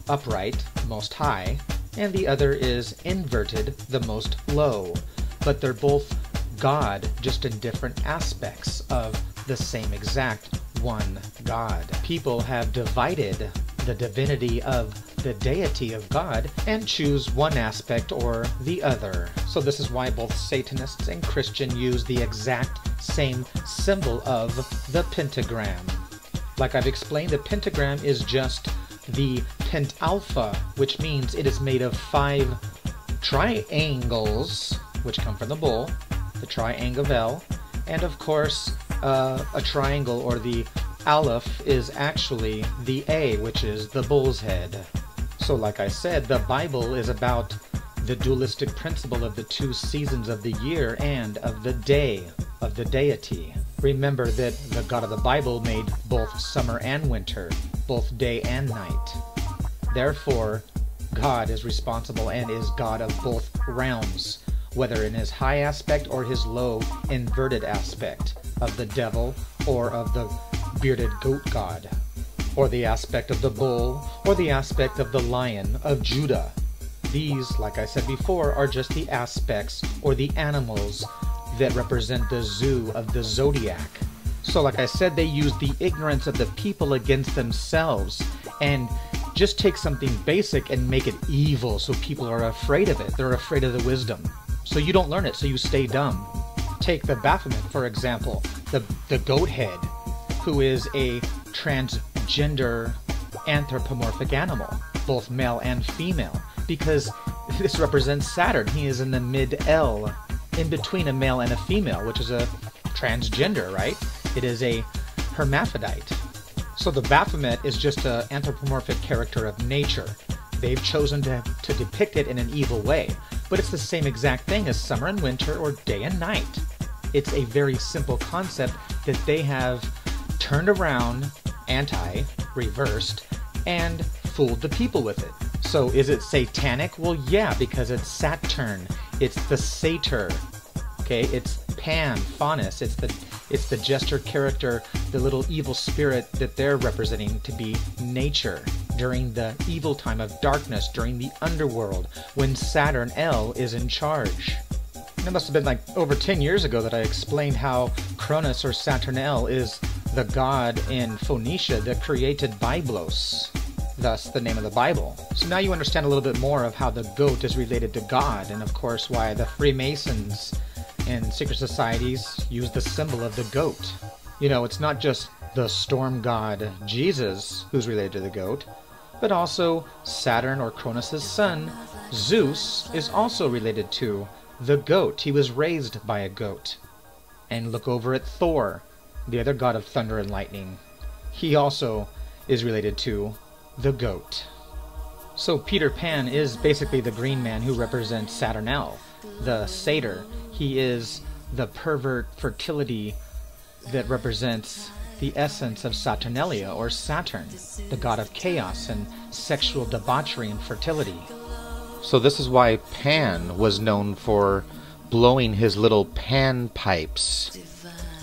upright, most high, and the other is inverted, the most low. But they're both God, just in different aspects of the same exact one God. People have divided the divinity of the deity of God and choose one aspect or the other. So this is why both Satanists and Christian use the exact same symbol of the pentagram. Like I've explained, the pentagram is just the pentalpha, which means it is made of 5 triangles, which come from the bull, the triangle, and of course a triangle, or the aleph, is actually the A, which is the bull's head. So like I said, the Bible is about the dualistic principle of the 2 seasons of the year and of the day of the deity. Remember that the God of the Bible made both summer and winter, both day and night. Therefore, God is responsible and is God of both realms, whether in his high aspect or his low inverted aspect, of the devil or of the bearded goat god, or the aspect of the bull, or the aspect of the lion of Judah. These, like I said before, are just the aspects or the animals that represent the zoo of the zodiac. So like I said, they use the ignorance of the people against themselves and just take something basic and make it evil so people are afraid of it. They're afraid of the wisdom. So you don't learn it, so you stay dumb. Take the Baphomet, for example, the goat head, who is a transgender anthropomorphic animal, both male and female, because this represents Saturn. He is in the mid-L, in between a male and a female, which is a transgender, right? It is a hermaphrodite. So the Baphomet is just an anthropomorphic character of nature. They've chosen to depict it in an evil way, but it's the same exact thing as summer and winter or day and night. It's a very simple concept that they have turned around, reversed, and fooled the people with it. So is it satanic? Well, yeah, because it's Saturn. It's the satyr. Okay, it's Pan, Faunus. It's the jester character, the little evil spirit that they're representing to be nature during the evil time of darkness, during the underworld, when Saturn L is in charge. It must have been like over 10 years ago that I explained how Cronus, or Saturn L, is the god in Phoenicia that created Byblos, thus the name of the Bible. So now you understand a little bit more of how the goat is related to God, and of course why the Freemasons and secret societies use the symbol of the goat. You know, it's not just the storm god Jesus who's related to the goat, but also Saturn, or Cronus' son, Zeus, is also related to the goat. He was raised by a goat. And look over at Thor, the other god of thunder and lightning. He also is related to the goat. So Peter Pan is basically the green man who represents Saturn L, the satyr. He is the pervert fertility that represents the essence of Saturnalia, or Saturn, the god of chaos and sexual debauchery and fertility. So this is why Pan was known for blowing his little pan pipes.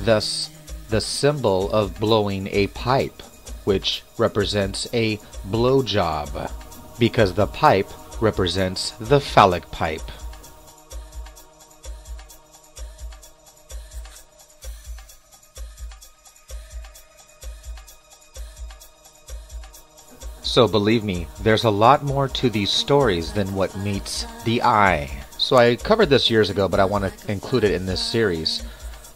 Thus, the symbol of blowing a pipe, which represents a blowjob, because the pipe represents the phallic pipe. So believe me, there's a lot more to these stories than what meets the eye. So I covered this years ago, but I want to include it in this series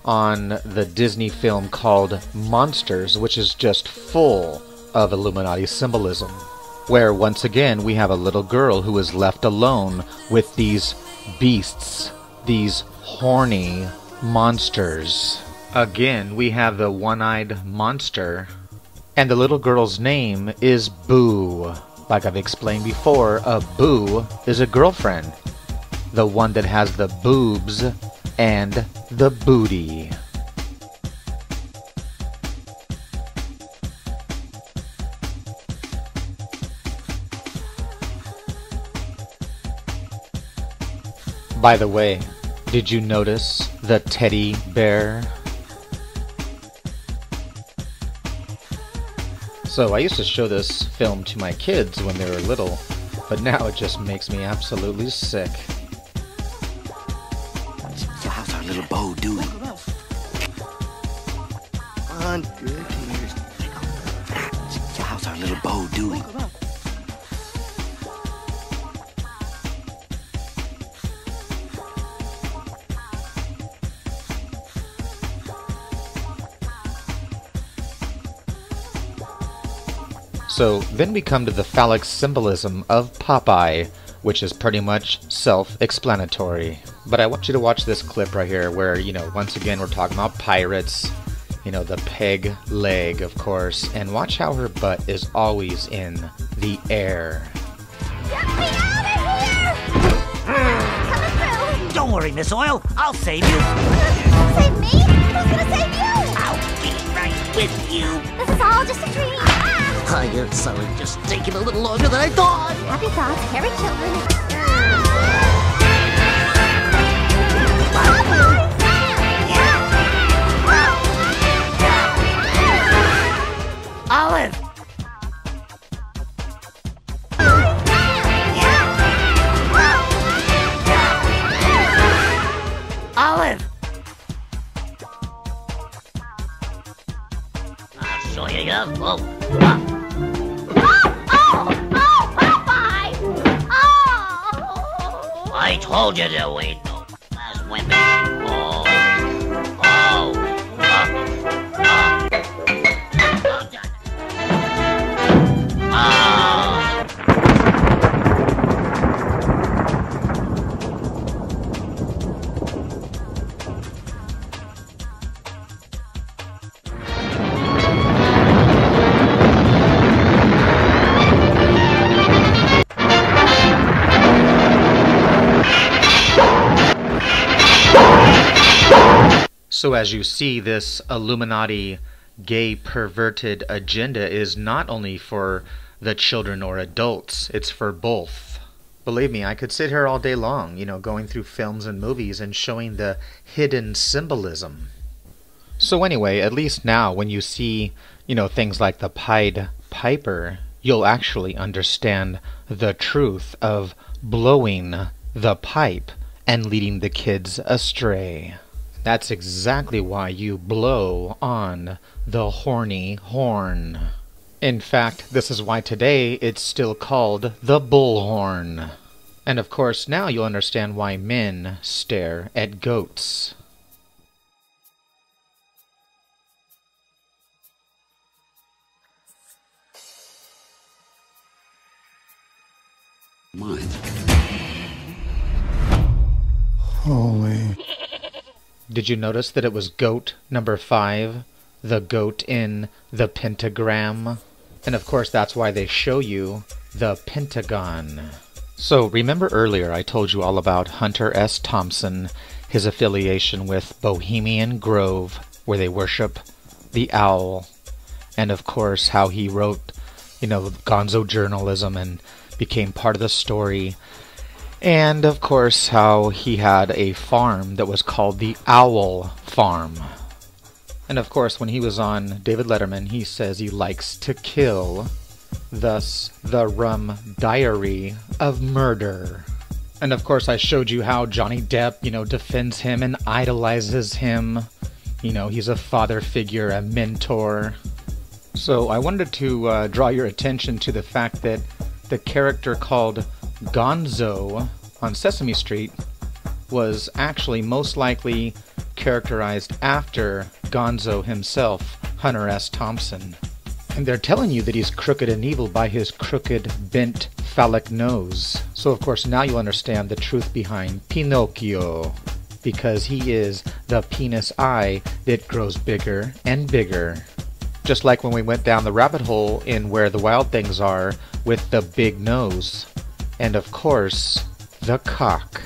on the Disney film called Monsters, which is just full of Illuminati symbolism. where once again we have a little girl who is left alone with these beasts, these horny monsters. Again, we have the one-eyed monster, and the little girl's name is Boo. Like I've explained before, a boo is a girlfriend, the one that has the boobs and the booty. By the way, did you notice the teddy bear? So I used to show this film to my kids when they were little, but now it just makes me absolutely sick. So how's our little Bo doing? On good tears. So how's our little Bo doing? So then we come to the phallic symbolism of Popeye, which is pretty much self-explanatory. But I want you to watch this clip right here where, you know, once again we're talking about pirates, you know, the peg leg, of course, and watch how her butt is always in the air. Get me out of here! Coming through! Don't worry, Miss Oil. I'll save you. Save me? Who's gonna save you? I'll be right with you. This is all just a dream. I guess so. It's just taking a little longer than I thought. Happy thoughts, carry children. Olive! Olive! I'll show you guys. Popeye! Oh! I told you there ain't no last women. So as you see, this Illuminati gay perverted agenda is not only for the children or adults, it's for both. Believe me, I could sit here all day long, you know, going through films and movies and showing the hidden symbolism. So anyway, at least now when you see, you know, things like the Pied Piper, you'll actually understand the truth of blowing the pipe and leading the kids astray. That's exactly why you blow on the horny horn. In fact, this is why today it's still called the bullhorn. And of course, now you'll understand why men stare at goats. Mine. Holy. Did you notice that it was goat number 5? The goat in the pentagram? And of course that's why they show you the pentagon. So remember earlier I told you all about Hunter S. Thompson, his affiliation with Bohemian Grove, where they worship the owl. And of course how he wrote, you know, gonzo journalism and became part of the story. And of course how he had a farm that was called the Owl Farm. And of course when he was on David Letterman, he says he likes to kill, thus the rum diary of murder. And of course I showed you how Johnny Depp, you know, defends him and idolizes him. You know, he's a father figure, a mentor. So I wanted to draw your attention to the fact that the character called Gonzo on Sesame Street was actually most likely characterized after Gonzo himself, Hunter S. Thompson. And they're telling you that he's crooked and evil by his crooked, bent, phallic nose. So of course now you'll understand the truth behind Pinocchio, because he is the penis eye that grows bigger and bigger. Just like when we went down the rabbit hole in Where the Wild Things Are with the big nose. And of course, the cock.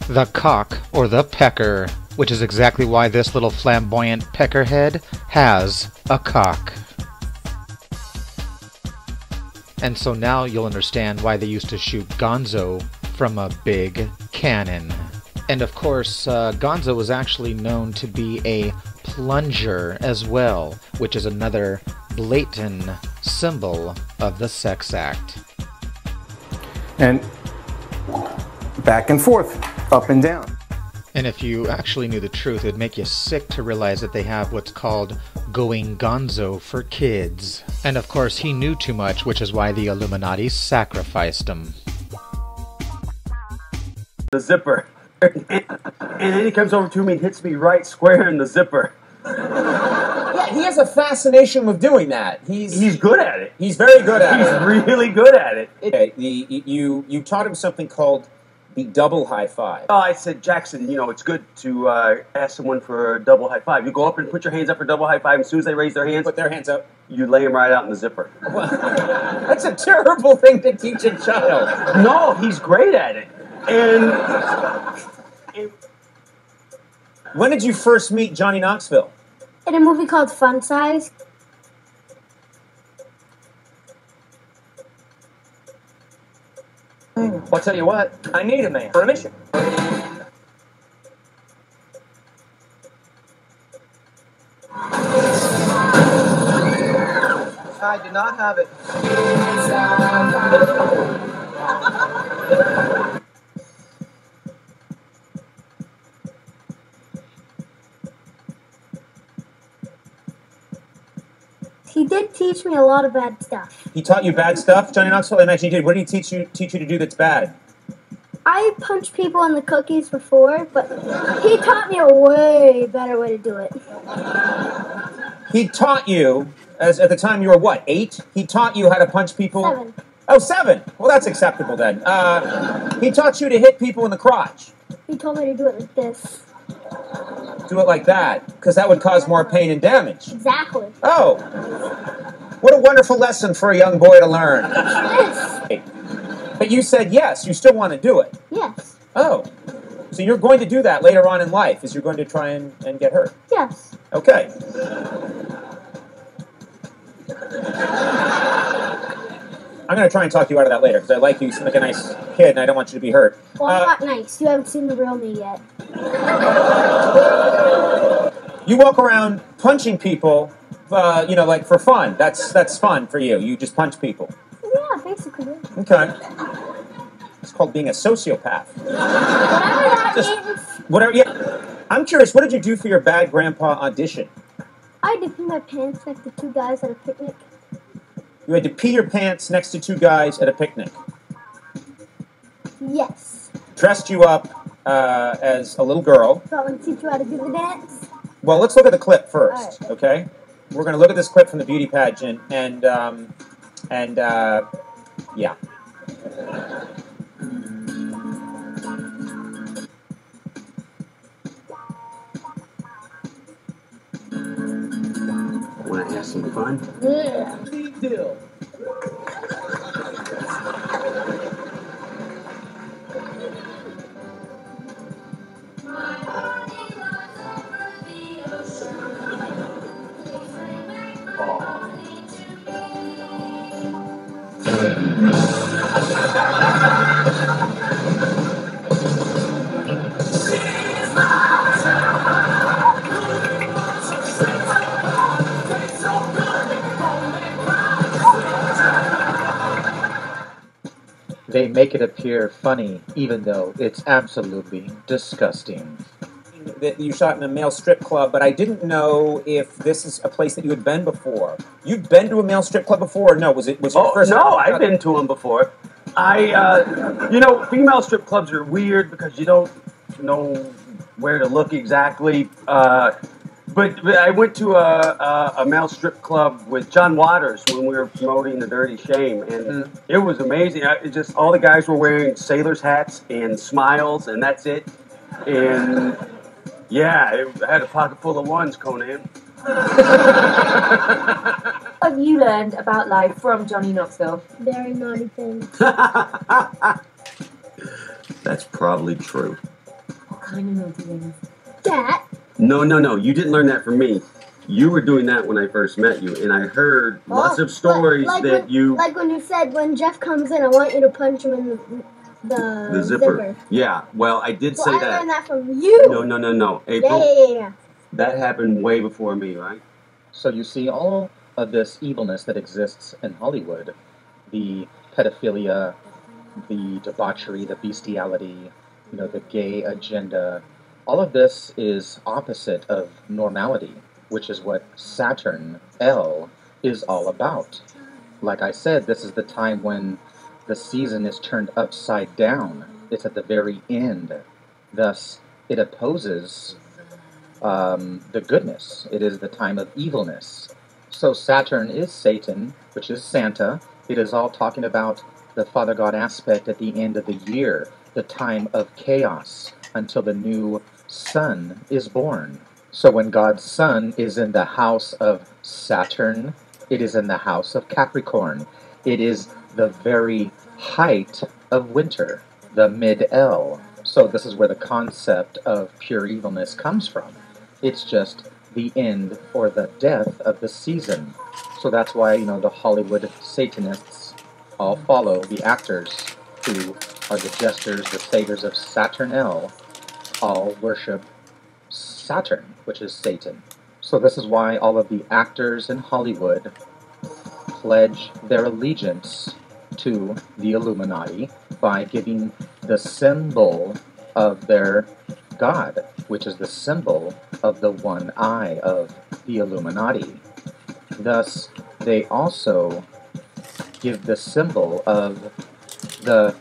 The cock, or the pecker, which is exactly why this little flamboyant peckerhead has a cock. And so now you'll understand why they used to shoot Gonzo from a big cannon. And of course, Gonzo was actually known to be a plunger as well, which is another blatant symbol of the sex act. And back and forth, up and down. And if you actually knew the truth, it'd make you sick to realize that they have what's called going gonzo for kids. And of course, he knew too much, which is why the Illuminati sacrificed him. The zipper. And then he comes over to me and hits me right square in the zipper. Yeah, he has a fascination with doing that. He's good at it. He's very good at it. He's really good at it. Okay, you taught him something called the double high five. Oh, I said, Jackson, you know, it's good to ask someone for a double high five. You go up and put your hands up for double high five, and as soon as they raise their hands, put their hands up, you lay them right out in the zipper. That's a terrible thing to teach a child. No, he's great at it. And when did you first meet Johnny Knoxville? In a movie called Fun Size. Well, I'll tell you what, I need a man for a mission. I do not have it. He did teach me a lot of bad stuff. He taught you bad stuff, Johnny Knoxville? I imagine he did. What did he teach you to do that's bad? I punched people in the cookies before, but he taught me a way better way to do it. He taught you, as at the time you were what, 8? He taught you how to punch people? 7. Oh, 7. Well, that's acceptable then. He taught you to hit people in the crotch. He told me to do it like this. Do it like that, because that would cause more pain and damage. Exactly. Oh, what a wonderful lesson for a young boy to learn. Yes. But you said yes, you still want to do it. Yes. Oh, so you're going to do that later on in life, is you're going to try and get hurt? Yes. Okay. I'm going to try and talk you out of that later, because I like you, you seem like a nice kid, and I don't want you to be hurt. Well, I'm not nice. You haven't seen the real me yet. You walk around punching people, you know, like for fun. That's fun for you. You just punch people. Yeah, basically. Okay. It's called being a sociopath. Whatever that means. Whatever. Yeah. I'm curious. What did you do for your bad grandpa audition? I had to pee my pants like the 2 guys at a picnic. You had to pee your pants next to 2 guys at a picnic. Yes. Dressed you up as a little girl. So I'm going to teach you how to do the dance. Well, let's look at the clip first, right. Okay? We're going to look at this clip from the beauty pageant, and yeah. Want to have some fun? Yeah. Big deal. They make it appear funny, even though it's absolutely disgusting. That you shot in a male strip club, but I didn't know if this is a place that you had been before. You've been to a male strip club before, or no? Was it your first? No, I've been to them before. You know, female strip clubs are weird because you don't know where to look exactly. But I went to a male strip club with John Waters when we were promoting The Dirty Shame, and it was amazing. Just all the guys were wearing sailors' hats and smiles, and that's it. And yeah, I had a pocket full of ones, Conan. What have you learned about life from Johnny Knoxville? Very naughty things. That's probably true. What kind of naughty things? Dad? No. You didn't learn that from me. You were doing that when I first met you, and I heard lots of stories Like when you said, when Jeff comes in, I want you to punch him in the zipper. Yeah, well, I did say I that. learned that from you. No. April, Yeah. that happened way before me, right? So you see all of this evilness that exists in Hollywood, the pedophilia, the debauchery, the bestiality, the gay agenda, all of this is opposite of normality, which is what Saturn, L, is all about. Like I said, this is the time when the season is turned upside down. It's at the very end. Thus, it opposes the goodness. It is the time of evilness. So Saturn is Satan, which is Santa. It is all talking about the Father God aspect at the end of the year, the time of chaos, until the new sun is born. So when God's sun is in the house of Saturn, it is in the house of Capricorn. It is the very height of winter, the mid-L. So this is where the concept of pure evilness comes from. It's just the end or the death of the season. So that's why, the Hollywood Satanists all follow the actors who are the jesters, the saviors of Saturn L, all worship Saturn, which is Satan. So this is why all of the actors in Hollywood pledge their allegiance to the Illuminati by giving the symbol of their god, which is the symbol of the one eye of the Illuminati. Thus, they also give the symbol of the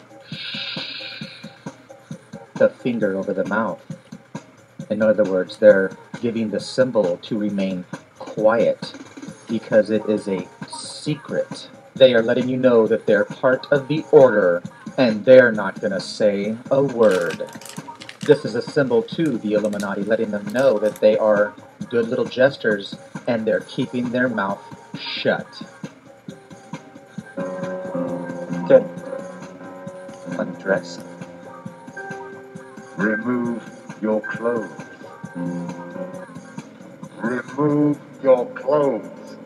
finger over the mouth. In other words, they're giving the symbol to remain quiet because it is a secret. They are letting you know that they're part of the order and they're not going to say a word. This is a symbol to the Illuminati, letting them know that they are good little jesters and they're keeping their mouth shut. Okay. Undress. Remove your clothes. Remove your clothes.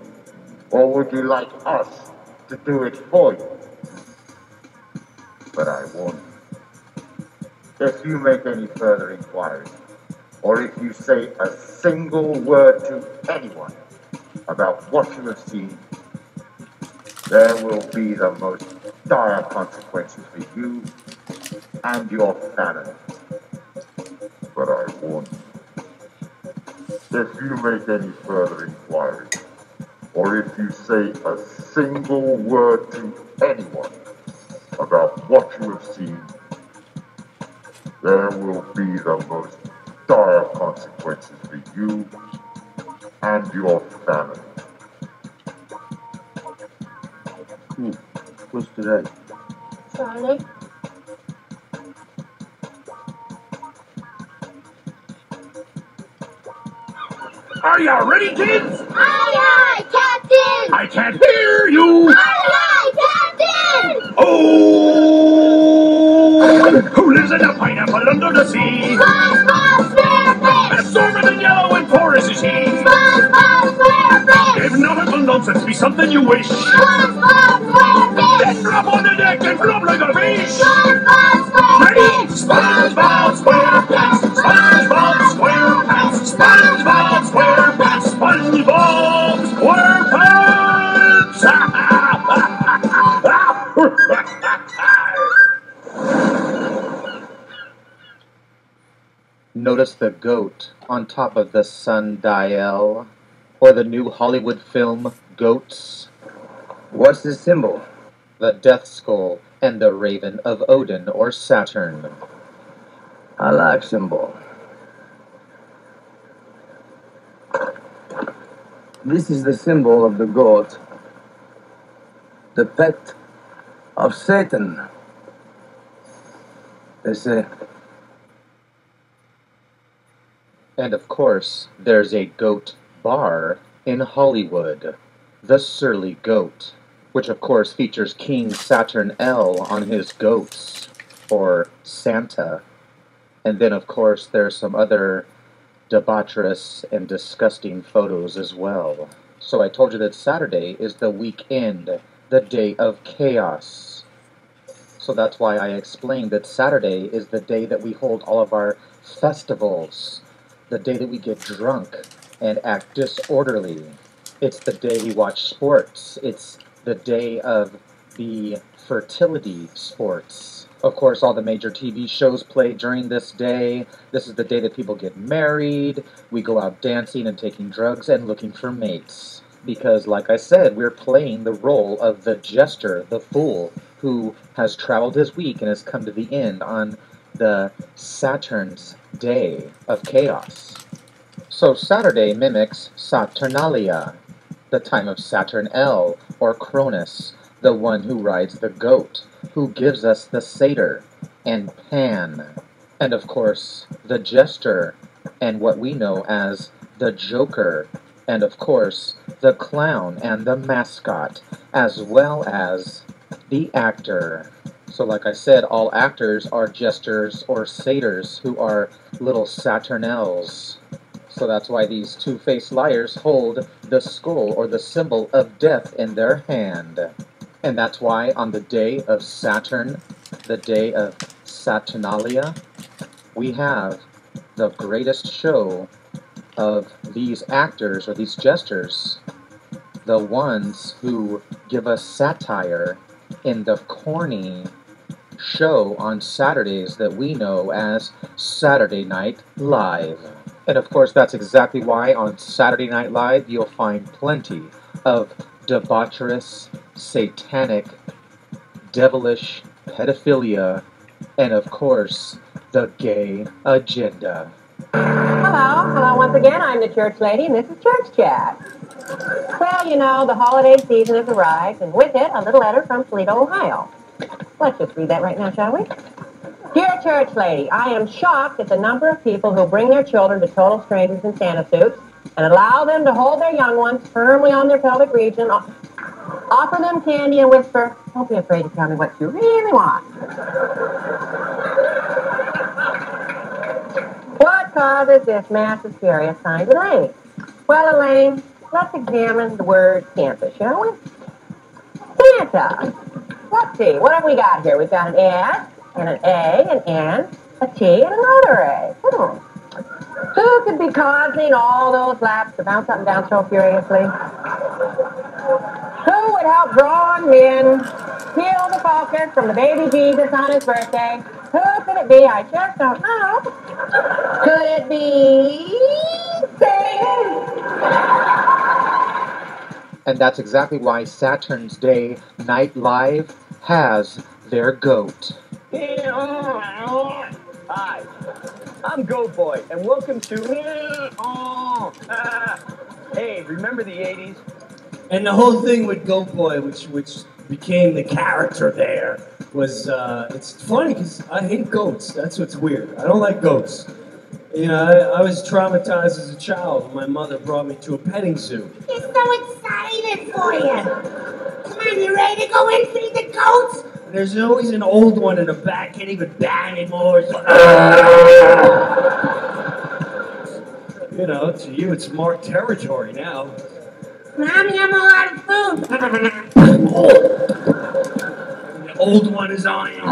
Or would you like us to do it for you? But I warn you, if you make any further inquiries, or if you say a single word to anyone about what you have seen, there will be the most dire consequences for you and your family. But I warn you, if you make any further inquiries, or if you say a single word to anyone about what you have seen, there will be the most dire consequences for you and your family. What's today? Friday. Are you ready, kids? Aye, Captain! I can't hear you! Aye, Captain! Oh! Who lives in a pineapple under the sea? SpongeBob SquarePants! Absorbent and yellow and porous is he. SpongeBob SquarePants! If nautical nonsense be something you wish, SpongeBob SquarePants! then drop on the deck and flop like a fish! SpongeBob SquarePants! Ready? SpongeBob SquarePants! SpongeBob SquarePants! SpongeBob SquarePants! SpongeBob SquarePants! Notice the goat on top of the sundial, or the new Hollywood film Goats. What's the symbol? The death skull and the raven of Odin or Saturn. I like symbol. This is the symbol of the goat, the pet of Satan. They say. And of course, there's a goat bar in Hollywood, the Surly Goat, which of course features King Saturn L on his goats, or Santa. And then of course there's some other debaucherous and disgusting photos as well. So I told you that Saturday is the weekend, the day of chaos. So that's why I explained that Saturday is the day that we hold all of our festivals, the day that we get drunk and act disorderly. It's the day we watch sports. It's the day of the fertility sports. Of course, all the major TV shows play during this day. This is the day that people get married. We go out dancing and taking drugs and looking for mates. Because, like I said, we're playing the role of the jester, the fool, who has traveled his week and has come to the end on the Saturn's day of chaos. So Saturday mimics Saturnalia, the time of Saturn L, or Cronus, the one who rides the goat, who gives us the satyr, and Pan, and of course, the jester, and what we know as the joker, and of course, the clown and the mascot, as well as the actor. So like I said, all actors are jesters or satyrs who are little Saturnels. So that's why these two-faced liars hold the skull or the symbol of death in their hand. And that's why on the day of Saturn, the day of Saturnalia, we have the greatest show of these actors or these jesters, the ones who give us satire in the corny show on Saturdays that we know as Saturday Night Live. And of course, that's exactly why on Saturday Night Live you'll find plenty of debaucherous, satanic, devilish pedophilia, and of course, the gay agenda. Hello once again. I'm the church lady, and this is Church Chat. Well, you know, the holiday season has arrived, and with it, a little letter from Toledo, Ohio. Let's just read that right now, shall we? Dear Church Lady, I am shocked at the number of people who bring their children to total strangers in Santa suits and allow them to hold their young ones firmly on their pelvic region, offer them candy and whisper, don't be afraid to tell me what you really want. What causes this mass of serious signs, Elaine? Well, Elaine, let's examine the word Santa, shall we? Santa. Let's see, what have we got here? We've got an S, and an A, an N, a T, and another A. Who could be causing all those laps to bounce up and down so furiously? Who would help draw them in, steal the focus from the baby Jesus on his birthday? Who could it be? I just don't know. Could it be Satan? And that's exactly why Saturn's Day Night Live has their goat. Hi, I'm Goat Boy, and welcome to... Hey, remember the 80s? And the whole thing with Goat Boy, which became the character there, was, it's funny because I hate goats. That's what's weird. I don't like goats. You know, I was traumatized as a child when my mother brought me to a petting zoo. He's so excited for you. Come on, you ready to go in and feed the goats? There's always an old one in the back, can't even bat anymore. You know, to you it's marked territory now. Mommy, I'm all out of food. The old one is on you.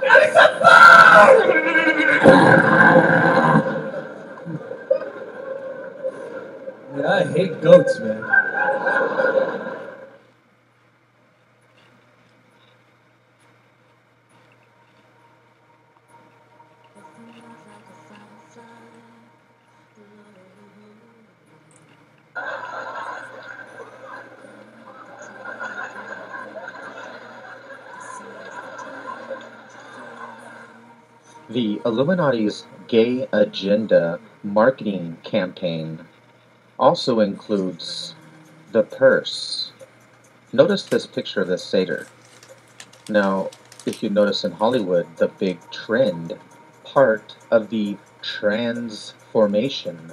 Give me some food! Yeah, I hate goats, man. The Illuminati's gay agenda marketing campaign also includes the purse. Notice this picture of this satyr. Now, if you notice in Hollywood, the big trend, part of the transformation,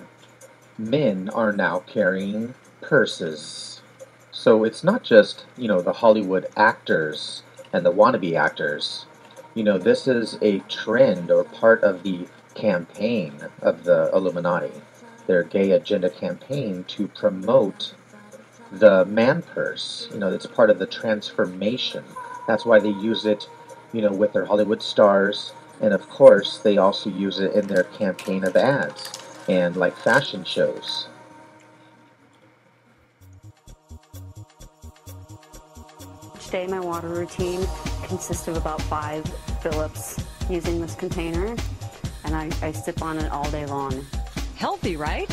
men are now carrying purses. So it's not just, the Hollywood actors and the wannabe actors. This is a trend or part of the campaign of the Illuminati, their gay agenda campaign to promote the man purse. It's part of the transformation. That's why they use it, with their Hollywood stars. And of course, they also use it in their campaign of ads and like fashion shows. Each day my water routine consists of about 5 BeLIEfs using this container, and I sip on it all day long. Healthy, right?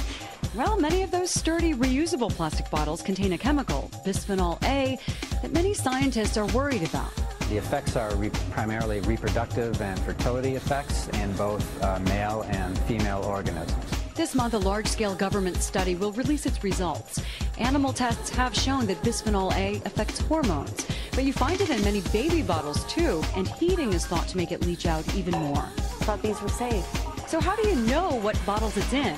Well, many of those sturdy, reusable plastic bottles contain a chemical, bisphenol A, that many scientists are worried about. The effects are primarily reproductive and fertility effects in both male and female organisms. This month, a large-scale government study will release its results. Animal tests have shown that bisphenol A affects hormones, but you find it in many baby bottles too, and heating is thought to make it leach out even more. I thought these were safe. So how do you know what bottles it's in?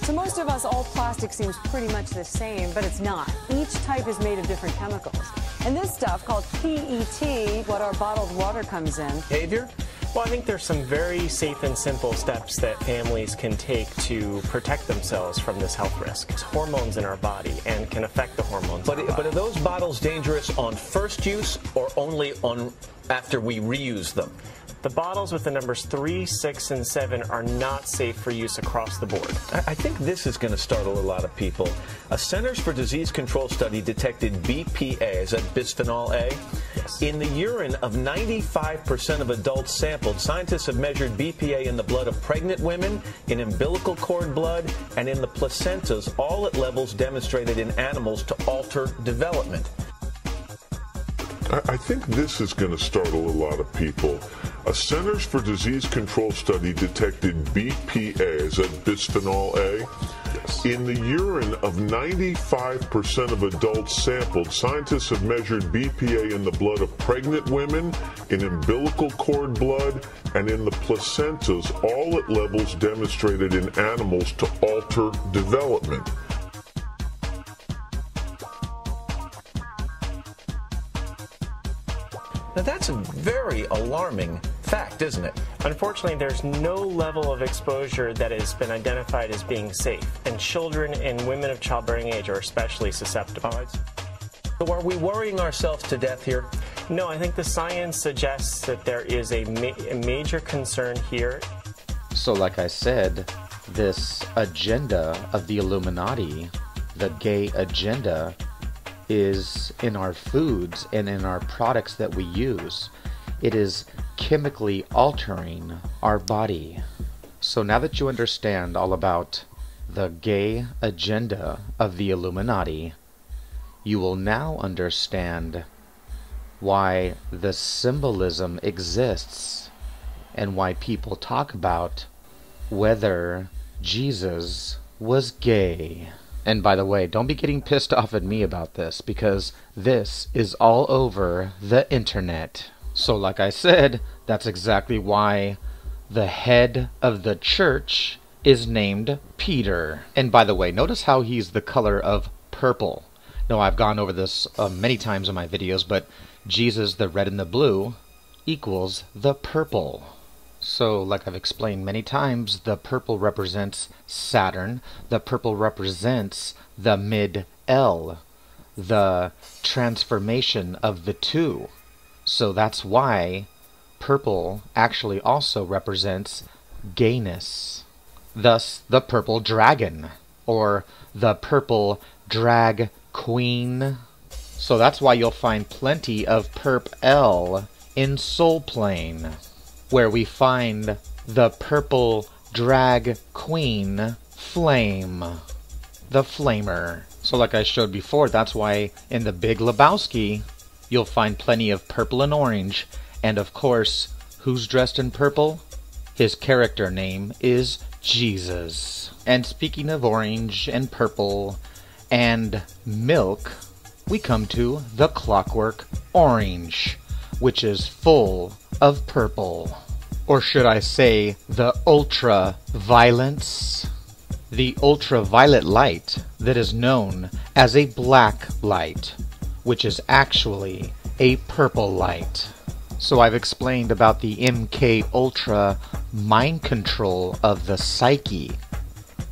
To most of us, all plastic seems pretty much the same, but it's not. Each type is made of different chemicals. And this stuff, called PET, what our bottled water comes in. Behavior? Well, I think there's some very safe and simple steps that families can take to protect themselves from this health risk. It's hormones in our body and can affect the hormones. But are those bottles dangerous on first use or only on after we reuse them? The bottles with the numbers 3, 6, and 7 are not safe for use across the board. I think this is going to startle a lot of people. A Centers for Disease Control study detected BPA, is that bisphenol A? Yes. In the urine of 95% of adults sampled. Scientists have measured BPA in the blood of pregnant women, in umbilical cord blood, and in the placentas, all at levels demonstrated in animals to alter development. I think this is going to startle a lot of people. A Centers for Disease Control study detected BPA, is that bisphenol A? Yes. In the urine of 95% of adults sampled, scientists have measured BPA in the blood of pregnant women, in umbilical cord blood, and in the placentas, all at levels demonstrated in animals to alter development. Now that's a very alarming fact, isn't it? Unfortunately, there's no level of exposure that has been identified as being safe, and children and women of childbearing age are especially susceptible. So are we worrying ourselves to death here? No, I think the science suggests that there is a major concern here. So like I said, this agenda of the Illuminati, the gay agenda, is in our foods and in our products that we use. It is chemically altering our body. So now that you understand all about the gay agenda of the Illuminati, you will now understand why the symbolism exists and why people talk about whether Jesus was gay. And by the way, don't be getting pissed off at me about this, because this is all over the internet. So like I said, that's exactly why the head of the church is named Peter. And by the way, notice how he's the color of purple. Now, I've gone over this many times in my videos, but Jesus, the red and the blue, equals the purple. So, like I've explained many times, the purple represents Saturn. The purple represents the mid-L, the transformation of the two. So that's why purple actually also represents gayness. Thus, the purple dragon, or the purple drag queen. So that's why you'll find plenty of perp L in Soul Plane, where we find the purple drag queen Flame, the Flamer. So like I showed before, that's why in the Big Lebowski you'll find plenty of purple and orange. And of course, who's dressed in purple? His character name is Jesus. And speaking of orange and purple and milk, we come to the clockwork orange, which is full of purple. Or should I say, the ultraviolence? The ultraviolet light that is known as a black light, which is actually a purple light. So I've explained about the MK Ultra mind control of the psyche,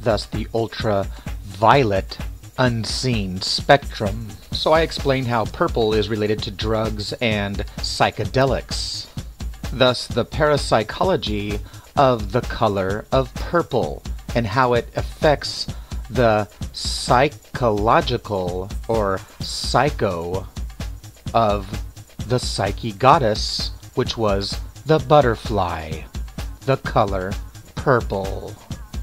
thus the ultraviolet unseen spectrum. So I explained how purple is related to drugs and psychedelics, thus the parapsychology of the color of purple and how it affects the psychological or psycho of the psyche goddess, which was the butterfly, the color purple.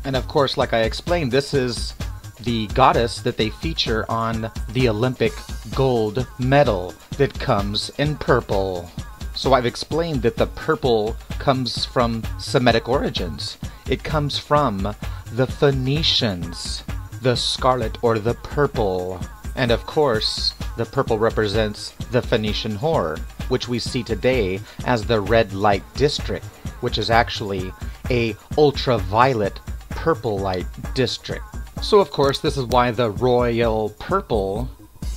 And of course, like I explained, this is the goddess that they feature on the Olympic gold medal that comes in purple. So I've explained that the purple comes from Semitic origins. It comes from the Phoenicians, the scarlet or the purple. And of course, the purple represents the Phoenician whore, which we see today as the red light district, which is actually a ultraviolet purple light district. So of course, this is why the royal purple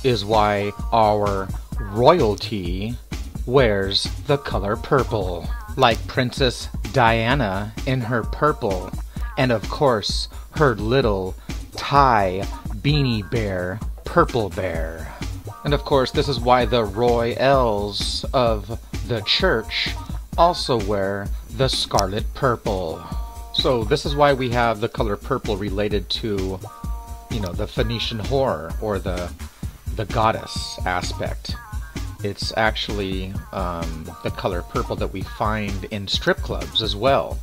is why our royalty wears the color purple, like Princess Diana in her purple, and of course her little Thai beanie bear, Purple Bear. And of course this is why the royals of the church also wear the scarlet purple. So this is why we have the color purple related to, you know, the Phoenician whore or the goddess aspect. It's actually the color purple that we find in strip clubs as well.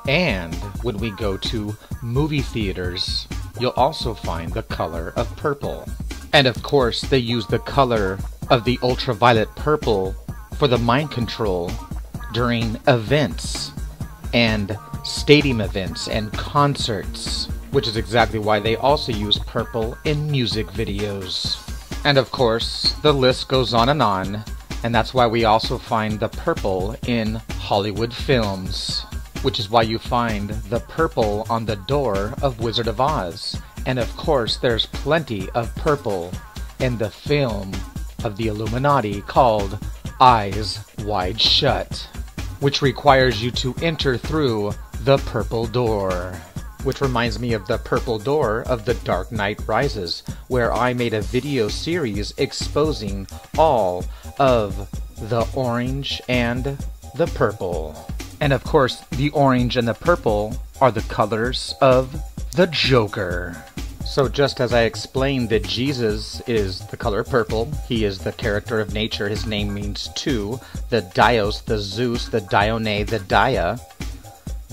And when we go to movie theaters, you'll also find the color of purple. And of course, they use the color of the ultraviolet purple for the mind control during events and stadium events and concerts, which is exactly why they also use purple in music videos. And of course, the list goes on, and that's why we also find the purple in Hollywood films, which is why you find the purple on the door of Wizard of Oz. And of course, there's plenty of purple in the film of the Illuminati called Eyes Wide Shut, which requires you to enter through the purple door. Which reminds me of the purple door of The Dark Knight Rises, where I made a video series exposing all of the orange and the purple. And of course, the orange and the purple are the colors of the Joker. So just as I explained that Jesus is the color purple, he is the character of nature, his name means two, the Dios, the Zeus, the Dione, the Dia,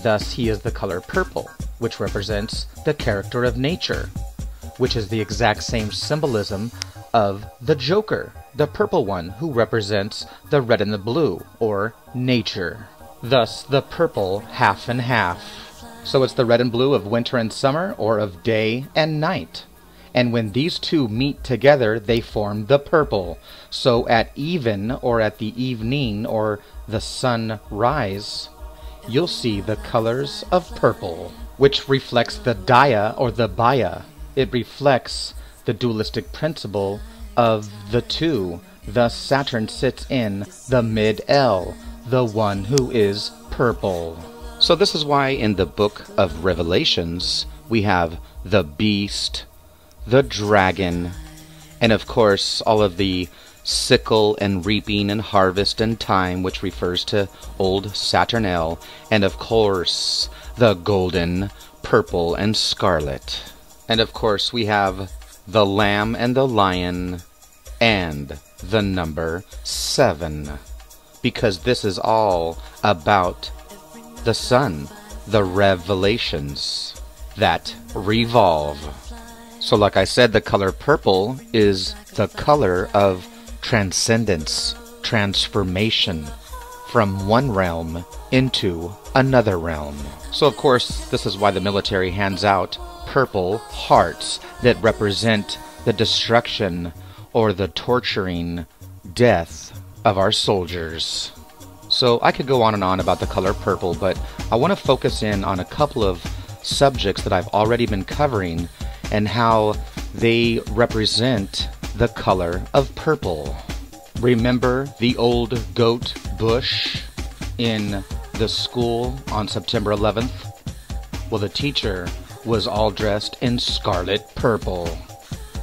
thus he is the color purple, which represents the character of nature, which is the exact same symbolism of the Joker, the purple one, who represents the red and the blue, or nature. Thus, the purple half and half. So it's the red and blue of winter and summer, or of day and night. And when these two meet together, they form the purple. So at even, or at the evening, or the sunrise, you'll see the colors of purple, which reflects the Dia or the Baya. It reflects the dualistic principle of the two. Thus Saturn sits in the mid-L, the one who is purple. So this is why in the book of Revelations we have the beast, the dragon, and of course all of the sickle and reaping and harvest and time, which refers to old Saturnalia, and of course the golden, purple, and scarlet. And of course we have the lamb and the lion and the number 7, because this is all about the sun, the revelations that revolve. So like I said, the color purple is the color of transcendence, transformation, from one realm into another realm. So of course, this is why the military hands out purple hearts that represent the destruction or the torturing death of our soldiers. So I could go on and on about the color purple, but I want to focus in on a couple of subjects that I've already been covering and how they represent the color of purple. Remember the old goat bush in the school on September 11th? Well, the teacher was all dressed in scarlet purple.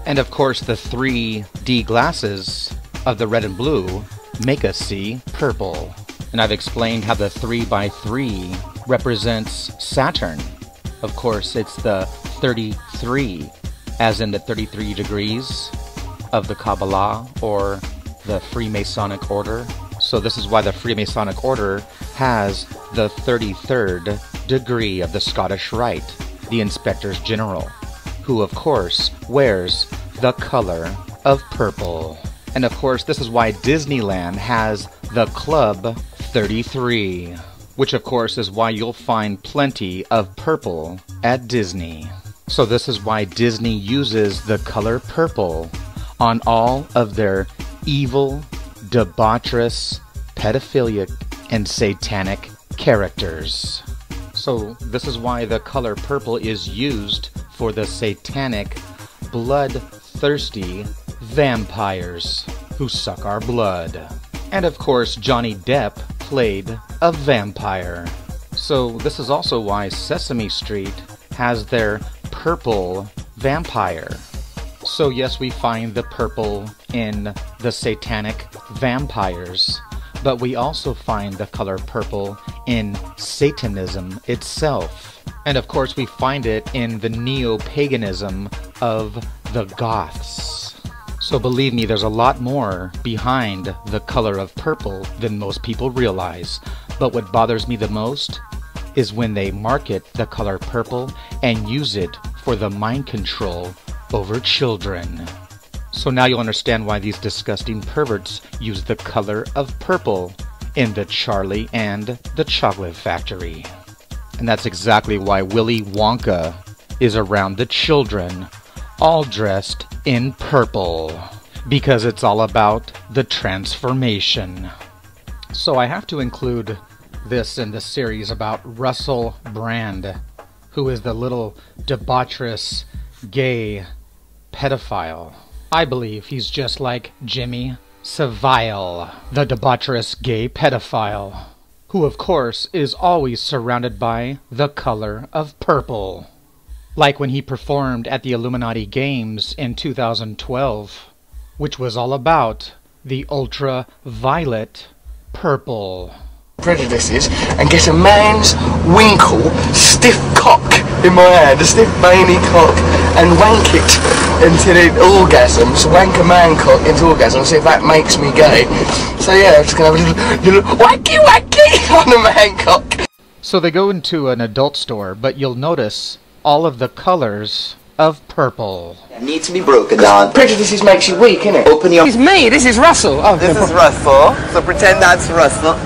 And of course, the 3D glasses of the red and blue make us see purple. And I've explained how the 3x3 represents Saturn. Of course, it's the 33, as in the 33 degrees of the Kabbalah or the Freemasonic order. So this is why the Freemasonic order has the 33rd degree of the Scottish Rite, the Inspectors General, who of course wears the color of purple. And of course, this is why Disneyland has the Club 33, which of course is why you'll find plenty of purple at Disney. So this is why Disney uses the color purple on all of their evil, debaucherous, pedophilic, and satanic characters. So this is why the color purple is used for the satanic, bloodthirsty vampires who suck our blood. And of course, Johnny Depp played a vampire. So this is also why Sesame Street has their purple vampire. So yes, we find the purple in the satanic vampires, but we also find the color purple in Satanism itself. And of course, we find it in the neo-paganism of the Goths. So believe me, there's a lot more behind the color of purple than most people realize. But what bothers me the most is when they market the color purple and use it for the mind control over children. So now you'll understand why these disgusting perverts use the color of purple in the Charlie and the Chocolate Factory. And that's exactly why Willy Wonka is around the children, all dressed in purple, because it's all about the transformation. So I have to include this in the series about Russell Brand, who is the little debaucherous gay pedophile. I believe he's just like Jimmy Savile, the debaucherous gay pedophile, who of course is always surrounded by the color of purple. Like when he performed at the Illuminati Games in 2012, which was all about the ultraviolet purple. Prejudices and get a man's winkle stiff cock in my hand, a stiff veiny cock, and wank it until it orgasms, wank a man cock into orgasm, see if that makes me gay. So yeah, I'm just gonna have a little wacky on a man cock. So they go into an adult store, but you'll notice all of the colors of purple. It needs to be broken down. Prejudices makes you weak, innit? Open your... It's me, this is Russell. Oh, this is Russell, so pretend that's Russell.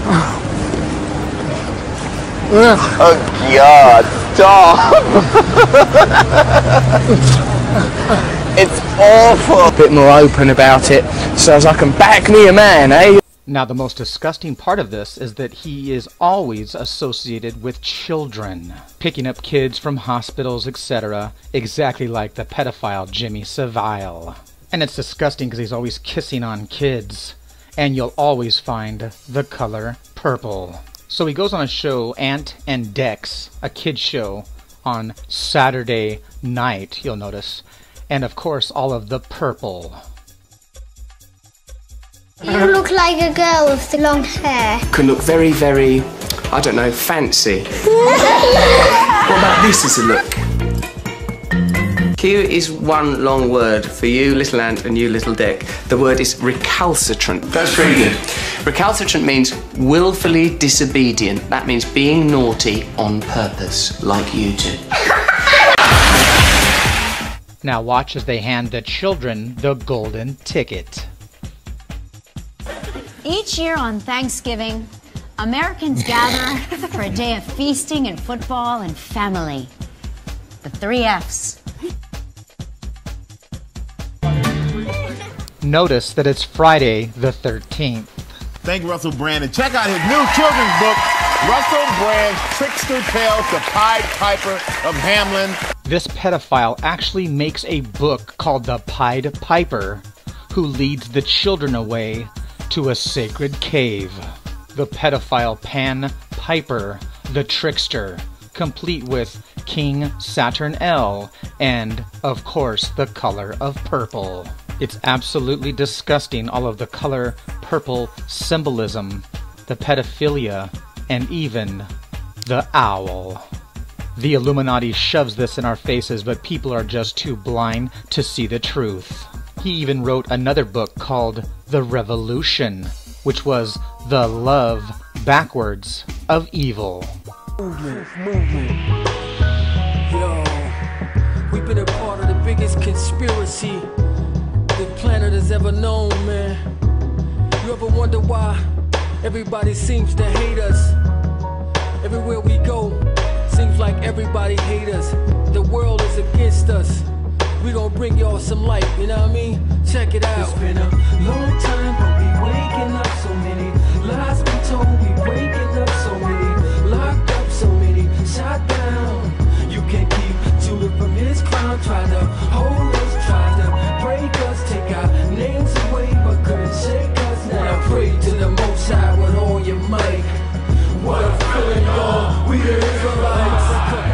Oh God, stop! It's awful. A bit more open about it, so as I can back me a man, eh? Now the most disgusting part of this is that he is always associated with children, picking up kids from hospitals, etc., exactly like the pedophile Jimmy Savile. And it's disgusting because he's always kissing on kids, and you'll always find the color purple. So he goes on a show, Ant and Dex, a kid's show, on Saturday night, you'll notice. And of course, all of the purple. You look like a girl with the long hair. Can look very, very, I don't know, fancy. What about this as a look? Q is one long word for you, little ant, and you, little dick. The word is recalcitrant. That's pretty good. Recalcitrant means willfully disobedient. That means being naughty on purpose, like you do. Now watch as they hand the children the golden ticket. Each year on Thanksgiving, Americans gather for a day of feasting and football and family. The 3 Fs. Notice that it's Friday the 13th. Thank you, Russell Brand. And check out his new children's book, Russell Brand's Trickster Tales, The Pied Piper of Hamelin. This pedophile actually makes a book called The Pied Piper, who leads the children away to a sacred cave. The pedophile Pan Piper, the trickster, complete with King Saturn L, and, of course, the color of purple. It's absolutely disgusting, all of the color purple symbolism, the pedophilia, and even the owl. The Illuminati shoves this in our faces, but people are just too blind to see the truth. He even wrote another book called The Revolution, which was the love backwards of evil. Movement. Yo, we've been a part of the biggest conspiracy the planet has ever known, man. You ever wonder why everybody seems to hate us? Everywhere we go, seems like everybody hates us. The world is against us. We gonna bring y'all some light, you know what I mean? Check it out. It's been a long time, but we waking up. So many lies been told, we waking up. So many locked up, so many shot down. You can't keep Judah from his crown. Try to hold us, try to break us, take our names away, but couldn't shake us. Now pray to the Most High with all your might. What a feeling, y'all, we the Israelites.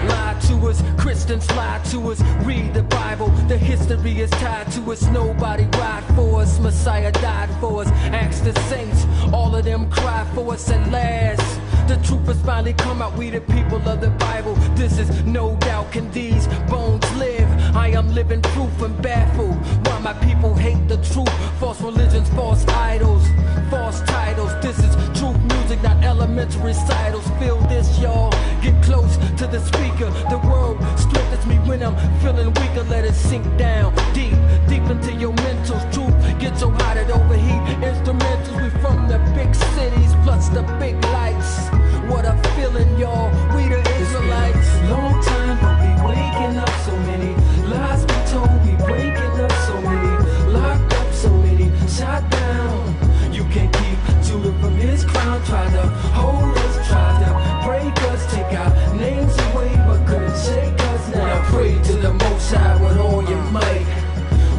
Lie to us, Christians lie to us. Read the Bible, the history is tied to us. Nobody ride for us, Messiah died for us. Ask the saints, all of them cry for us at last. The truth has finally come out, we the people of the Bible. This is no doubt, can these bones live? I am living proof and baffled why my people hate the truth. False religions, false idols, false titles. This is truth music, not elementary recitals. Feel this, y'all, get close to the speaker. The word strengthens me when I'm feeling weaker. Let it sink down deep, deep into your mentals. Truth gets so hot it overheat. Instrumentals, we from the big cities plus the big lights. What a feeling, y'all, we the Israelites. Long time, but we waking up. So many lies we told, we waking up. So many locked up, so many shot down. You can't keep Judah from his crown. Try to hold us, try to break us, take our names away, but couldn't shake us. Now pray to the Most High with all your might.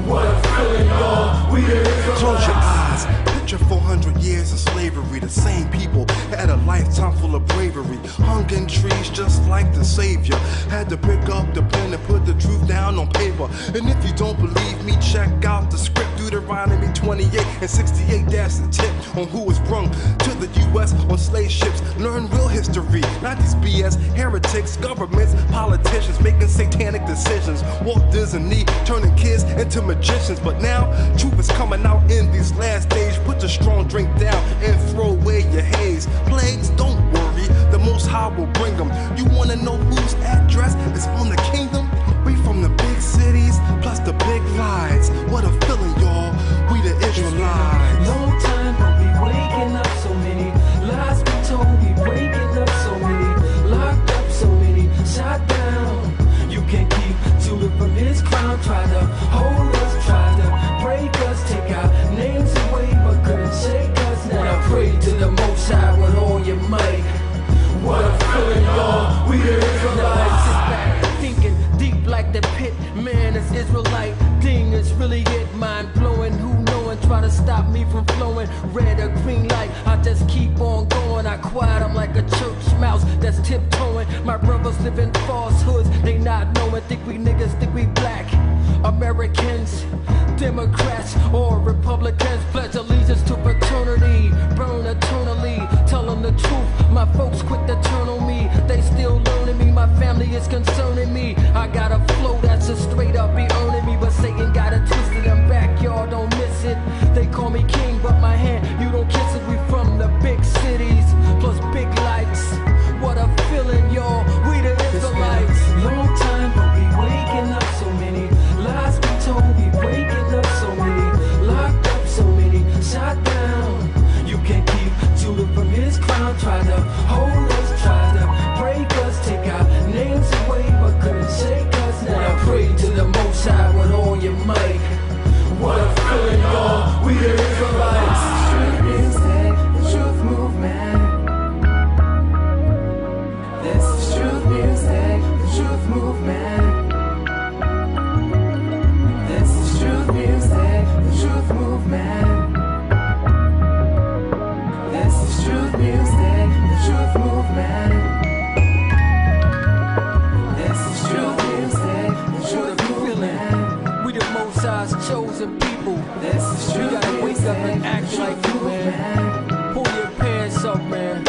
What a feeling, y'all, we the Israelites. Close your eyes. Picture 400 years of slavery. The same people had a lifetime full of bravery. Hung in trees just like the Savior. Had to pick up the pen and put the truth down on paper. And if you don't believe me, check out the script. Deuteronomy 28 and 68. That's the tip on who was brung to the U.S. on slave ships. Learn real history, not these BS heretics, governments, politicians making satanic decisions. Walt Disney turning kids into magicians. But now truth is coming out in these last days. Put the strong drink down and throw away your haze. Plagues, don't worry, the Most High will bring them. You wanna know whose address is on the kingdom? We from the big cities, plus the big lies. What a feeling, y'all, we the Israelites. Long time, but we waking up. So many lies we told, we waking up. So many locked up, so many shot down. You can't keep Judah from his crown. Try to hold us, try to break us, take our names away, but couldn't shake us. Now pray to the Most High with all your might. What a feeling, y'all, we the Israelites. Sit back, thinking deep like the pit. Man, this Israelite thing is really it. Mind blowing, who knowing, try to stop me from flowing. Red or green light, I just keep on going. I quiet, I'm like a church mouse that's tiptoeing. My brothers live in falsehoods, they not knowing. Think we niggas, think we black Americans, Democrats or Republicans. Pledge allegiance to fraternity, burn eternally. Tell them the truth, my folks quick to turn on me. They still learning me, my family is concerning me. I got a flow that's just straight up be earning me. But Satan got it twisted and back, y'all don't miss it. They call me king, but my hand, you don't kiss it. We from the big cities, plus big lights. What a feeling, y'all, we the Israelites. Long time, but we waking up. So many lies we told, we waking up. So many locked up, so many High's chosen people. You gotta wake up and act like you, man. Pull your pants up, man.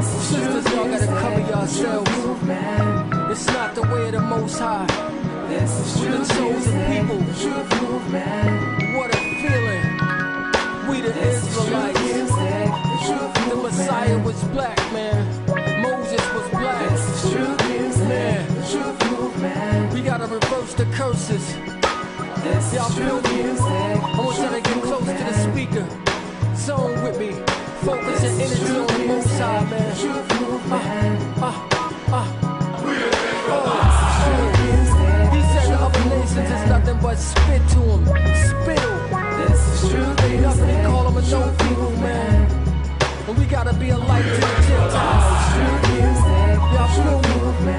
Sisters, y'all gotta cover yourselves. It's not the way of the Most High. We the chosen people. What a feeling. We the Israelites. The Messiah was black, man. Moses was black. Man, we gotta reverse the curses. Y'all feel me? I want y'all to get close to the speaker. Zone with me. Focus your energy on the Most High, man. He said the other nations is nothing but spit to him. Spittle. Ain't nothing to call them a no people, man. And we gotta be a light to the Gentiles. Y'all feel me?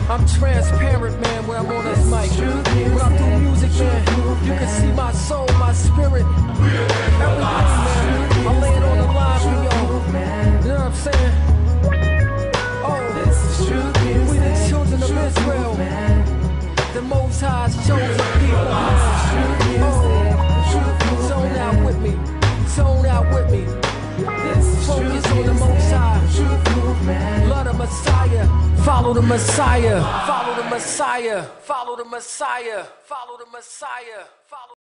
I'm transparent, man, when I'm on this mic. When I'm through music, man, you can see my soul, my spirit. Everything, man. I lay it on the line for y'all. You know what I'm saying? Oh, we the children of Israel. The Most High's chosen people, man. Oh, zone out with me. Zone out with me. Focus on the Most High. Love the Messiah. Follow the Messiah. Follow the Messiah. Follow the Messiah. Follow the Messiah. Follow